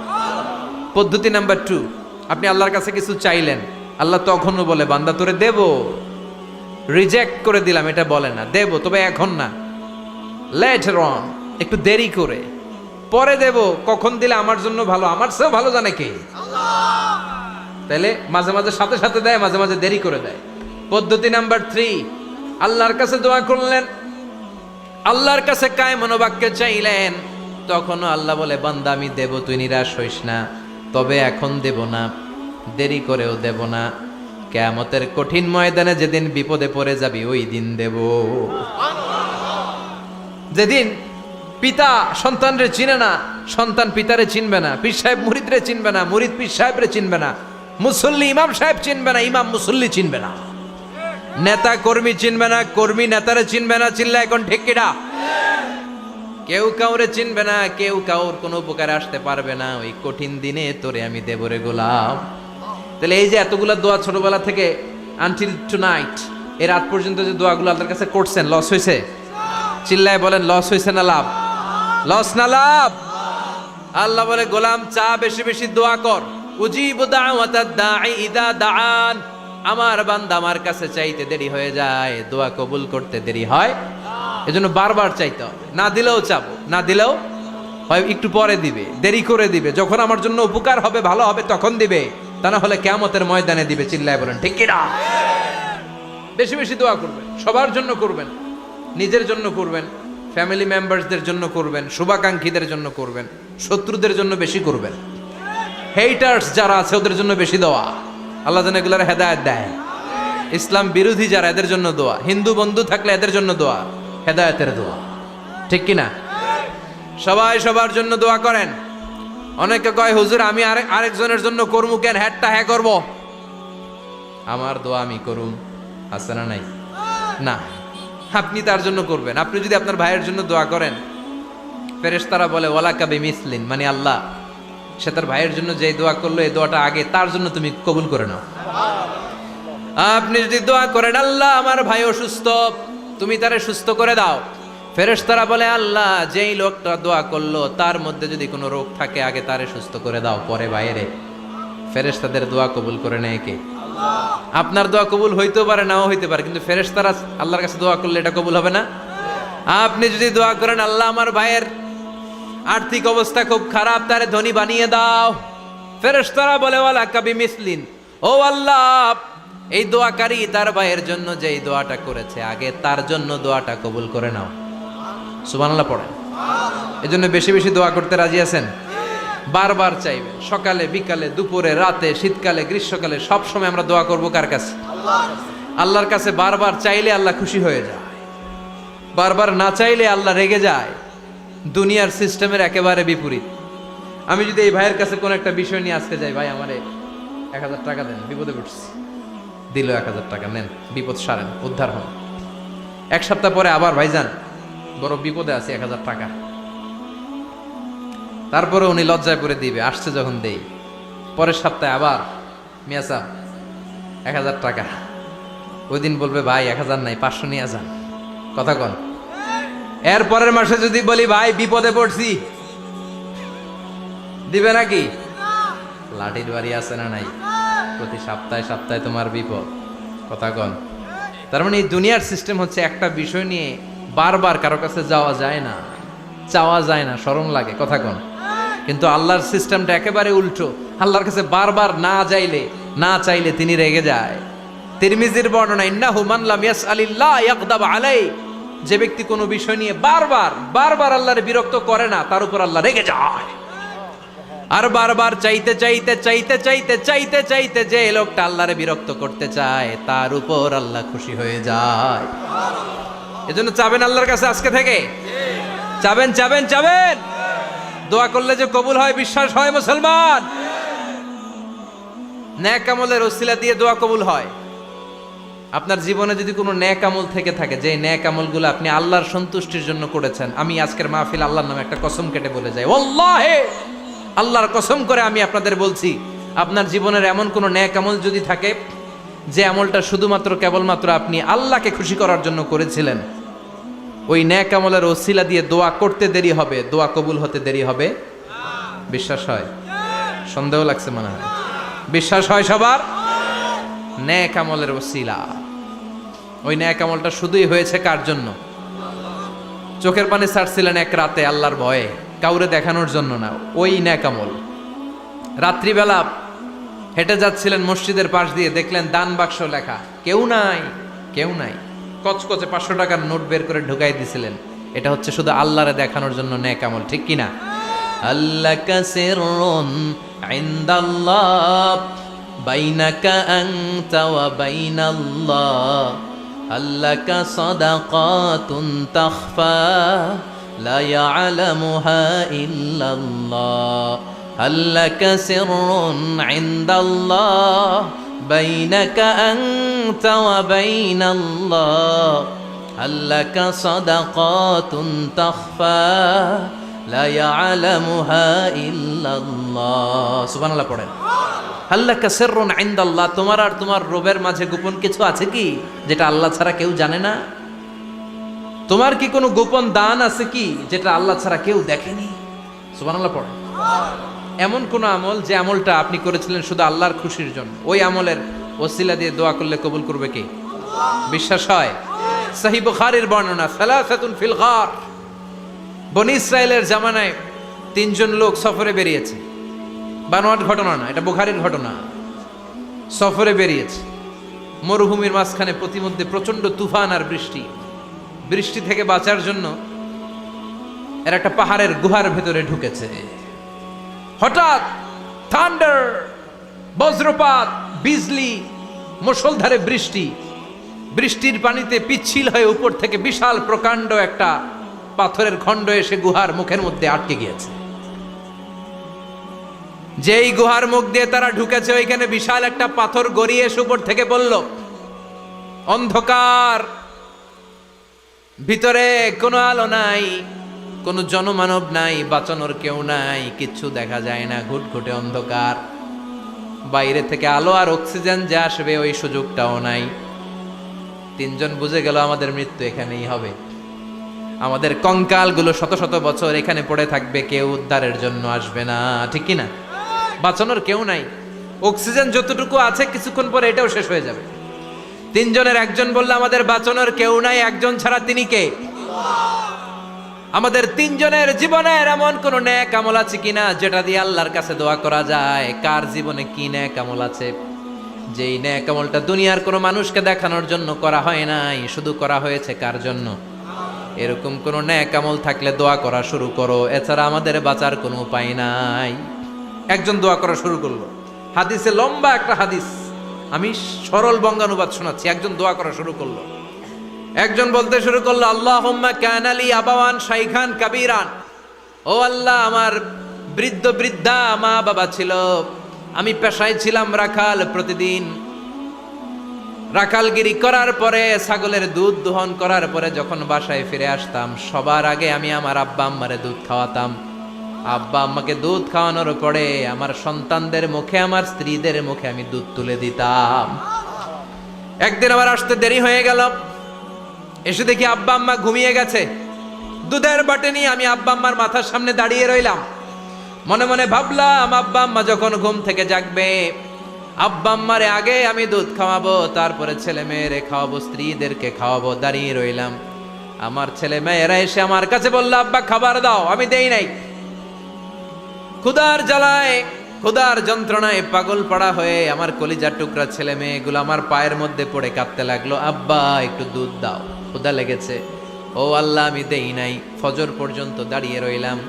পদ্ধতি নাম্বার 2, আপনি আল্লাহর কাছে কিছু চাইলেন, আল্লাহ তখনও বলে বান্দা তোরে দেব, রিজেক্ট করে দিলাম এটা বলে না, দেব তবে এখন না, লেটার অন, একটু দেরি করে, পরে দেব, কখন দিলে আমার জন্য ভালো, আমার চেয়েও ভালো জানে কে? তাইলে মাঝে মাঝে সাথে সাথে দেয়, মাঝে মাঝে দেরি করে দেয়। পদ্ধতি নাম্বার 3, আল্লাহর কাছে দোয়া করলেন, আল্লাহর কাছে কায় মনোবাক্যে চাইলেন, তখনও আল্লাহ বলে বান্দা আমি দেব, তুই নিরাশ হইস না, তবে এখন দেব না, দেরি করেও দেব না, কিয়ামতের কঠিন ময়দানে যেদিন বিপদে পড়ে যাবি ওই দিন দেব। যেদিন পিতা সন্তানরে চিনে না, সন্তান পিতারে চিনবে না, পীর সাহেব মুরিদরে চিনবে না, মুরিদ পীর সাহেবরে চিনবে না, মুসল্লি ইমাম সাহেব চিনবে না, ইমাম মুসল্লি চিনবে না, নেতা কর্মী চিনবে না, কর্মী নেতারে চিনবে না। চিল্লা এখন ঠিক কিনা? কেউ কাউরে চিনবে না, কেউ কাউর কোনো উপকারে আসতে পারবে না। ওই কঠিন দিনে তোরে আমি দেবরে গোলাম। তাহলে এই যে এতগুলা দোয়া ছোটবেলা থেকে আনটিল টুনাইট, এই রাত পর্যন্ত যে দোয়াগুলো আল্লাহর কাছে করছেন, লস হয়েছে? চিল্লায় বলেন লস হয়েছে না লাভ? লস না লাভ? আল্লাহ বলে গোলাম চা বেশি বেশি দোয়া কর, উজিবু দাওয়াতাদ দাঈ ইযা দাআন। আমার বান্দা আমার কাছে চাইতে দেরি হয়ে যায়, দোয়া কবুল করতে দেরি হয়, এজন্য বারবার চাইতে হবে। না দিলেও চাবো, না দিলেও হয় একটু পরে দিবে, দেরি করে দিবে, যখন আমার জন্য উপকার হবে, ভালো হবে তখন দিবে, তা না হলে কিয়ামতের ময়দানে দিবে। চিল্লায় বলেন ঠিক কি না? বেশি বেশি দোয়া করবেন, সবার জন্য করবেন, নিজের জন্য করবেন, ফ্যামিলি মেম্বারসদের জন্য করবেন, শুভাকাঙ্ক্ষীদের জন্য করবেন, শত্রুদের জন্য বেশি করবেন, হেটার্স যারা আছে ওদের জন্য বেশি দোয়া। আল্লাহ যেন এগুলোর হেদায়েত দেয়। ইসলাম বিরোধী যারা এদের জন্য দোয়া, হিন্দু বন্ধু থাকলে এদের জন্য দোয়া, হেদায়েতের দোয়া। ঠিক কি না? সবাই সবার জন্য দোয়া করেন। অনেকে কয় হুজুর আমি আরেকজনের জন্য করবো কেন, হ্যাটটা হ্যাঁ করবো, আমার দোয়া আমি করুম, আছে না নাই? না, আপনি তার জন্য করবেন। আপনি যদি আপনার ভাইয়ের জন্য দোয়া করেন, ফেরেশতারা বলে ওয়ালাকা বিমিসলিন, মানে আল্লাহ সে তার ভাইয়ের জন্য যে দোয়া করলো এই দোয়াটা আগে তার জন্য তুমি কবুল করে নাও। আপনি যদি দোয়া করেন আল্লাহ আমার ভাই অসুস্থ, তুমি তারে সুস্থ করে দাও, ফেরেশতারা বলে আল্লাহ যেই লোকটা দোয়া করলো তার মধ্যে যদি কোনো রোগ থাকে আগে তারে সুস্থ করে দাও, পরে বাইরে। ফেরেশতাদের দোয়া কবুল করে নেয় কে? আপনার দোয়া কবুল হইতেও পারে, নাও হইতে পারে, কিন্তু ফেরেশতারা আল্লাহর কাছে দোয়া করলে এটা কবুল হবে না? আপনি যদি দোয়া করেন আল্লাহ আমার ভাইয়ের আর্থিক অবস্থা খুব খারাপ, তারে ধনী বানিয়ে দাও, ফেরেশতারা বলে ওয়ালাকা বিমিসলিন, ও আল্লাহ এই দোয়াকারী তার ভাইয়ের জন্য যেই দোয়াটা করেছে আগে তার জন্য দোয়াটা কবুল করে নাও। সুবহানাল্লাহ পড়েন। এজন্য বেশি বেশি দোয়া করতে রাজি আছেন? বারবার চাইবেন, সকালে বিকালে দুপুরে রাতে শীতকালে গ্রীষ্মকালে সব সময় আমরা দোয়া করব কার কাছে? আল্লাহর কাছে। বারবার চাইলে আল্লাহ খুশি হয়ে যায়, বারবার না চাইলে আল্লাহ রেগে যায়। দুনিয়ার সিস্টেমের একেবারে বিপরীত। আমি যদি এই ভাইয়ের কাছে কোন একটা বিষয় নিয়ে আজকে যাই, ভাই আমারে 1000 টাকা দেন, বিপদে পড়ছি, দিল 1000 টাকা, নেন বিপদ সারেন, উদ্ধার হন। এক সপ্তাহ পরে আবার ভাইজান বড় বিপদে আছে, 1000 টাকা, তারপরে উনি লজ্জায় পড়ে দিবে, আসছে যখন দেই। পরের সপ্তাহে আবার মিয়া সাহেব 1000 টাকা, ওই দিন বলবে ভাই 1000 নাই 500 নিয়ে যান, কথা কন। এর পরের মাসে যদি বলি ভাই বিপদে পড়ছি, দিবে নাকি? লাঠির বাড়ি আছে না নাই? প্রতি সপ্তাহে সপ্তাহে তোমার বিপদ, কথা কন। তার মানে এই দুনিয়ার সিস্টেম হচ্ছে একটা বিষয় নিয়ে বারবার কারো কাছে যাওয়া যায় না, চাওয়া যায় না, শরম লাগে, কথা কন। কিন্তু আল্লাহর সিস্টেমটা একেবারে উল্টো। আল্লাহর কাছে বারবার না চাইলে তিনি রেগে যায়। তিরমিজির বর্ণনা, ইন্নাহু মান লাম ইয়াসআলিল্লাহ ইয়াগদাব আলাই, যে ব্যক্তি কোনো বিষয় নিয়ে বারবার আল্লাহর বিরক্ত করে না তার উপর আল্লাহ রেগে যায়। আর বারবার চাইতে যে লোকটা আল্লাহরে বিরক্ত করতে চায় তার উপর আল্লাহ খুশি হয়ে যায়। এজন্য চাবেন আল্লাহর কাছে আজকে থেকে, চাবেন। দোয়া করলে যে কবুল হয় বিশ্বাস হয় মুসলমান। নেক আমলের ওসিলা দিয়ে দোয়া কবুল হয়। আপনার জীবনে যদি কোনো নেক আমল থেকে থাকে, যে নেক আমলগুলো আপনি আল্লাহর সন্তুষ্টির জন্য করেছেন, আমি আজকের মাহফিল আল্লাহর নামে একটা কসম কেটে বলে যাই, ওয়াল্লাহি আল্লাহর কসম করে আমি আপনাদের বলছি, আপনার জীবনের এমন কোনো নেক আমল যদি থাকে যে আমলটা শুধুমাত্র কেবলমাত্র আপনি আল্লাহকে খুশি করার জন্য করেছিলেন, ওই নেক আমলের ওসিলা দিয়ে দোয়া করতে দেরি হবে, দোয়া কবুল হতে দেরি হবে। বিশ্বাস হয়? সন্দেহ লাগছে মনে হয়। বিশ্বাস হয় সবার? নেক আমলের ওসিলা, ওই নেক আমলটা শুধুই হয়েছে কার জন্য? চোখের পানি ছাড়ছিলেন এক রাতে আল্লাহর ভয়ে, কাউরে দেখানোর জন্য না, ওই নেক আমল। রাত্রিবেলা হেঁটে যাচ্ছিলেন মসজিদের পাশ দিয়ে, দেখলেন দান বাক্স লেখা, কেউ নাই, কচকচে 500 টাকার নোট বের করে ঢুকাই দিছিলেন। এটা হচ্ছে শুধু আল্লাহরে দেখানোর জন্য নেক আমল, ঠিক কিনা? আল্লাকা সিররুন ইনদাল্লাহ বাইনাকা আনতা ওয়া বাইনাল্লাহ, আল্লাকা সাদাকাতুন তাখফা লা ইয়ালামুহা ইল্লাল্লাহ, আল্লাকা সিররুন ইনদাল্লাহ বাইনাকা আনতা ওয়া বাইনাল্লাহ, আল্লাকা সাদাকাতুন তাখফা লা ইয়ালামুহা ইল্লাল্লাহ। সুবহানাল্লাহ পড়েন। আল্লাকা সিররুন ইনদাল্লাহ, তোমার আর তোমার রবের মাঝে গোপন কিছু আছে কি যেটা আল্লাহ ছাড়া কেউ জানে না? তোমার কি কোনো গোপন দান আছে কি যেটা আল্লাহ ছাড়া কেউ দেখেনি? সুবহানাল্লাহ পড়েন। এমন কোন আমল যে আমলটা আপনি করেছিলেন শুধু আল্লাহর খুশির জন্য, ওই আমলের ওসিলা দিয়ে দোয়া করলে কবুল করবে কে? বিশ্বাস হয়? সহিহ বুখারীর বর্ণনা, সালাসাতুন ফিল গার, বনি ইসরাইলের জামানায় তিনজন লোক সফরে বেরিয়েছে, বানোয়াট ঘটনা না, এটা বুখারীর ঘটনা। সফরে বেরিয়েছে, মরুভূমির মাঝখানে প্রতিমধ্যে প্রচন্ড তুফান আর বৃষ্টি। বৃষ্টি থেকে বাঁচার জন্য এর একটা পাহাড়ের গুহার ভেতরে ঢুকেছে। হঠাৎ থান্ডার, বজ্রপাত, বিজলি, মুষলধারে বৃষ্টি। বৃষ্টির পানিতে পিচ্ছিল হয়ে উপর থেকে বিশাল প্রকাণ্ড একটা পাথরের খণ্ড এসে গুহার মুখের মধ্যে আটকে গিয়েছে। যেই গুহার মুখ দিয়ে তারা ঢুকেছে, ওইখানে বিশাল একটা পাথর গড়িয়ে এসে উপর থেকে বলল, অন্ধকার, ভিতরে কোনো আলো নাই, কোনো জনমানব নাই, বাঁচানোর কেউ নাই, কিচ্ছু দেখা যায় না, ঘুটঘুটে অন্ধকার। বাইরে থেকে আলো আর অক্সিজেন যে আসবে ওই সুযোগটাও নাই। তিনজন বুঝে গেল আমাদের মৃত্যু এখানেই হবে, আমাদের কঙ্কালগুলো শত শত বছর এখানে পড়ে থাকবে, কেউ উদ্ধারের জন্য আসবে না। ঠিক কি না? বাঁচানোর কেউ নাই, অক্সিজেন যতটুকু আছে কিছুক্ষণ পরে এটাও শেষ হয়ে যাবে। তিনজনের একজন বলল, আমাদের বাঁচানোর কেউ নাই, একজন ছাড়া তিনি কে? আমাদের তিনজনের জীবনের এমন কোন নেক আমল আছে কিনা যেটা দিয়ে আল্লাহর কাছে দোয়া করা যায়? কার জীবনে কি নেক আমল আছে যেই নেক আমলটা দুনিয়ার কোনো মানুষকে দেখানোর জন্য করা হয় নাই, শুধু করা হয়েছে কার জন্য? এরকম কোন নেক আমল থাকলে দোয়া করা শুরু করো, এছাড়া আমাদের বাঁচার কোনো উপায় নাই। একজন দোয়া করা শুরু করলো। হাদিসে লম্বা একটা হাদিস, আমি সরল বঙ্গানুবাদ শোনাচ্ছি। একজন দোয়া করা শুরু করলো। একজন বলতে শুরু করলো, আল্লাহুম্মা কানা লি আবাওয়ান শাইখান কাবীরান, ও আল্লাহ, আমার বৃদ্ধ বৃদ্ধা মা বাবা ছিল, আমি পেশায় ছিলাম রাখাল, প্রতিদিন রাখালগিরি করার পরে, ছাগলের দুধ দোহন করার পরে যখন বাসায় ফিরে আসতাম, সবার আগে আমি আমার আব্বা আম্মারে দুধ খাওয়াতাম। আব্বা আম্মাকে দুধ খাওয়ানোর পরে আমার সন্তানদের মুখে, আমার স্ত্রীদের মুখে আমি দুধ তুলে দিতাম। একদিন আমার আসতে দেরি হয়ে গেল, এসে দেখি আব্বা আম্মা ঘুমিয়ে গেছে। দুধের বাটি নিয়ে আমি আব্বা আম্মার মাথার সামনে দাঁড়িয়ে রইলাম। মনে মনে ভাবলাম, আব্বা আম্মা যখন ঘুম থেকে জাগবে, আব্বা আম্মারে আগে আমি দুধ খাওয়াবো, তারপরে ছেলে মেয়েরে খাওয়াবো, স্ত্রীদেরকে খাওয়াবো। দাঁড়িয়ে রইলাম। আমার ছেলে মেয়েরা এসে আমার কাছে বলল, আব্বা খাবার দাও, আমি দেই নাই। ক্ষুধার জ্বালায়, ক্ষুধার যন্ত্রণায় পাগল পাড়া হয়ে আমার কলিজার টুকরা ছেলে মেয়েগুলো আমার পায়ের মধ্যে পড়ে কাঁদতে লাগলো, আব্বা একটু দুধ দাও, ক্ষুধা লেগেছে। ও আল্লাহ, আমি দেই নাই। ফজর পর্যন্ত দাঁড়িয়ে রইলাম।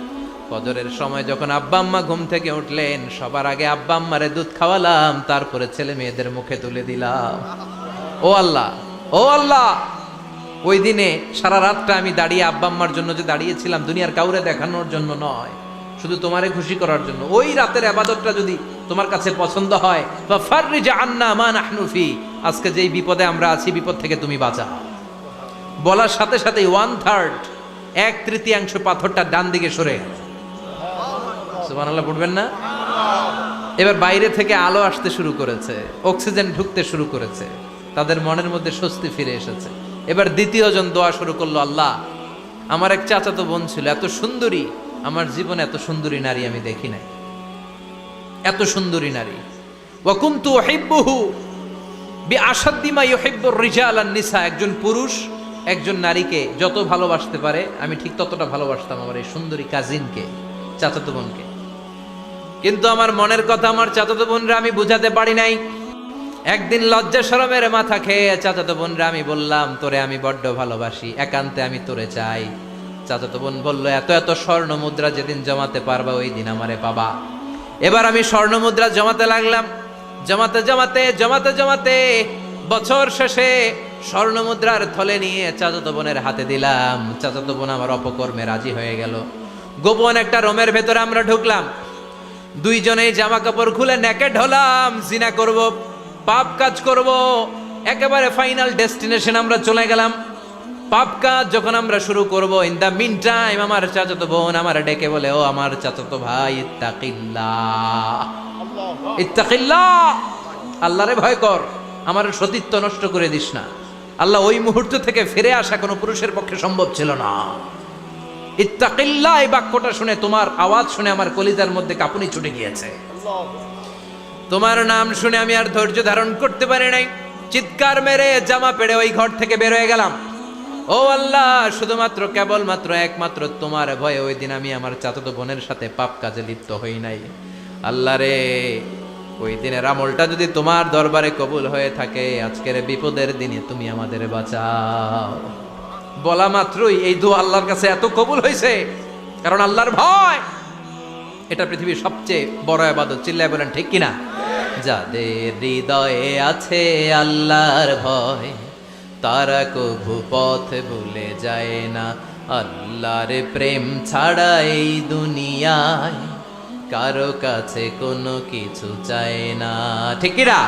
ফজরের সময় যখন আব্বা আম্মা ঘুম থেকে উঠলেন, সবার আগে আব্বা আম্মারে দুধ খাওয়ালাম, তারপরে ছেলে মেয়েদের মুখে তুলে দিলাম। ও আল্লাহ, ও আল্লাহ, ওই দিনে সারা রাতটা আমি দাঁড়িয়ে আব্বা আম্মার জন্য যে দাঁড়িয়েছিলাম, দুনিয়ার কাউরে দেখানোর জন্য নয়, শুধু তোমারে খুশি করার জন্য। ওই রাতের ইবাদতটা যদি তোমার কাছে পছন্দ হয়, বা ফাররিজ আন্না মা নাহনু ফি, আজকে যেই বিপদে আমরা আছি, বিপদ থেকে তুমি বাঁচাও। বলার সাথে সাথে 1/3, 1/3 পাথরটা ডান দিকে সরে গেল। সুবহানাল্লাহ পড়বেন না? এবার বাইরে থেকে আলো আসতে শুরু করেছে, অক্সিজেন ঢুকতে শুরু করেছে, তাদের মনের মধ্যে স্বস্তি ফিরে এসেছে। এবার দ্বিতীয় জন দোয়া শুরু করলো, আল্লাহ, আমার এক চাচাতো বোন ছিল, এত সুন্দরী, আমার জীবনে এত সুন্দরী নারী আমি দেখি নাই, এত সুন্দরী নারী। ওয়া কুনতু উহিব্বুহু বিআশাদ্দি মা ইউহিব্বুর রিজাল আন নিসা, একজন পুরুষ একজন নারীকে যত ভালোবাসতে পারে, আমি ঠিক ততটা ভালোবাসতাম আমার এই সুন্দরী কাজিনকে, চাচাতো বোনকে। কিন্তু আমার মনের কথা আমার চাচাতো বোনরা আমি বুঝাতে পারি নাই। একদিন লজ্জা শরমের মাথা খেয়ে চাচাতো বোনরা আমি বললাম, তোরে আমি বড্ড ভালোবাসি, একান্তে আমি তোরে চাই। চাচাতো বোন বলল, এত এত স্বর্ণ মুদ্রা যেদিন জমাতে পারবা ওই দিন আমারে পাবা। এবার আমি স্বর্ণ মুদ্রা জমাতে লাগলাম। জমাতে জমাতে জমাতে জমাতে বছর শেষে স্বর্ণ মুদ্রার থলে নিয়ে চাচাতো বোনের হাতে দিলাম। চাচাতো বোন আমার অপকর্মে রাজি হয়ে গেল। গোপন একটা রুমের ভেতরে আমরা ঢুকলাম, দুইজনেই জামা কাপড় খুলে নেকেড হলাম, জিনা করব, পাপ কাজ করব। একেবারে ফাইনাল ডেস্টিনেশন আমরা চলে গেলাম। পাপ কাজ যখন আমরা শুরু করব, ইন দা মিন টাইম আমার চাচাতো বোন আমার ডেকে বলে, ও আমার চাচাতো ভাই, ইত্তাকিল্লাহ, ইত্তাকিল্লাহ, আল্লাহরে ভয় কর, আমার সতীত্ব নষ্ট করে দিস না। আল্লাহ ওই মুহূর্ত থেকে ফিরে আসা কোনো পুরুষের পক্ষে সম্ভব ছিল না। ইত্তাকিল্লাহ, এই বাক্যটা শুনে, তোমার আওয়াজ শুনে আমার কলিজার মধ্যে কাঁপুনি ছুটে গিয়েছে। তোমার নাম শুনে আমি আর ধৈর্য ধারণ করতে পারি নাই, চিৎকার মেরে জামা পেড়ে ওই ঘর থেকে বের হয়ে গেলাম। ও আল্লাহ, শুধুমাত্র কেবলমাত্র একমাত্র তোমার ভয়ে ওই দিন আমি আমার চাচাতো বোনের সাথে পাপ কাজে লিপ্ত হই নাই। আল্লাহ রে, ওই দিনের আমলটা যদি তোমার দরবারে কবুল হয়ে থাকে, আজকের বিপদের দিনে তুমি আমাদের বাঁচাও। বলা মাত্রই এই দোয়া আল্লাহর কাছে এত কবুল হয়েছে, কারণ আল্লাহর ভয় এটা পৃথিবীর সবচেয়ে বড় ইবাদত। চিল্লায় বলেন ঠিক কিনা? যাদের হৃদয়ে আছে আল্লাহর ভয়, তারা কভু পথ ভুলে যায় না। আল্লাহর প্রেম ছাড়া এই দুনিয়ায় কারো কাছে কোনো কিছু চায় না। ঠিক কিনা?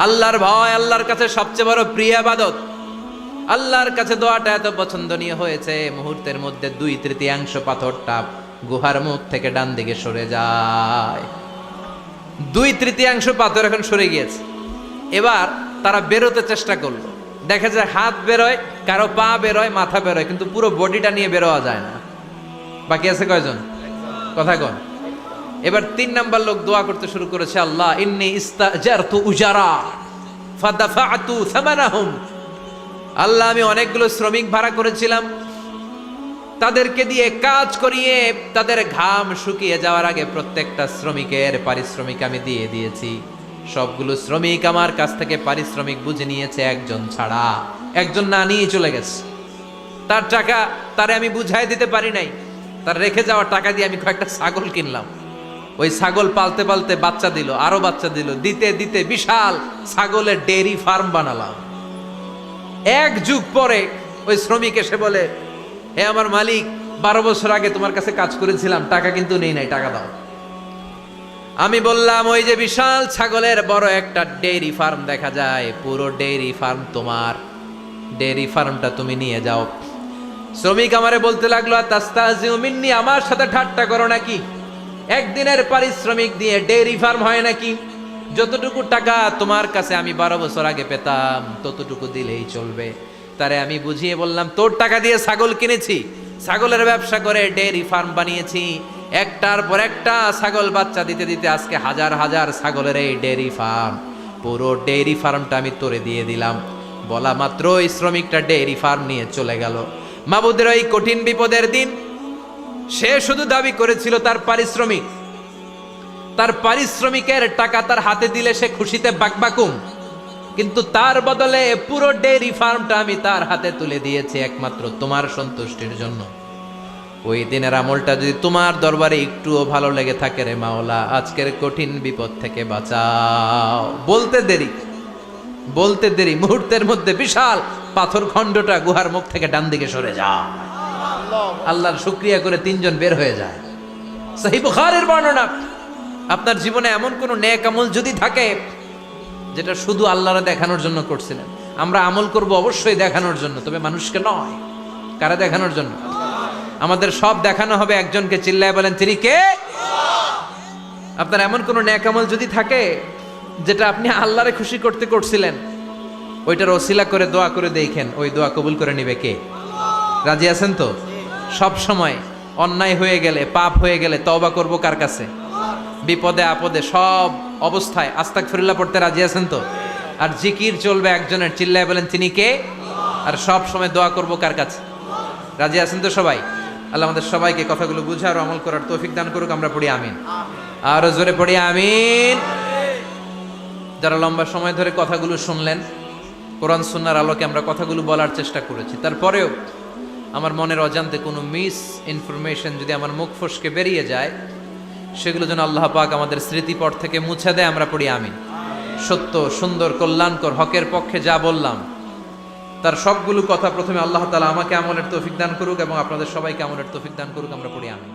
আল্লাহর ভয় আল্লাহর কাছে সবচেয়ে বড় প্রিয় ইবাদত। আল্লাহর কাছে দোয়াটা এত পছন্দনীয় হয়েছে, মুহূর্তের মধ্যে 2/3 পাথরটা গুহার মুখ থেকে ডান দিকে সরে যায়। 2/3 পাথর এখন সরে গিয়েছে। এবার তারা বেরোতে চেষ্টা করলো, দেখা যায় হাত বেরোয়, কারো পা বেরোয়, মাথা বেরোয়, কিন্তু পুরো বডিটা নিয়ে বেরোয়া যায় না। বাকি আছে কয়জন? কথা কন। এবার 3 নাম্বার লোক দোয়া করতে শুরু করেছে, আল্লাহ ইন্নী ইস্তাজারতু উজারা ফাদাফাতু সামানাহুম। আল্লাহ, আমি অনেকগুলো শ্রমিক ভাড়া করেছিলাম, তাদেরকে দিয়ে কাজ করিয়ে তাদের ঘাম শুকিয়ে যাওয়ার আগে প্রত্যেকটা শ্রমিকের পারিশ্রমিক আমি দিয়ে দিয়েছি। সবগুলো শ্রমিক আমার কাছ থেকে পারিশ্রমিক বুঝে নিয়েছে, একজন ছাড়া। একজন না নিয়ে চলে গেছে। তার টাকা তারে আমি বুঝাই দিতে পারি নাই। তার রেখে যাওয়া টাকা দিয়ে আমি কয়েকটা ছাগল কিনলাম। ওই ছাগল পালতে পালতে বাচ্চা দিল, আরো বাচ্চা দিল, দিতে দিতে বিশাল ছাগলের ডেইরি ফার্ম বানালাম। 1 যুগ পরে ওই শ্রমিক এসে বলে, হে আমার মালিক, 12 বছর আগে তোমার কাছে কাজ করেছিলাম, টাকা কিন্তু নেই নাই, টাকা দাও। আমি বললাম, ওই যে বিশাল ছাগলের বড় একটা ডেইরি ফার্ম দেখা যায়, পুরো ডেইরি ফার্ম তোমার, ডেইরি ফার্মটা তুমি নিয়ে যাও। শ্রমিক আমারে বলতে লাগলো, তাস্তাজিউ মিন্নি, আমার সাথে ঠাট্টা করো নাকি? একদিনের পারিশ্রমিক দিয়ে ডেইরি ফার্ম হয় নাকি? যতটুকু টাকা তোমার কাছে আমি 12 বছর আগে পেতাম, ততটুকু দিলেই চলবে। তারে আমি বুঝিয়ে বললাম, তোর টাকা দিয়ে ছাগল কিনেছি, ছাগলের ব্যবসা করে ডেইরি ফার্ম বানিয়েছি, একটার পর একটা ছাগল বাচ্চা দিতে দিতে আজকে হাজার হাজার ছাগলের এই ডেইরি ফার্ম, পুরো ডেইরি ফার্মটা আমি তোরে দিয়ে দিলাম। বলা মাত্র ওই শ্রমিকটা ডেইরি ফার্ম নিয়ে চলে গেল। মাবুদের ওই কঠিন বিপদের দিন সে শুধু দাবি করেছিল তার পারিশ্রমিক, তার পারিশ্রমিকের টাকা তার হাতে দিলে সে খুশিতে বাকবাকুম, কিন্তু তার বদলে পুরো ডেইরি ফার্মটা আমি তার হাতে তুলে দিয়েছি একমাত্র তোমার সন্তুষ্টির জন্য। ওই দিনের আমলটা যদি তোমার দরবারে একটুও ভালো লেগে থাকে রে মাওলা, আজকের কঠিন বিপদ থেকে বাঁচাও। বলতে দেরি মুহূর্তের মধ্যে বিশাল পাথর খণ্ডটা গুহার মুখ থেকে ডান দিকে সরে যায়। আল্লাহর শুকরিয়া করে 3 জন বের হয়ে যায়। সহিহ বুখারীর বর্ণনা। আপনার জীবনে এমন কোন নেক আমল যদি থাকে যেটা শুধু আল্লাহরে দেখানোর জন্য করছিলেন, আমরা আমল করব অবশ্যই দেখানোর জন্য, তবে মানুষকে নয়। কারা দেখানোর জন্য? আমাদের সব দেখানো হবে একজনকে। চিল্লায় বলেন, তিনি কে? আপনার এমন কোন নেক আমল যদি থাকে যেটা আপনি আল্লাহরে খুশি করতে করছিলেন, ওইটার ওসিলা করে দোয়া করে দেখেন, ওই দোয়া কবুল করে নিবে কে? রাজি আছেন তো? সব সময় অন্যায় হয়ে গেলে, পাপ হয়ে গেলে তওবা করব কার কাছে? বিপদে আপদে সব অবস্থায় আস্তাগফিরুল্লাহ পড়তে রাজি আছেন তো? আর জিকির চলবে একজনের। চিল্লায় বলেন, তিনি কে? আর সব সময় দোয়া করব কার কাছে? রাজি আছেন তো সবাই? আল্লাহ আমাদের সবাইকে কথাগুলো বুঝার ও আমল করার তৌফিক দান করুক। আমরা পড়ি আমিন। আর জোরে পড়ি আমিন। যারা লম্বা সময় ধরে কথাগুলো শুনলেন, কোরআন সুন্নাহর আলোকে আমরা কথাগুলো বলার চেষ্টা করেছি, তারপরেও আমার মনের অজান্তে কোনো মিস ইনফরমেশন যদি আমার মুখ ফসকে বেরিয়ে যায়, সেগুলো যেন আল্লাহ পাক আমাদের স্মৃতিপট থেকে মুছে দেয়। আমরা পড়ি আমিন। সত্য, সুন্দর, কল্যাণকর, হকের পক্ষে যা বললাম তার সবগুলো কথা প্রথমে আল্লাহ তাআলা আমাকে আমলের তৌফিক দান করুক এবং আপনাদের সবাইকে আমলের তৌফিক দান করুক। আমরা পড়ি আমিন।